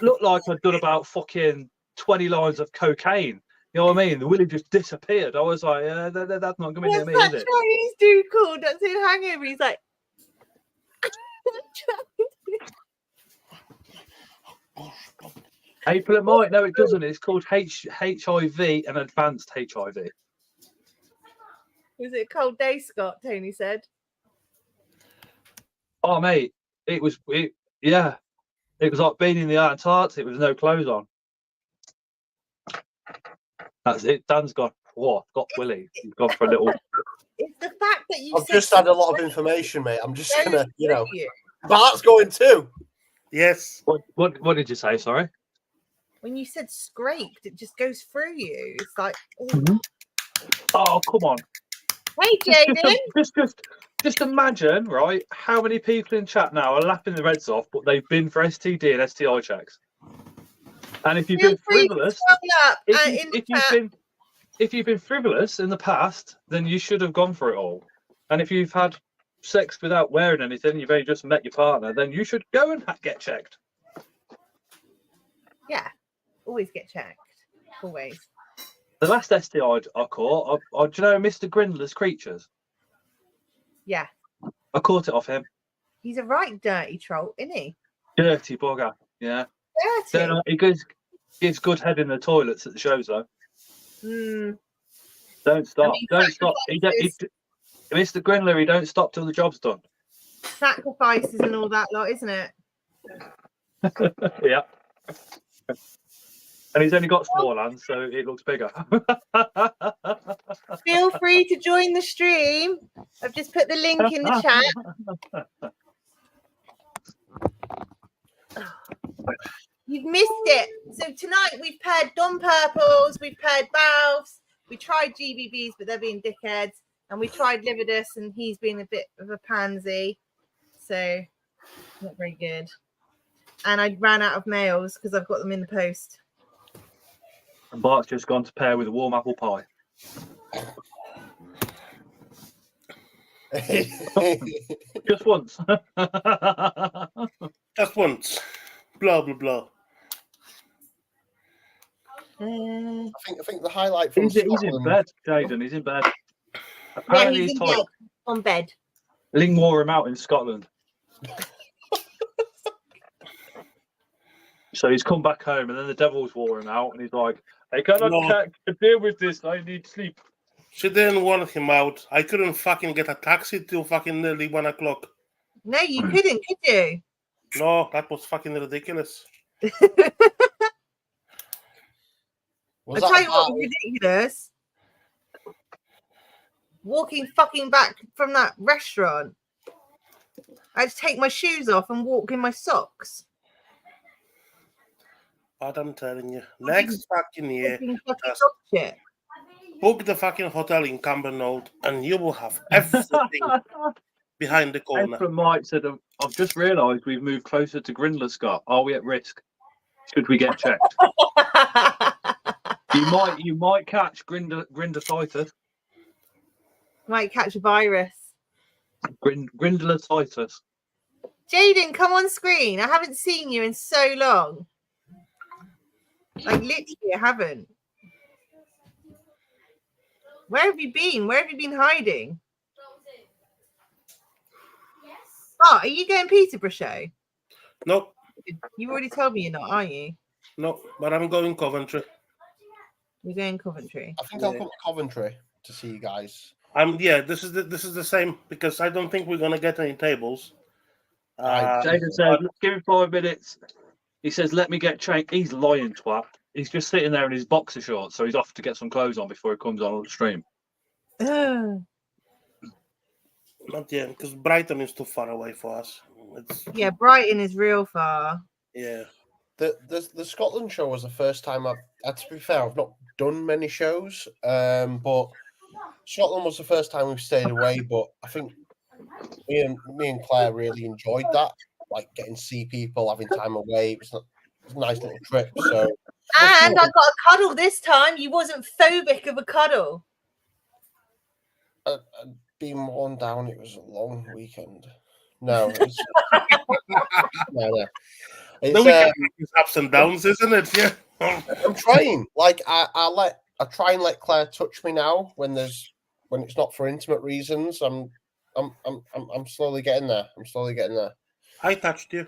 looked like I'd done about fucking 20 lines of cocaine. You know what I mean? The willy just disappeared. I was like, that's not going to be near me, What's is that it? Chinese dude called that's in Hangover? He's like, April it might. No, it doesn't. It's called HIV and advanced HIV. was it a cold day, Scott? Tony said. Oh, mate, it was like being in the Antarctic with no clothes on. That's it. Dan's got Willy. He's gone for a little. It's the fact that you. I've just had a lot of information, mate. I'm just gonna, you. Bart's going too. Yes. What did you say? Sorry. When you said scraped, it just goes through you. It's like, Oh, come on. Hey, Jaden. Just imagine, right? How many people in chat now are lapping the reds off, but they've been for STD and STI checks. And if you've been frivolous, if you've been frivolous in the past, then you should have gone for it all. And if you've had sex without wearing anything, you've only just met your partner, then you should go and get checked. Yeah, always get checked. Always. The last STI I caught, do you know Mr. Grindler's Creatures? Yeah. I caught it off him. He's a right dirty troll, isn't he? Dirty bugger. Yeah. Dirty. Then he gives good head in the toilets at the shows, though. Don't stop. I mean, Don't stop. Mr. Grindler, he don't stop till the job's done. Sacrifices and all that lot, isn't it? Yeah. And he's only got small hands, so it looks bigger. Feel free to join the stream. I've just put the link in the chat. You've missed it. So tonight we've paired Dom Purples, we've paired Balfs, we tried GBBs, but they're being dickheads, and we tried Lividus, and he's been a bit of a pansy. So not very good. And I ran out of males because I've got them in the post. And Bart's just gone to pair with a warm apple pie. Just once. Just once. Blah blah blah. I think the highlight from he's in bed, Jaden. He's in bed. Apparently he's he's in bed. On bed. Ling wore him out in Scotland. So he's come back home, and then the Devils wore him out, and he's like, I cannot deal with this. I need sleep. She didn't want him out. I couldn't fucking get a taxi till fucking nearly 1 o'clock. No, you couldn't, could you? No, that was fucking ridiculous. I'll tell you what was ridiculous. Walking fucking back from that restaurant. I had to take my shoes off and walk in my socks. But I'm telling you, next fucking year, Shit. book the fucking hotel in Cambernauld and you will have everything behind the corner. From Mike said, I've just realised we've moved closer to Grindler, Scott. Are we at risk? Should we get checked? You might catch Grindatitis. Might catch a virus. Grindatitis. Jaden, come on screen. I haven't seen you in so long. Like literally, I haven't. Where have you been? Where have you been hiding? Oh, are you going Peterborough show? Nope. You already told me you're not, are you? No, but I'm going Coventry. You're going Coventry. I think I'll come to Coventry to see you guys. This is the same because I don't think we're gonna get any tables. Jaden said, give him 5 minutes. He says, let me get changed. He's lying, twat. He's just sitting there in his boxer shorts, so he's off to get some clothes on before he comes on the stream. Not yet, because Brighton is too far away for us. Yeah, Brighton is real far. Yeah. The Scotland show was the first time to be fair, I've not done many shows, but Scotland was the first time we've stayed away. But I think me and Claire really enjoyed that, like getting to see people, having time away. It was a nice little trip. So, and I got a cuddle this time. You wasn't phobic of a cuddle. Being worn down, it was a long weekend. No, it was, no. The weekend is ups and downs, isn't it? Yeah. I'm trying. Like I try and let Claire touch me now when it's not for intimate reasons. I'm slowly getting there. I touched you.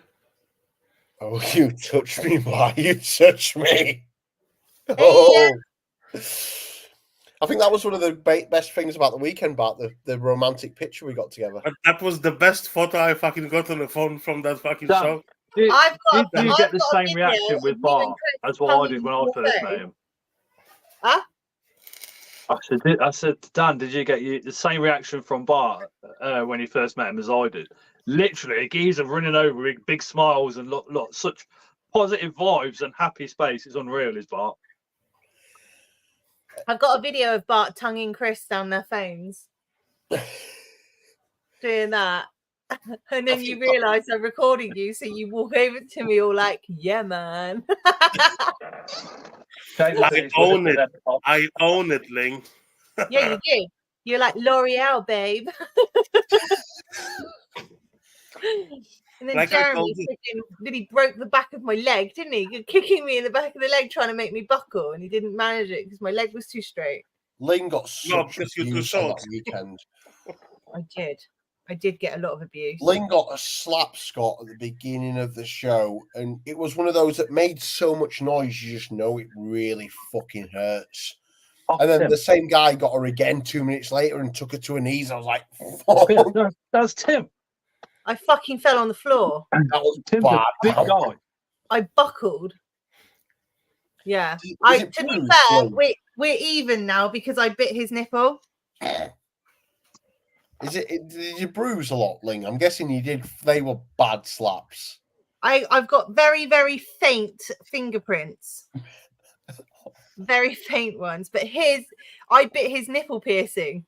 Oh, you touched me. Why you touched me? Oh. I think that was one of the best things about the weekend, about the romantic picture we got together. That was the best photo I fucking got on the phone from that fucking show. Did you get the same reaction with Bart as what I did when I first met him? Huh? I said, Dan, did you get the same reaction from Bart when you first met him as I did? Literally, a geezer running over with big smiles and look, such positive vibes and happy space. It's unreal, is Bart. I've got a video of Bart tonguing Chris down their phones. Doing that. And then you realise I'm recording you, so you walk over to me all like, yeah, man. I own it. I own it, Ling. Yeah, you do. You're like L'Oreal, babe. And then Like I Jeremy told you. really broke the back of my leg, didn't he? Kicking me in the back of the leg, trying to make me buckle, and he didn't manage it because my leg was too straight. Lynn got No, such because you're too abuse on short. that weekend. I did get a lot of abuse. Lynn got a slap, Scott, at the beginning of the show, and it was one of those that made so much noise, you just know it really fucking hurts. Oh, And then Tim. the same guy got her again 2 minutes later and took her to her knees. I was like, Oh, fuck, yeah, that's Tim. I fucking fell on the floor. that was Tim's a bad. big guy. I buckled. Yeah. Is it To be bruised, fair, Lynn? we're even now because I bit his nipple. Did you bruise a lot, Ling? I'm guessing you did. They were bad slaps. I've got very, very faint fingerprints. Very faint ones. But I bit his nipple piercing.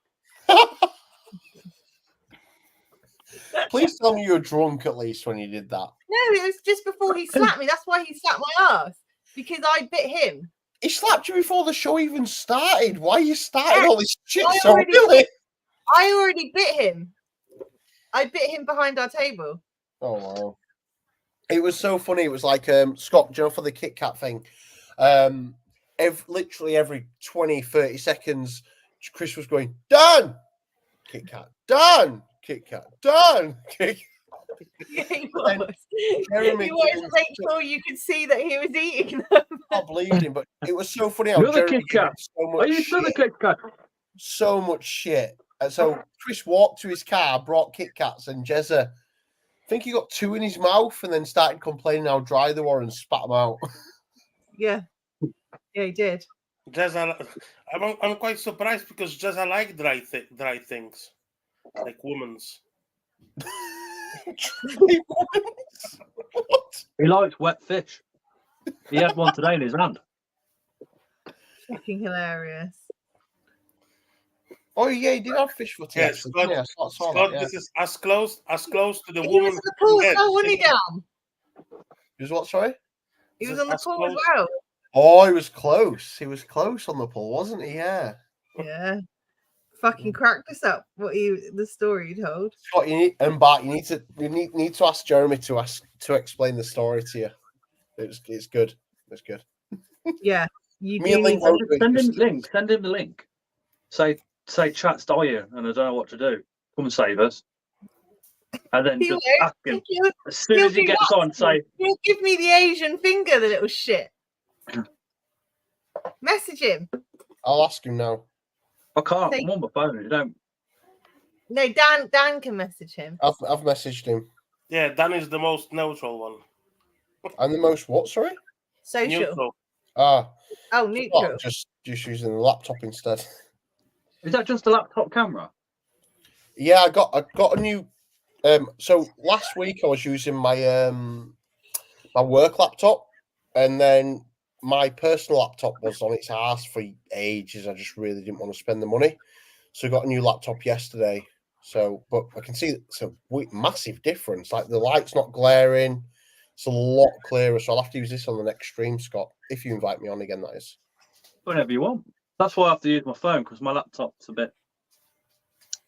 Please tell me you were drunk at least when you did that. No, it was just before he slapped me. That's why he slapped my ass. Because I bit him. He slapped you before the show even started. Why are you starting all this shit I so early? I already bit him. I bit him behind our table. Oh wow. It was so funny. It was like Scott, do you know, for the Kit Kat thing. Literally every 20, 30 seconds, Chris was going, done! Kit Kat, done! Kit Kat, done! Kit Yeah, he Then was. Jeremy He wanted to gave make sure you could see that he was eating them. not bleeding, but it was so funny how You're the Jeremy Kit gave Kat. him so Are much you still the shit. Kit Kat? So much shit. And so Chris walked to his car, brought Kit Kats, and Jezza, I think he got 2 in his mouth and then started complaining how dry they were and spat them out. Yeah. Yeah, he did. I'm quite surprised because Jezza like dry things, like women's. What? He likes wet fish. He had one today in his hand. Fucking hilarious. Oh yeah, he did have fish for tea. Yes, Actually. Scott, Yeah, I saw Scott, that, yeah. this is as close to the He woman. was in the pool as head. well, wasn't he, Dan? He was what, sorry? He was This on the is pool as close. well. Oh, he was close. He was close on the pool, wasn't he? Yeah. Yeah. Fucking cracked us up the story he told. Scott, Bart, you need to ask Jeremy to explain the story to you. It's good. It's good. Yeah. You Me do and need Link to won't do it, Send him just- the link. Send him the link. Say chat's dying and I don't know what to do. Come and save us. And then He just won't. ask him He'll- as soon he'll as he do gets what? on. Say He'll give me the Asian finger, the little shit. Message him. I'll ask him now. I can't. Say- I'm on my phone. You don't. No, Dan can message him. I've messaged him. Yeah, Dan is the most neutral one. I'm the most what? Sorry. Social. Neutral. Ah, Oh, oh, neutral. just using the laptop instead. Is that just a laptop camera? Yeah, I got a new. So last week I was using my my work laptop, and then my personal laptop was on its ass for ages. I just really didn't want to spend the money, so I got a new laptop yesterday. So, but I can see it's a massive difference. Like the light's not glaring; it's a lot clearer. So I'll have to use this on the next stream, Scott, if you invite me on again. That is. Whenever you want. That's why I have to use my phone because my laptop's a bit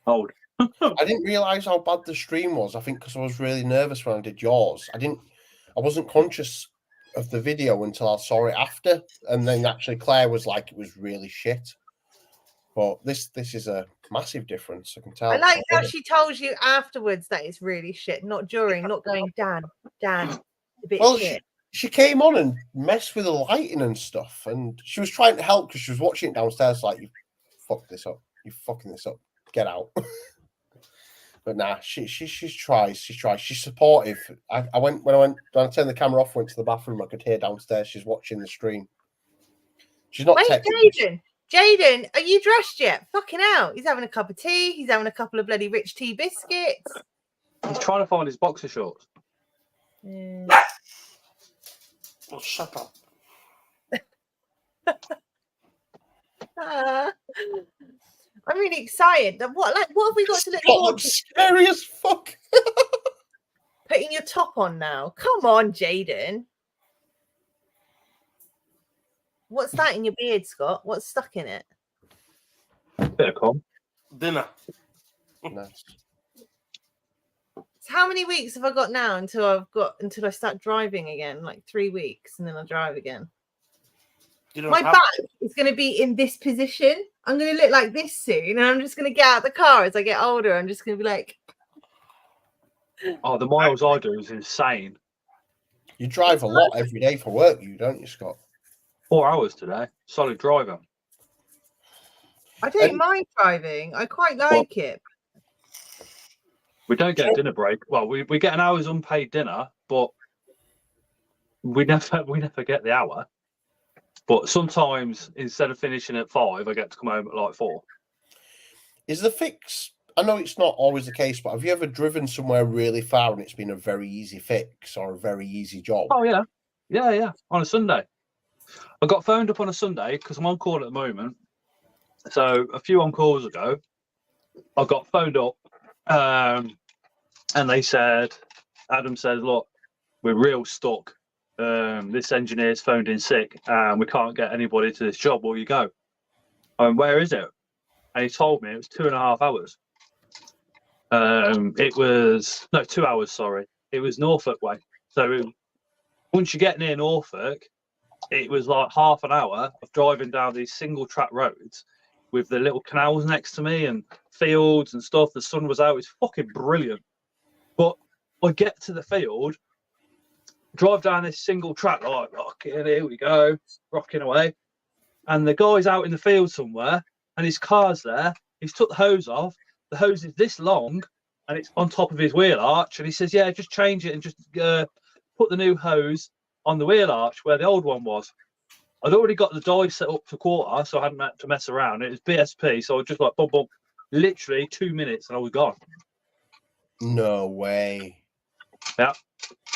old. I didn't realize how bad the stream was. I think because I was really nervous when I did yours. I wasn't conscious of the video until I saw it after, and then actually Claire was like, it was really shit. But this is a massive difference. I can tell. I like how she told you afterwards that it's really shit, not during, not going, Dan, a bit Well, shit. she came on and messed with the lighting and stuff, and she was trying to help because she was watching it downstairs. Like, you fucked this up. You fucking this up. Get out. But nah, she tries. She's supportive. I turned the camera off, went to the bathroom. I could hear downstairs. She's watching the stream. She's not Wait, texting. Jaden, are you dressed yet? Fucking hell. He's having a cup of tea. He's having a couple of bloody rich tea biscuits. He's trying to find his boxer shorts. Yeah. Oh, shut up. I'm really excited. What have we got to look Scott forward looks to? scary as fuck. Putting your top on now. Come on, Jaden. What's that in your beard, Scott? What's stuck in it? Bit of calm. Dinner. Nice. how many weeks have I got now until I start driving again? Like 3 weeks, and then I'll drive again. My back is going to be in this position. I'm going to look like this soon, and I'm just going to get out of the car as I get older. I'm just going to be like, oh, the miles I do is insane. You drive a lot every day for work, don't you, Scott? 4 hours today, solid driving. I don't mind driving. I quite like it. We don't get a dinner break. Well, we get an hour's unpaid dinner, but we never get the hour. But sometimes instead of finishing at 5, I get to come home at like 4. Is the fix? I know it's not always the case, but have you ever driven somewhere really far and it's been a very easy fix or a very easy job? Oh yeah. On a Sunday, I got phoned up on a Sunday because I'm on call at the moment. So a few on calls ago, I got phoned up, and they said, Adam said, look, we're real stuck. This engineer's phoned in sick, and we can't get anybody to this job. Will you go? Where is it? And he told me it was 2.5 hours. It was 2 hours. Sorry, it was Norfolk way. So once you get near Norfolk, it was like half an hour of driving down these single track roads with the little canals next to me and fields and stuff. The sun was out. It's fucking brilliant. But I get to the field, drive down this single track, like, rocking, here we go, rocking away. And the guy's out in the field somewhere, and his car's there. He's took the hose off. The hose is this long, and it's on top of his wheel arch. And he says, yeah, just change it and just put the new hose on the wheel arch where the old one was. I'd already got the die set up to quarter, so I hadn't had to mess around. It was BSP, so I was just like, boom, boom. Literally 2 minutes, and I was gone. No way. Yeah.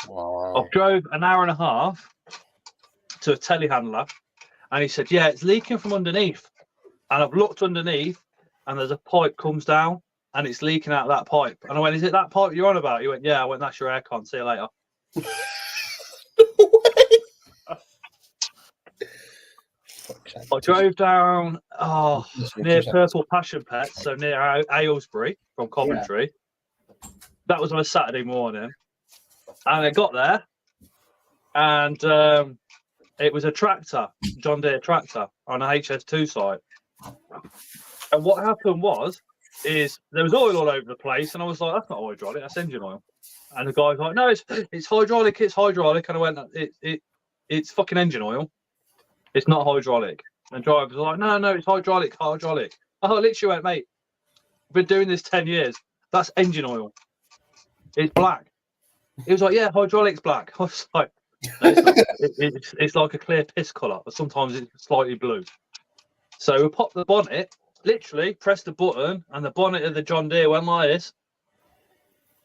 Wow. I drove an hour and a half to a telehandler, and he said, yeah, it's leaking from underneath. And I've looked underneath, and there's a pipe comes down, and it's leaking out of that pipe. And I went, is it that pipe you're on about? He went, yeah. I went, that's your aircon. See you later. I drove down near Purple Passion Pets, so near Aylesbury from Coventry. Yeah. That was on a Saturday morning. And I got there, and it was a tractor, John Deere tractor, on a HS2 site. And what happened is there was oil all over the place, and I was like, that's not hydraulic, that's engine oil. And the guy's like, no, it's hydraulic, it's hydraulic. And I went, it's fucking engine oil. It's not hydraulic. And the driver was like, no, it's hydraulic. I literally went, mate, I've been doing this 10 years. That's engine oil. It's black. He was like, yeah, hydraulic's black. I was like, no, it's like a clear piss colour, but sometimes it's slightly blue. So we popped the bonnet, literally pressed the button, and the bonnet of the John Deere went like this,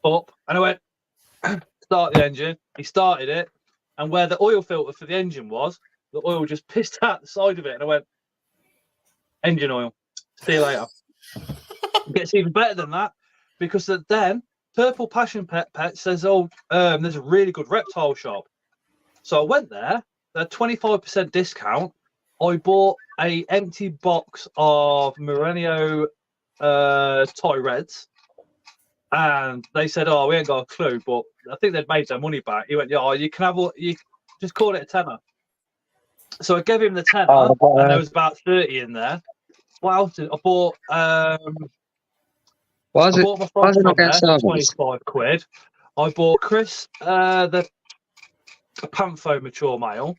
up, and I went, start the engine. He started it, and where the oil filter for the engine was, the oil just pissed out the side of it, and I went, engine oil. See you later. It gets even better than that, because then Purple Passion Pet says, there's a really good reptile shop. So I went there, a 25% discount. I bought a empty box of Merino Thai Reds, and they said, we ain't got a clue, but I think they'd made their money back. He went, yeah, you just call it a tenner. So I gave him the tenner, and there was about 30 in there. What else did I bought? Why is it not getting served? 25 quid. I bought Chris the Pantho mature male,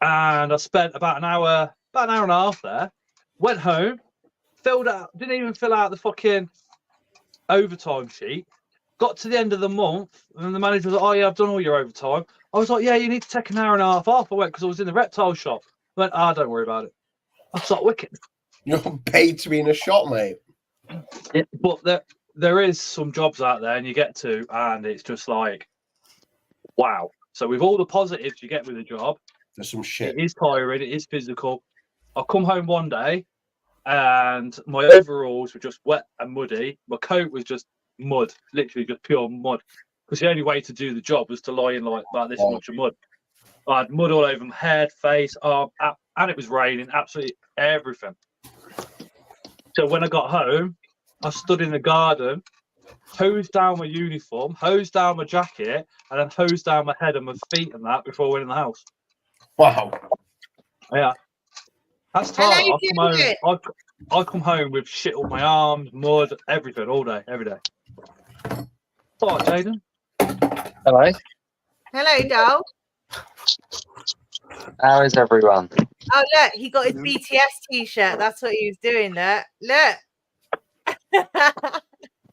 and I spent about an hour and a half there. Went home, didn't even fill out the fucking overtime sheet. Got to the end of the month, and the manager was like, oh yeah, I've done all your overtime. I was like, yeah, you need to take an hour and a half off. I went, because I was in the reptile shop. I went, don't worry about it. I was like, wicked. You're paid to be in a shop, mate. Yeah, but there is some jobs out there, and you get to, and it's just like, wow. So with all the positives you get with a job, there's some shit. It is tiring, it is physical. I come home one day, and my overalls were just wet and muddy. My coat was just mud, literally just pure mud. Because the only way to do the job was to lie in like this much of mud. I had mud all over my head, face, arm, and it was raining, absolutely everything. So when I got home, I stood in the garden hose down my uniform, hose down my jacket, and then hose down my head and my feet and that before I went in the house. Wow. Yeah. That's tight. I come home with shit up my arms, mud, everything, all day, every day. All right, Jaden. Hello. Hello, doll. How is everyone? Oh, look, he got his BTS t-shirt. That's what he was doing there. Look.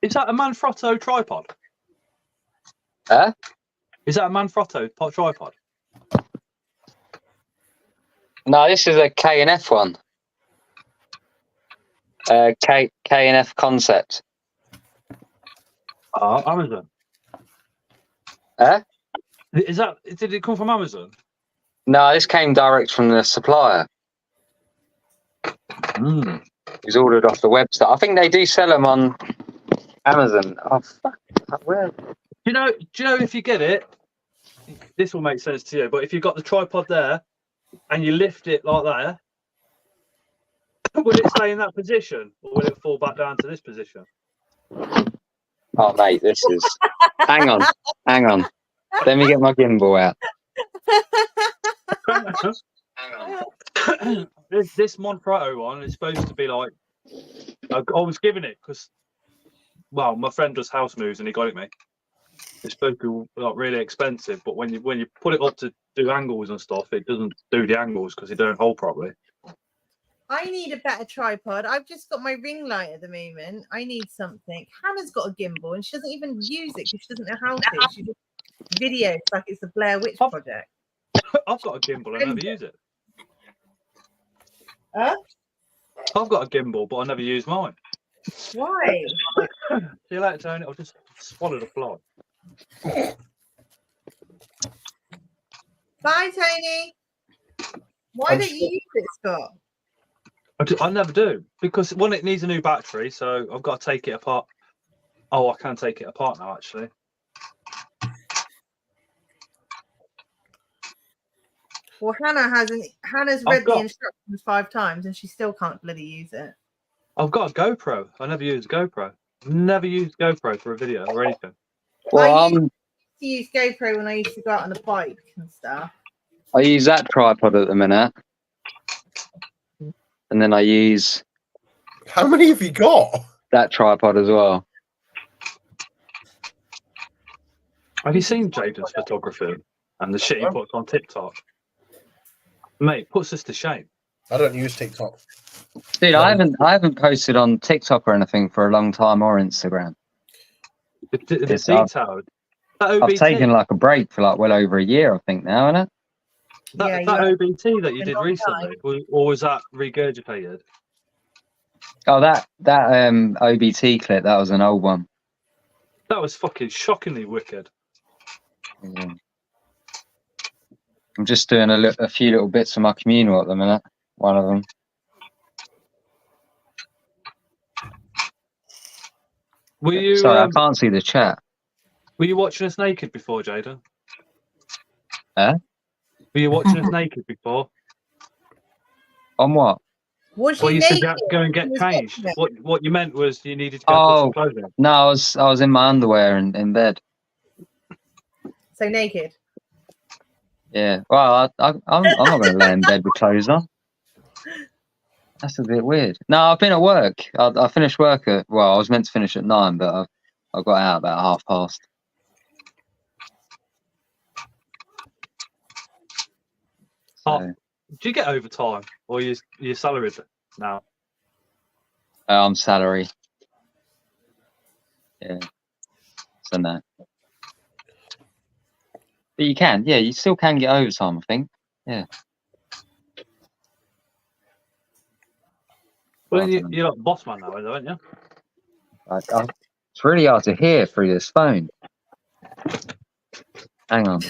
Is that a Manfrotto tripod? Huh? Is that a Manfrotto tripod? No, this is a K&F one. K&F concept. Amazon. Huh? Did it come from Amazon? No, this came direct from the supplier. Mm. It was ordered off the website. I think they do sell them on Amazon. Oh, fuck. Where? Do you know if you get it, this will make sense to you, but if you've got the tripod there and you lift it like that, will it stay in that position or will it fall back down to this position? Oh, mate, this is... Hang on. Let me get my gimbal out. This Manfrotto one is supposed to be like... I was given it because, well, my friend does house moves and he got it me. It's supposed to be like really expensive, but when you put it up to do angles and stuff, it doesn't do the angles because it don't hold properly. I need a better tripod. I've just got my ring light at the moment. I need something. Hannah's got a gimbal and she doesn't even use it because she doesn't know how to. She just videos like it's the Blair Witch Project. I've got a gimbal, I never use it. Huh? I've got a gimbal, but I never use mine. Why? See you later, Tony. I'll just swallow the fly. Bye, Tony. Why don't you use it, Scott? I never do because one, it needs a new battery, so I've got to take it apart. Oh, I can take it apart now, actually. Well, Hannah's read the instructions 5 times and she still can't bloody use it. I've got a GoPro. I never used GoPro. Never used GoPro for a video or anything. Well, I used to use GoPro when I used to go out on the bike and stuff. I use that tripod at the minute. And then I use... How many have you got? That tripod as well. Have you seen Jaden's photography and the shit he puts on TikTok? Mate, puts us to shame. I don't use TikTok. Dude, I haven't posted on TikTok or anything for a long time or Instagram. It's detailed. I've taken like a break for like well over a year, I think now, isn't it? That OBT that you did recently, or was that regurgitated? Oh, that OBT clip, that was an old one. That was fucking shockingly wicked. Yeah. I'm just doing a few little bits of my communal at the minute. One of them. Were you? Sorry, I can't see the chat. Were you watching us naked before, Jada? Huh? Were you watching us naked before? On what? Was well, you said naked? you had to go and get changed. What you meant was you needed to go put some clothes on. No, I was in my underwear in bed. So naked. Yeah. Well, I'm not going to lay in bed with clothes on. That's a bit weird. No, I've been at work. I finished work I was meant to finish at 9, but I got out about past. So, do you get overtime, or you're salaried now? I'm salary. Yeah. So no. But you can, yeah, you still can get overtime, I think. Yeah. Well, you're like boss man now, aren't you? It's really hard to hear through this phone. Hang on.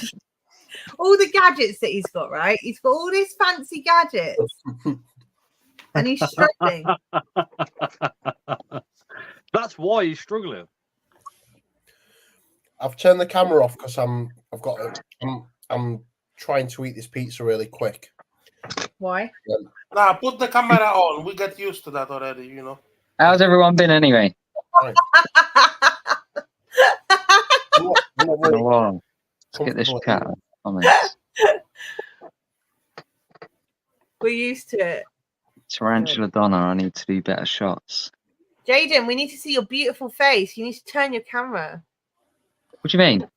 All the gadgets that he's got, right? He's got all these fancy gadgets. And he's struggling. That's why he's struggling. I've turned the camera off because I'm trying to eat this pizza really quick. Why? Nah, put the camera on. We get used to that already, you know. How's everyone been anyway? not In a very while. Let's get this comfortable chat. either. Comments. We're used to it. Tarantula Donna, I need to do better shots. Jaden, we need to see your beautiful face. You need to turn your camera. What do you mean?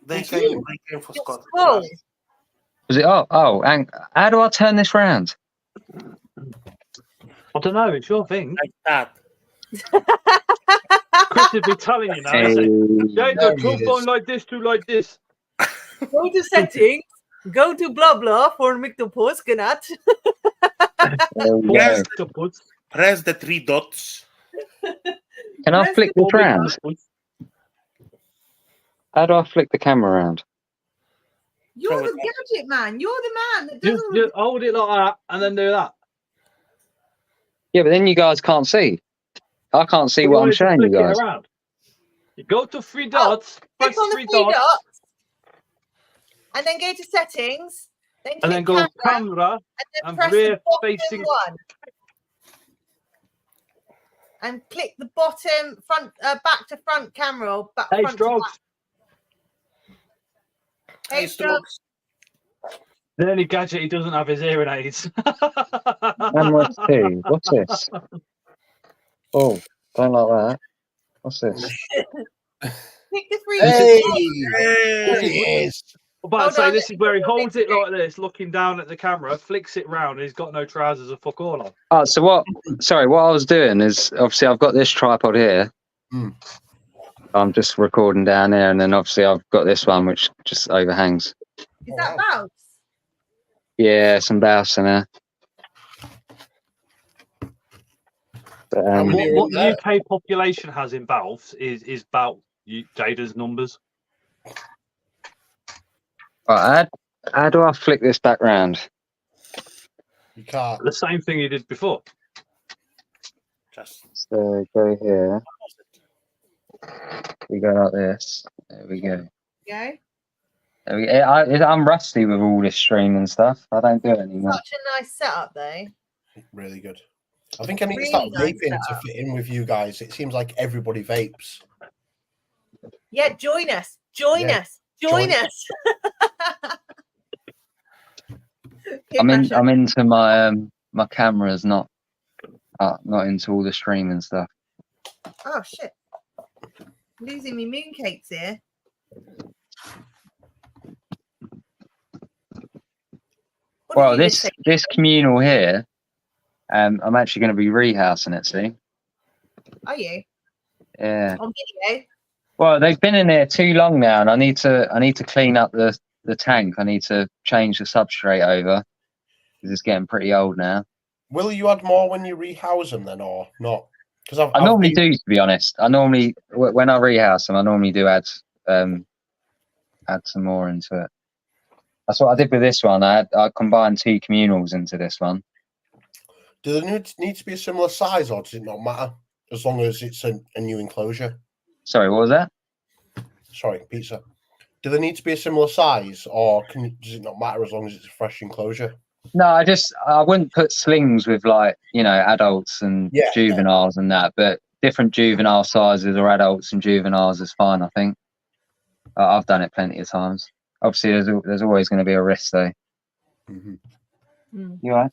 They Thank came, you. they came for Your Scott. skull. Was it? And how do I turn this round? I don't know. It's your thing. Like that. Chris would be telling you now. Hey. Yeah, There the he Trump is. on like this, to like this. Go to settings. Go to blah blah for make the post cannot. There we go. Yes. Upwards. Press the 3 dots. Can I flick this round? Upwards. How do I flick the camera around? You're the gadget man. You're the man that does all Just hold it like that and then do that. Yeah, but then you guys can't see. I can't see what I'm showing you guys. Around. You go to 3 dots, press click on the 3 three dots, dots, and then go to settings. Then and then click go camera and then and press the rear bottom facing. one. And click the bottom front, back to front camera, or back Hey, front Strokes. to back. Hey, Strokes. The only gadget he doesn't have is hearing aids. And what's two? What's this? Oh, don't like that. What's this? Click the three Hey, dots. there he is. I'm about to Hold say, on, this is where he let's go holds it like this, looking down at the camera, flicks it round, and he's got no trousers or fuck all on. Oh, so what? Sorry, what I was doing is obviously I've got this tripod here. Hmm. I'm just recording down here, and then obviously I've got this one which just overhangs. Is that mouse? Yeah, some bass in there. But, How many are What in the there? UK population has in valves is about Jada's numbers. right, how do I flick this back round? You can't. The same thing you did before. Just So go here. We go like this. There we go. Yeah. There we go. I'm rusty with all this streaming stuff. I don't do it anymore. Such a nice setup, though. Really good. I think I need to Really start nice vaping to setup. fit in with you guys. It seems like everybody vapes. Yeah, join us. Join Yeah. us. Join Join us. I'm into my my cameras, not into all the streaming stuff. Oh shit! Losing me mooncakes here. What Well, did you just say? this communal here, I'm actually going to be rehousing it. See? Are you Yeah. on video? Well, they've been in there too long now, and I need to clean up the tank. I need to change the substrate over because it's getting pretty old now. Will you add more when you rehouse them then, or not? Because I normally do, to be honest. I normally, when I rehouse them, I normally do add some more into it. That's what I did with this one. I combined 2 communals into this one. Do they need to be a similar size, or does it not matter as long as it's a new enclosure? Sorry, what was that? Sorry, pizza. Do they need to be a similar size, or does it not matter as long as it's a fresh enclosure? No, I wouldn't put slings with adults and juveniles and that, but different juvenile sizes or adults and juveniles is fine. I think I've done it plenty of times. Obviously, there's always going to be a risk though. Mm-hmm. You all right?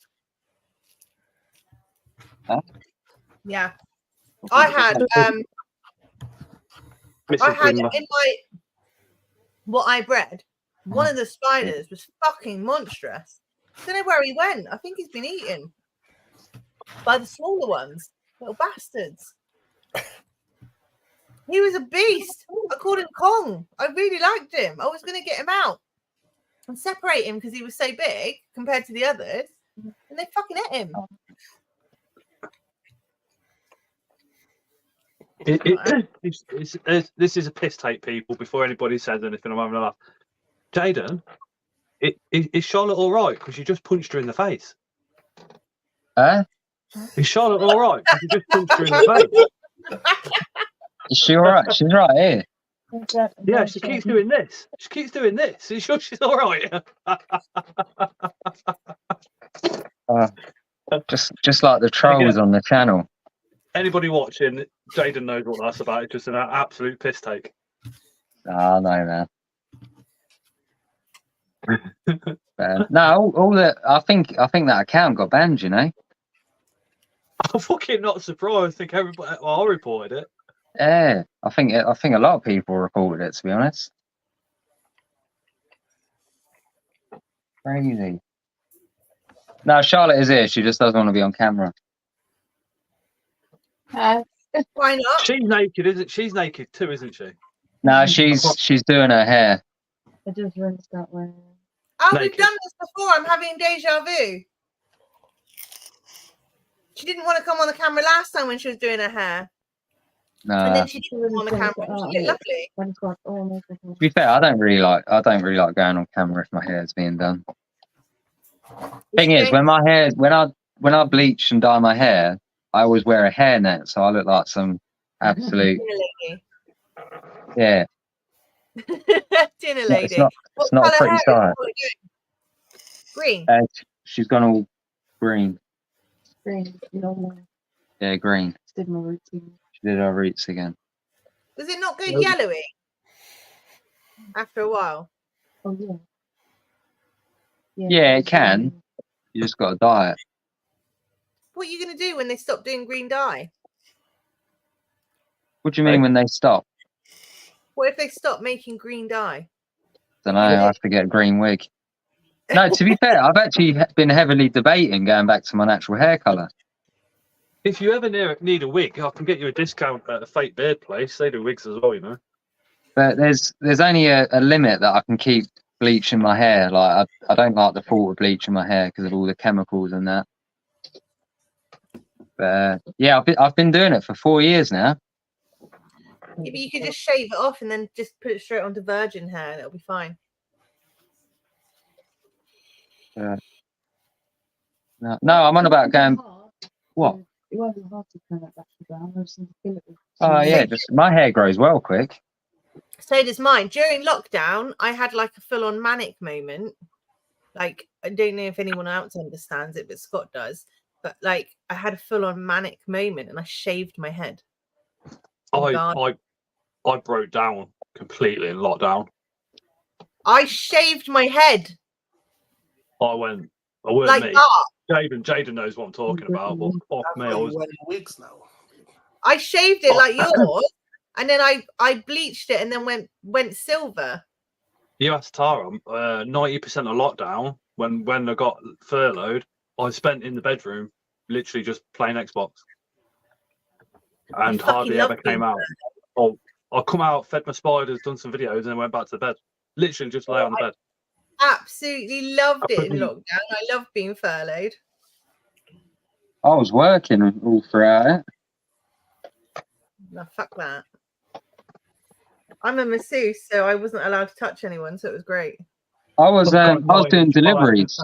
Huh? Yeah, I had in what I bred, one of the spiders was fucking monstrous. I don't know where he went. I think he's been eaten by the smaller ones, little bastards. He was a beast. I called him Kong. I really liked him. I was going to get him out and separate him because he was so big compared to the others, and they fucking ate him. This is a piss take, people. Before anybody says anything, I'm having a laugh. Jaden, is Charlotte all right? Because you just punched her in the face. Is Charlotte all right? Because you just punched her in the face. Is she all right? She's right here. Yeah, she keeps doing this. She keeps doing this. Are you sure she's all right? Just like the trolls on the channel. Anybody watching, Jaden knows what that's about. It's just an absolute piss take. Oh, no, man. No, all that. I think that account got banned. You know. I'm fucking not surprised. I think everybody. Well, I reported it. Yeah, I think a lot of people reported it. To be honest. Crazy. No, Charlotte is here. She just doesn't want to be on camera. Why not? She's naked, isn't she? She's naked too, isn't she? No, she's doing her hair. It just runs that way. Oh, Naked. we've done this before. I'm having deja vu. She didn't want to come on the camera last time when she was doing her hair. And No. then she didn't come on the camera. She looked lovely. When it's got all To be fair, I don't really like going on camera if my hair is being done. Thing is, when I bleach and dye my hair, I always wear a hairnet, so I look like some absolute yeah. Dinner lady. It's not a pretty sight. Green. She's gone all green. green. Yeah, green. Did my routine. She did her roots again. Does it not go yellowy after a while? Oh yeah. Yeah, it can. You just got to dye it. What are you going to do when they stop doing green dye? What do you mean when they stop? What if they stop making green dye? Don't know. I have to get a green wig. No, to be fair, I've actually been heavily debating going back to my natural hair colour. If you ever need a wig, I can get you a discount at a fake beard place. They do wigs as well, you know. But there's only a limit that I can keep bleaching my hair. Like I don't like the thought of bleaching my hair because of all the chemicals and that. But yeah, I've been doing it for 4 years now. Yeah, but you could just shave it off and then just put it straight onto virgin hair and it'll be fine. No, I'm on about going. What? It wasn't hard to turn that back to brown. Oh yeah, just my hair grows well quick. So does mine. During lockdown, I had like a full-on manic moment. Like, I don't know if anyone else understands it, but Scott does. But like, I had a full-on manic moment and I shaved my head. I broke down completely in lockdown. I shaved my head. I weren't like me. that. Jaden knows what I'm talking about. But fuck me, I was. Wigs now. I shaved it like yours, and then I bleached it and then went silver. You asked Tara, 90% of lockdown, when I got furloughed, I spent in the bedroom literally just playing Xbox. And hardly ever came out. Oh, I come out, fed my spiders, done some videos, and then went back to bed. Literally just lay on the bed. Absolutely loved it in lockdown. I loved being furloughed. I was working all throughout it. No, fuck that. I'm a masseuse, so I wasn't allowed to touch anyone, so it was great. I was doing deliveries.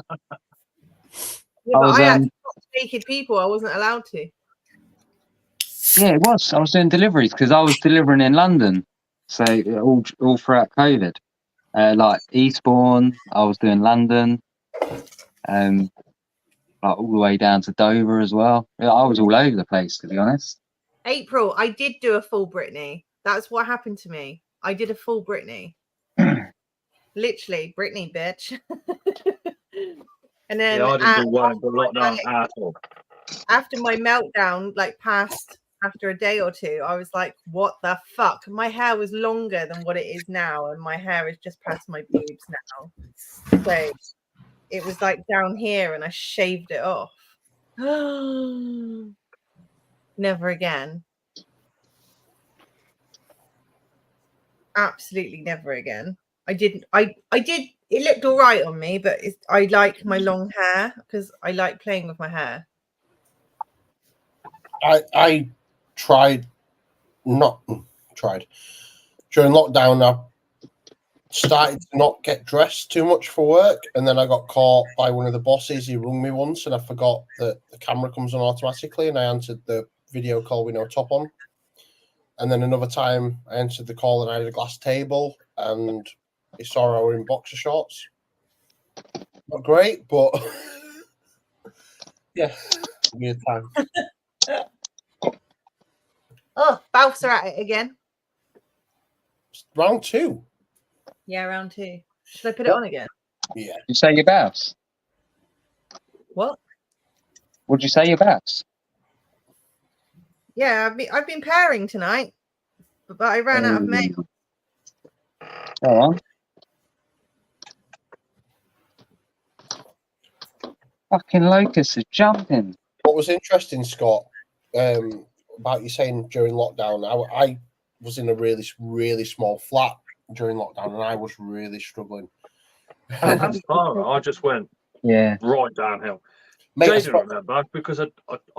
Yeah, I had to touch naked people. I wasn't allowed to. Yeah, it was. I was doing deliveries because I was delivering in London, so all throughout COVID. Like Eastbourne, I was doing London, like all the way down to Dover as well. Yeah, I was all over the place, to be honest. April, I did do a full Britney. That's what happened to me. I did a full Britney. Literally, Britney, bitch. And then I didn't do one for lockdown at all. After my meltdown, like passed after a day or two, I was like, what the fuck? My hair was longer than what it is now, and my hair is just past my boobs now. So it was like down here, and I shaved it off. Never again. Absolutely never again. I did. It looked all right on me, but I like my long hair because I like playing with my hair. I tried during lockdown. I started to not get dressed too much for work, and then I got caught by one of the bosses. He rung me once, and I forgot that the camera comes on automatically, and I answered the video call with no top on. And then another time, I answered the call, and I had a glass table, and he saw I were in boxer shorts. Not great, but yeah, weird time. Oh, Balfs are at it again. Round 2. Yeah, round 2. Should I put it on again? Yeah. You say your bows? What? What'd you say your bows? Yeah, I've been pairing tonight, but I ran out of mail. Go on. Fucking Locust is jumping. What was interesting, Scott, about you saying during lockdown, I was in a really, really small flat during lockdown, and I was really struggling. I just went right downhill. Mate, Jaden remember because I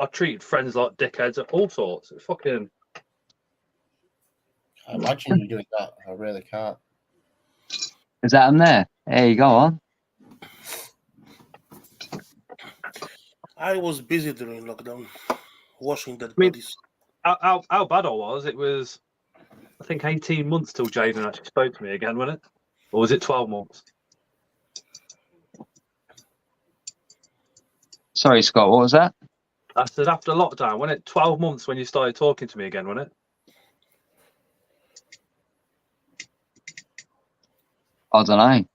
treated friends like dickheads at all sorts. It's fucking. I imagine you doing that. I really can't. Is that him there? There you go on. I was busy during lockdown, washing dead bodies. How bad I was, it was, I think, 18 months till Jaden actually spoke to me again, wasn't it? Or was it 12 months? Sorry, Scott, what was that? I said after lockdown, wasn't it 12 months when you started talking to me again, wasn't it? I don't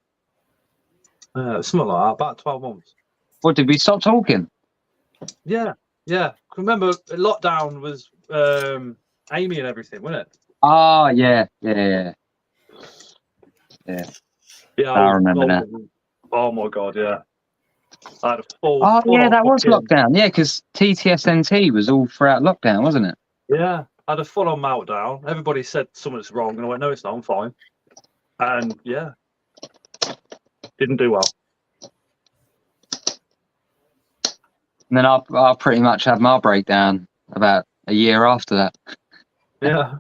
know. Something like that, about 12 months. What, did we stop talking? Yeah. Remember, lockdown was Amy and everything, wasn't it? Oh, yeah. Yeah, I remember that. Oh my god, yeah. I had a full. Oh, yeah, that was fucking lockdown. Yeah, because TTSNT was all throughout lockdown, wasn't it? Yeah, I had a full-on meltdown. Everybody said something's wrong, and I went, "No, it's not. I'm fine." And yeah, didn't do well. And then I pretty much had my breakdown about a year after that. Yeah.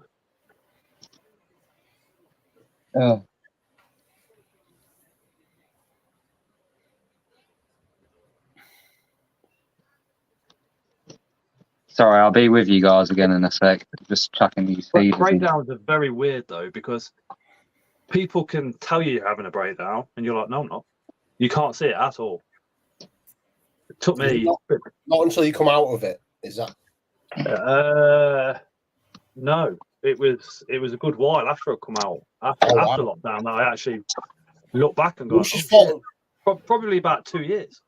Oh. Sorry, I'll be with you guys again in a sec. Just chucking these But feeders. breakdowns are very weird though, because people can tell you you're having a breakdown, and you're like, "No, I'm not." You can't see it at all. It took me. Not until you come out of it. Is that? No, it was a good while after I come out after lockdown that I actually looked back and got probably about 2 years.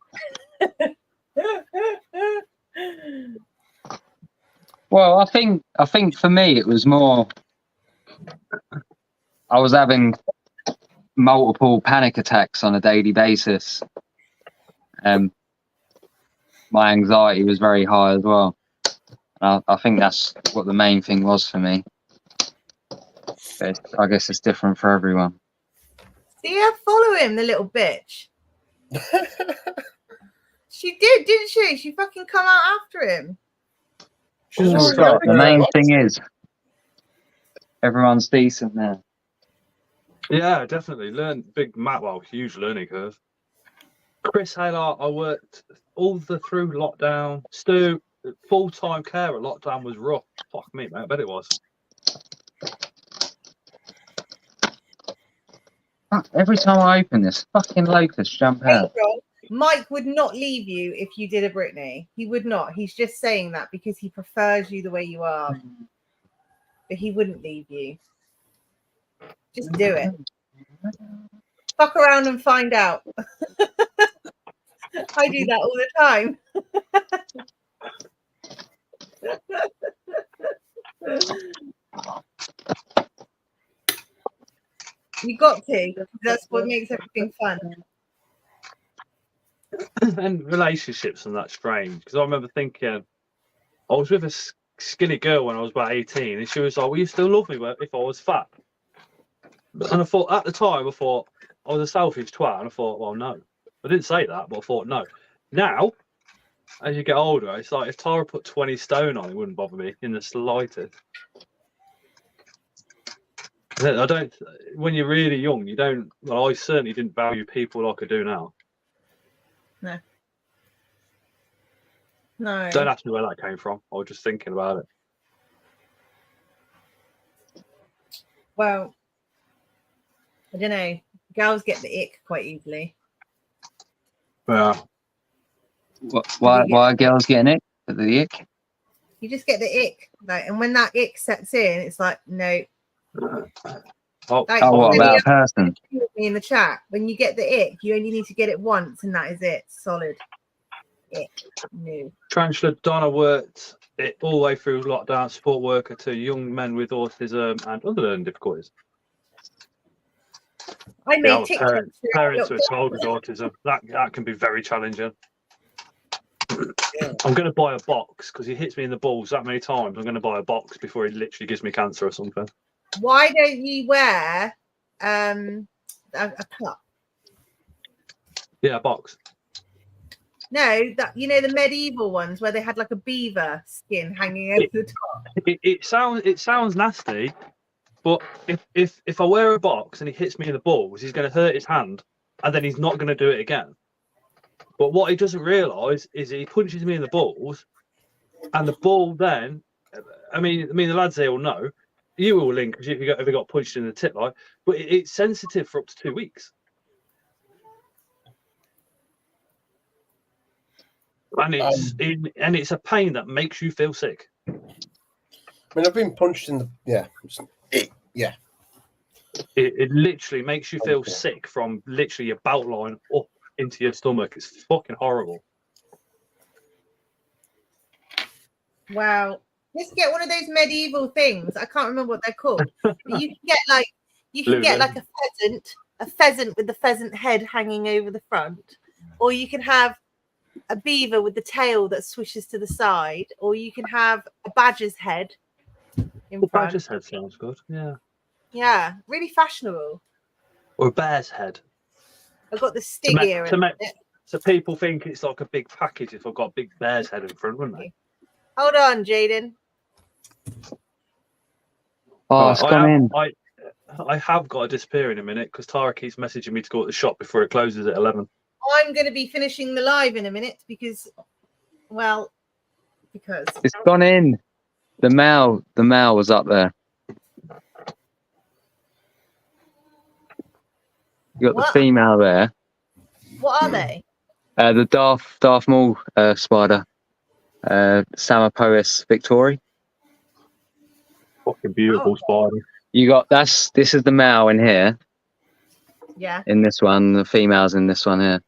Well, I think for me it was more. I was having multiple panic attacks on a daily basis. My anxiety was very high as well. I think that's what the main thing was for me. But I guess it's different for everyone. See, I follow him, the little bitch. She did, didn't she? She fucking come out after him. Scott, the main thing is everyone's decent now. Yeah, definitely. Huge learning curve. Chris Haylard, I worked all through lockdown. Stu, full-time care at lockdown was rough. Fuck me, mate. I bet it was. Every time I open this, fucking locusts jump out. Mike would not leave you if you did a Britney. He would not. He's just saying that because he prefers you the way you are. But he wouldn't leave you. Just do it. Fuck around and find out. I do that all the time. You got to. That's what makes everything fun. And relationships and that's strange, because I remember thinking I was with a skinny girl when I was about 18, and she was like, "Will you still love me if I was fat?" And I thought at the time, I thought I was a selfish twat, and I thought, well, no, I didn't say that, but I thought no. Now, as you get older, it's like if Tara put 20 stone on, it wouldn't bother me in the slightest. I don't. When you're really young, you don't. Well, I certainly didn't value people like I do now. No. Don't ask me where that came from. I was just thinking about it. Well, I don't know. Girls get the ick quite easily. Yeah. Why are girls getting it? The ick? You just get the ick, and when that ick sets in, it's like, no. Oh, Like, Oh, what many about a others person? agree with me in the chat. When you get the ick, you only need to get it once, and that is it. Solid. Ick. No. Tarantula Donna worked it all the way through lockdown, support worker to young men with autism and other learning difficulties. I Yeah, made I'm a TikToks. parent, throughout parents who are lockdown. told with autism. That can be very challenging. I'm going to buy a box because he hits me in the balls that many times. I'm going to buy a box before he literally gives me cancer or something. Why don't you wear a cup? Yeah, a box. No, that the medieval ones where they had like a beaver skin hanging over the top. It sounds nasty, but if I wear a box and he hits me in the balls, he's going to hurt his hand, and then he's not going to do it again. But what he doesn't realise is he punches me in the balls, and the ball then, I mean the lads here will know, you will link because if you got punched in the tit, like, but it's sensitive for up to 2 weeks. And it's a pain that makes you feel sick. I mean, I've been punched in the yeah. It literally makes you feel sick from literally your belt line up into your stomach. It's fucking horrible. Wow. Let's get one of those medieval things. I can't remember what they're called. But you can get like a pheasant with the pheasant head hanging over the front, or you can have a beaver with the tail that swishes to the side, or you can have a badger's head in front. Badger's head sounds good. Yeah, really fashionable. Or a bear's head. I've got the stig here. So people think it's like a big package if I've got a big bear's head in front, wouldn't they? Hold on, Jaden. Oh, it's gone in. I have got to disappear in a minute because Tara keeps messaging me to go to the shop before it closes at 11. I'm going to be finishing the live in a minute because It's gone in. The male was up there. You got What? the female there. What are they? The Darth Maul spider. Samapois victori. Fucking beautiful spider. You got this is the male in here. Yeah. In this one, the female's in this one here.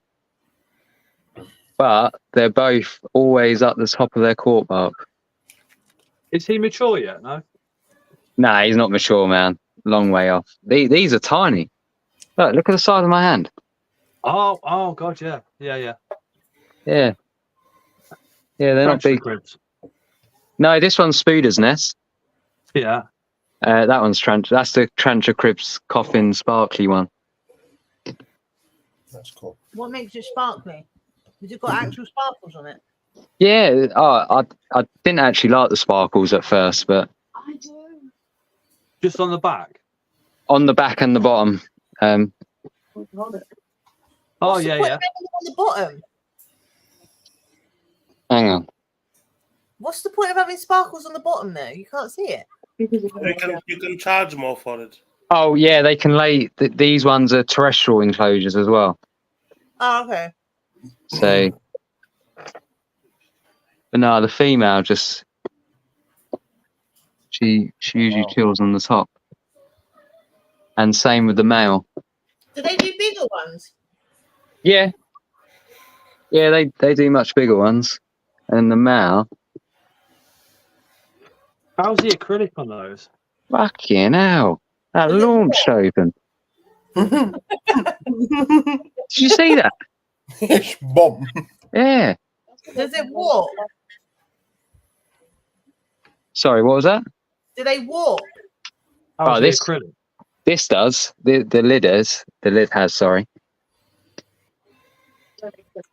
But they're both always at the top of their court bark. Is he mature yet? No. Nah, he's not mature, man. Long way off. These are tiny. Look at the side of my hand. Oh god, yeah. Yeah, they're not big. Cribs. No, this one's Spooder's nest. Yeah. That one's that's the Trancha Cribs coffin sparkly one. That's cool. What makes it sparkly? Has it got actual sparkles on it? Yeah. Oh, I didn't actually like the sparkles at first, but I do. Just on the back. On the back and the bottom. Oh yeah. On the bottom. Hang on. What's the point of having sparkles on the bottom though? You can't see it. You can charge more for it. Oh yeah, they can lay. These ones are terrestrial enclosures as well. Oh, okay. So, but no, the female just she usually chills on the top, and same with the male. Do they do bigger ones? Yeah, they do much bigger ones, and the male. How's the acrylic on those? Fucking hell! That launched open. Did you see that? It's bomb. Yeah. Does it warp? Sorry, what was that? Do they warp? How's this- the acrylic? This does. The lid is. The lid has. Sorry.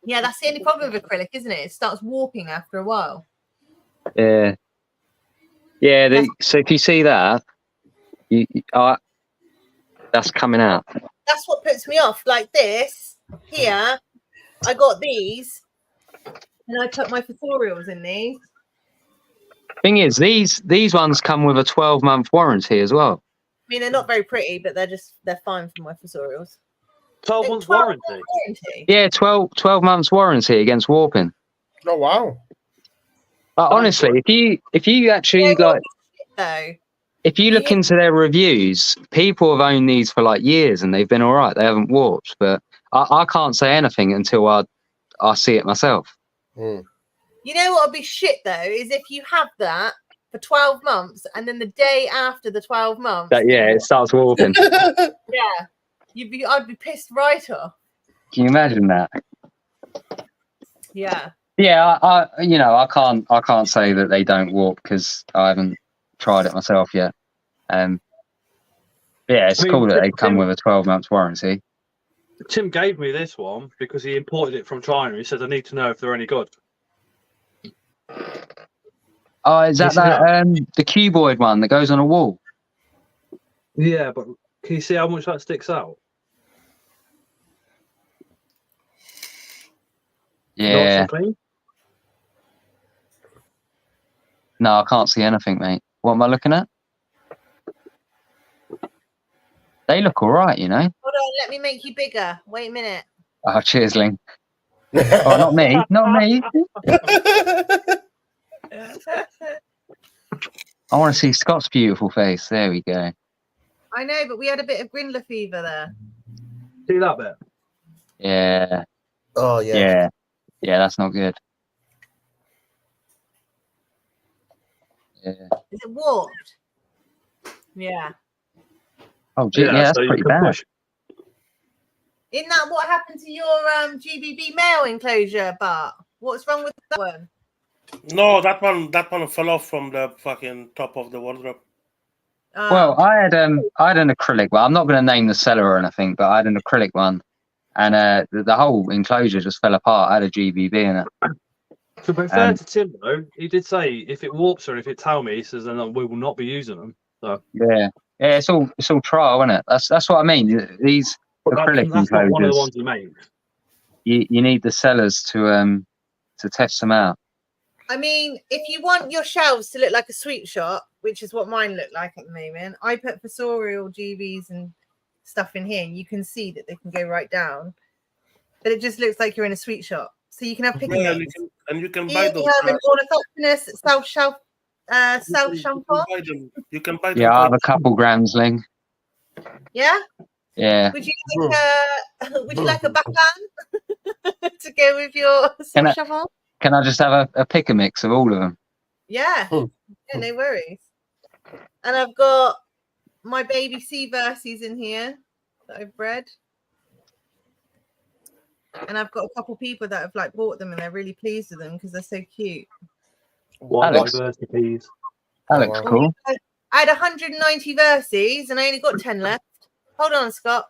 Yeah, that's the only problem with acrylic, isn't it? It starts warping after a while. Yeah. Yeah. So if you see that, that's coming out. That's what puts me off. Like this here, I got these, and I put my fossorials in these. Thing is, these ones come with a 12-month warranty as well. I mean, they're not very pretty, but they're fine for my fossorials. 12 months warranty. Yeah, 12 months warranty against warping. Oh wow! But honestly, if you actually Yeah, like, though. If you look into their reviews, people have owned these for like years and they've been all right. They haven't warped, but I can't say anything until I see it myself. Mm. You know what would be shit though is if you have that for 12 months and then the day after the 12 months, It starts warping. yeah, I'd be pissed right off. Can you imagine that? Yeah. Yeah, I can't say that they don't warp because I haven't tried it myself yet. Yeah, it's cool that they come with a 12-month warranty. Tim gave me this one because he imported it from China. He said, I need to know if they're any good. Oh, is that the cuboid one that goes on a wall? Yeah, but can you see how much that sticks out? Yeah. Nice and clean? No, I can't see anything, mate. What am I looking at? They look all right, you know. Hold on, let me make you bigger. Wait a minute. Oh, cheers, Ling. Oh, not me. Not me. I want to see Scott's beautiful face. There we go. I know, but we had a bit of Grindler fever there. See that bit? Yeah. Oh, yeah. Yeah, that's not good. Yeah. Is it warped? Yeah. Oh, gee, yeah, that's so pretty bad. Isn't that what happened to your GBB mail enclosure, Bart? What's wrong with that one? No, that one fell off from the fucking top of the wardrobe. Well, I had an acrylic one. I'm not going to name the seller or anything, but I had an acrylic one, and the whole enclosure just fell apart. I had a GBB in it. To be fair to Tim, though, he did say if it warps or if it tell me, he says then we will not be using them. So yeah, it's all trial, isn't it? That's what I mean. These acrylic that's not one of the enclosures, ones he made. you need the sellers to test them out. I mean, if you want your shelves to look like a sweet shop, which is what mine look like at the moment, I put fossorial GBs and stuff in here. And you can see that they can go right down, but it just looks like you're in a sweet shop. So you can have pick and mix. And you can buy those. You have an ornithopterus self-shampoo. You can buy them. Yeah, I have a couple grams, Ling. Yeah. Yeah. Would you like a backhand to go with your self-shampoo? Can I just have a pick and mix of all of them? Yeah. Yeah, no worries. And I've got my baby sea verses in here that I've bred. And I've got a couple people that have like bought them and they're really pleased with them because they're so cute. What Alex. diversities? That looks cool. I had 190 verses and I only got 10 left. Hold on, Scott.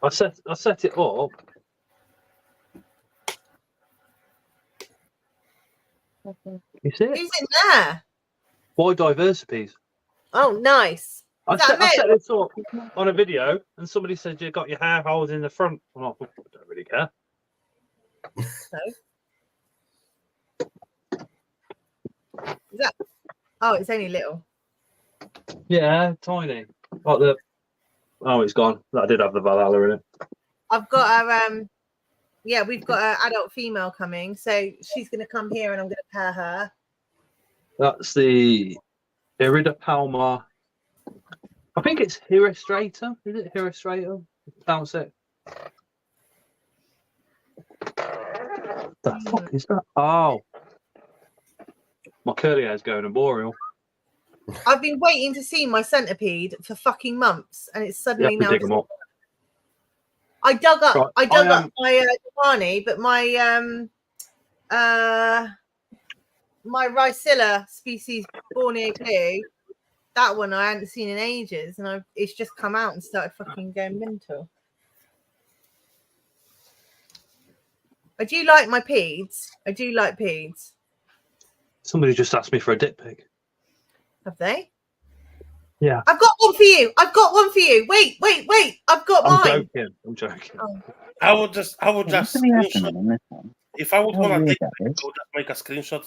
I set it up. You see it? Who's in there? Why diversities? Oh, nice. I set this up on a video, and somebody said you got your hair holes in the front. Well, I don't really care. Is that? Oh, it's only little. Yeah, tiny. Like the. Oh, it's gone. That did have the Valhalla in it. I've got a yeah, we've got an adult female coming, so she's going to come here, and I'm going to pair her. That's the Irida Palma. I think it's Hirostrator. Is it Hirostrator? Pronounce it. The fuck is that? Oh, my curly hair's going arboreal. I've been waiting to see my centipede for fucking months, and it's suddenly now. Dig them up. I dug up my Dahani, but my Ricilla species Borneo Blue, that one I hadn't seen in ages, and it's just come out and started fucking going mental. I do like my peds. I do like peds. Somebody just asked me for a dick pic. Have they? Yeah. I've got one for you. I've got one for you. Wait. I've got mine. I'm joking. Oh. I would just screenshot. If I would want to take, I would just make a screenshot.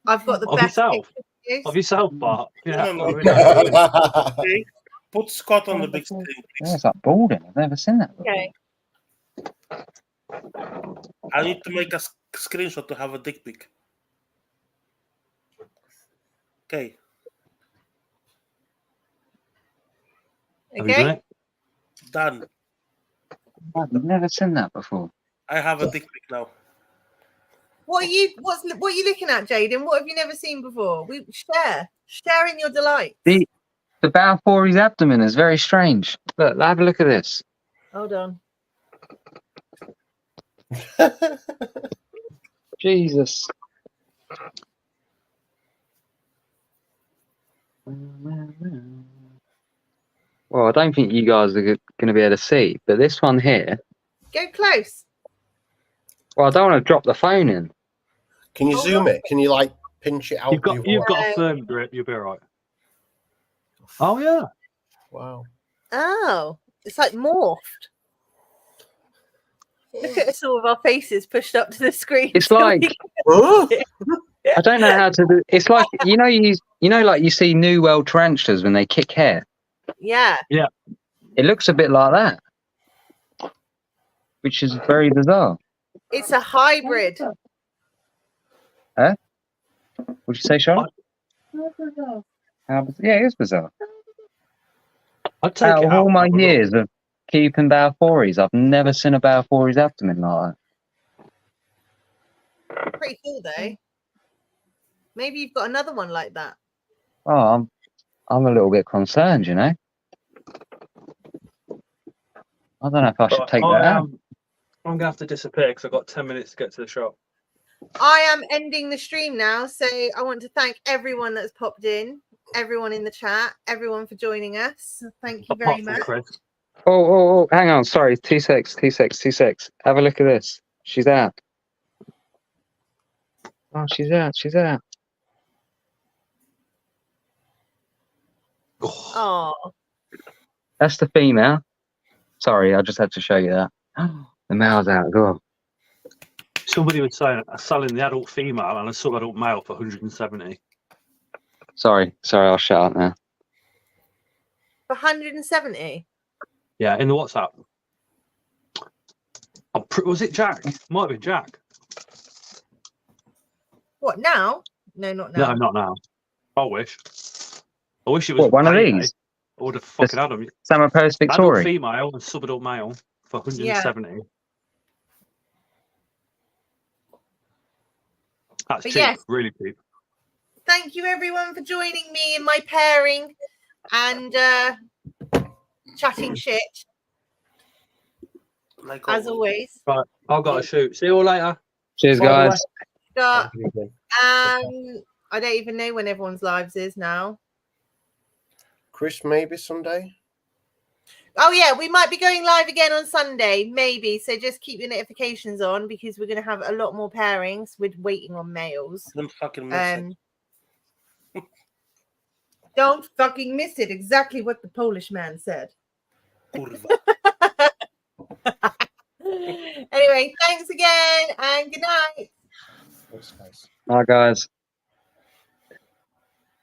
I've got the Of best yourself? pictures. Of yourself, Bart. Yeah. No. Okay. Put Scott on the big screen, Yeah, it's like balding. I've never seen that before. Okay. I need to make a screenshot to have a dick pic. Okay. Have you done Okay. it? Done. I've never seen that before. I have a dick pic now. What are you looking at, Jaden? What have you never seen before? We share in your delight. The Balfour's abdomen is very strange. Look, have a look at this. Hold on. Jesus. Well, I don't think you guys are going to be able to see, but this one here. Go close. Well, I don't want to drop the phone in. Can you zoom it? Can you like pinch it out? You've got a firm grip. You'll be all right. Oh yeah. Wow. Oh, it's like morphed. Look at us all with our faces pushed up to the screen. It's like I don't know how to do. It's like like you see New World tarantulas when they kick hair. Yeah. Yeah. It looks a bit like that, which is very bizarre. It's a hybrid. Huh? Would you say, Sean? Yeah, it is bizarre. I'd take Out it of out. all my and have a look. years of keeping Balfour's, I've never seen a Balfour's abdomen like that. Pretty cool though. Maybe you've got another one like that. Oh, I'm a little bit concerned, you know. I don't know if I should take that out. I'm gonna have to disappear because I've got 10 minutes to get to the shop. I am ending the stream now, so I want to thank everyone that's popped in, everyone in the chat, everyone for joining us. Thank you very Apart from much. Chris. Oh, hang on. Sorry. 2 secs. Have a look at this. She's out. Oh, she's out. Oh, That's the female. Sorry, I just had to show you that. The male's out. Go on. Somebody was saying selling the adult female and a sub-adult male for 170. Sorry, I'll shut up now. for 170. Yeah, in the WhatsApp. Was it Jack? Might have been Jack. What now? No, not now. No, not now. I wish it was What, one of payday. these? I would have fucking had them. Summer Post Adult Victoria. female and sub-adult male for 170. That's But cheap, yes. really cheap. Thank you everyone for joining me in my pairing and chatting shit Like as always. Right, I've got to shoot. See you all later. Cheers, Bye, guys. But, I don't even know when everyone's lives is now. Chris, maybe Sunday. Oh yeah, we might be going live again on Sunday, maybe. So just keep your notifications on because we're going to have a lot more pairings. We're waiting on males. Don't fucking miss it. Don't fucking miss it. Exactly what the Polish man said. Kurwa. Anyway, thanks again and good night. Thanks, guys. Bye, guys.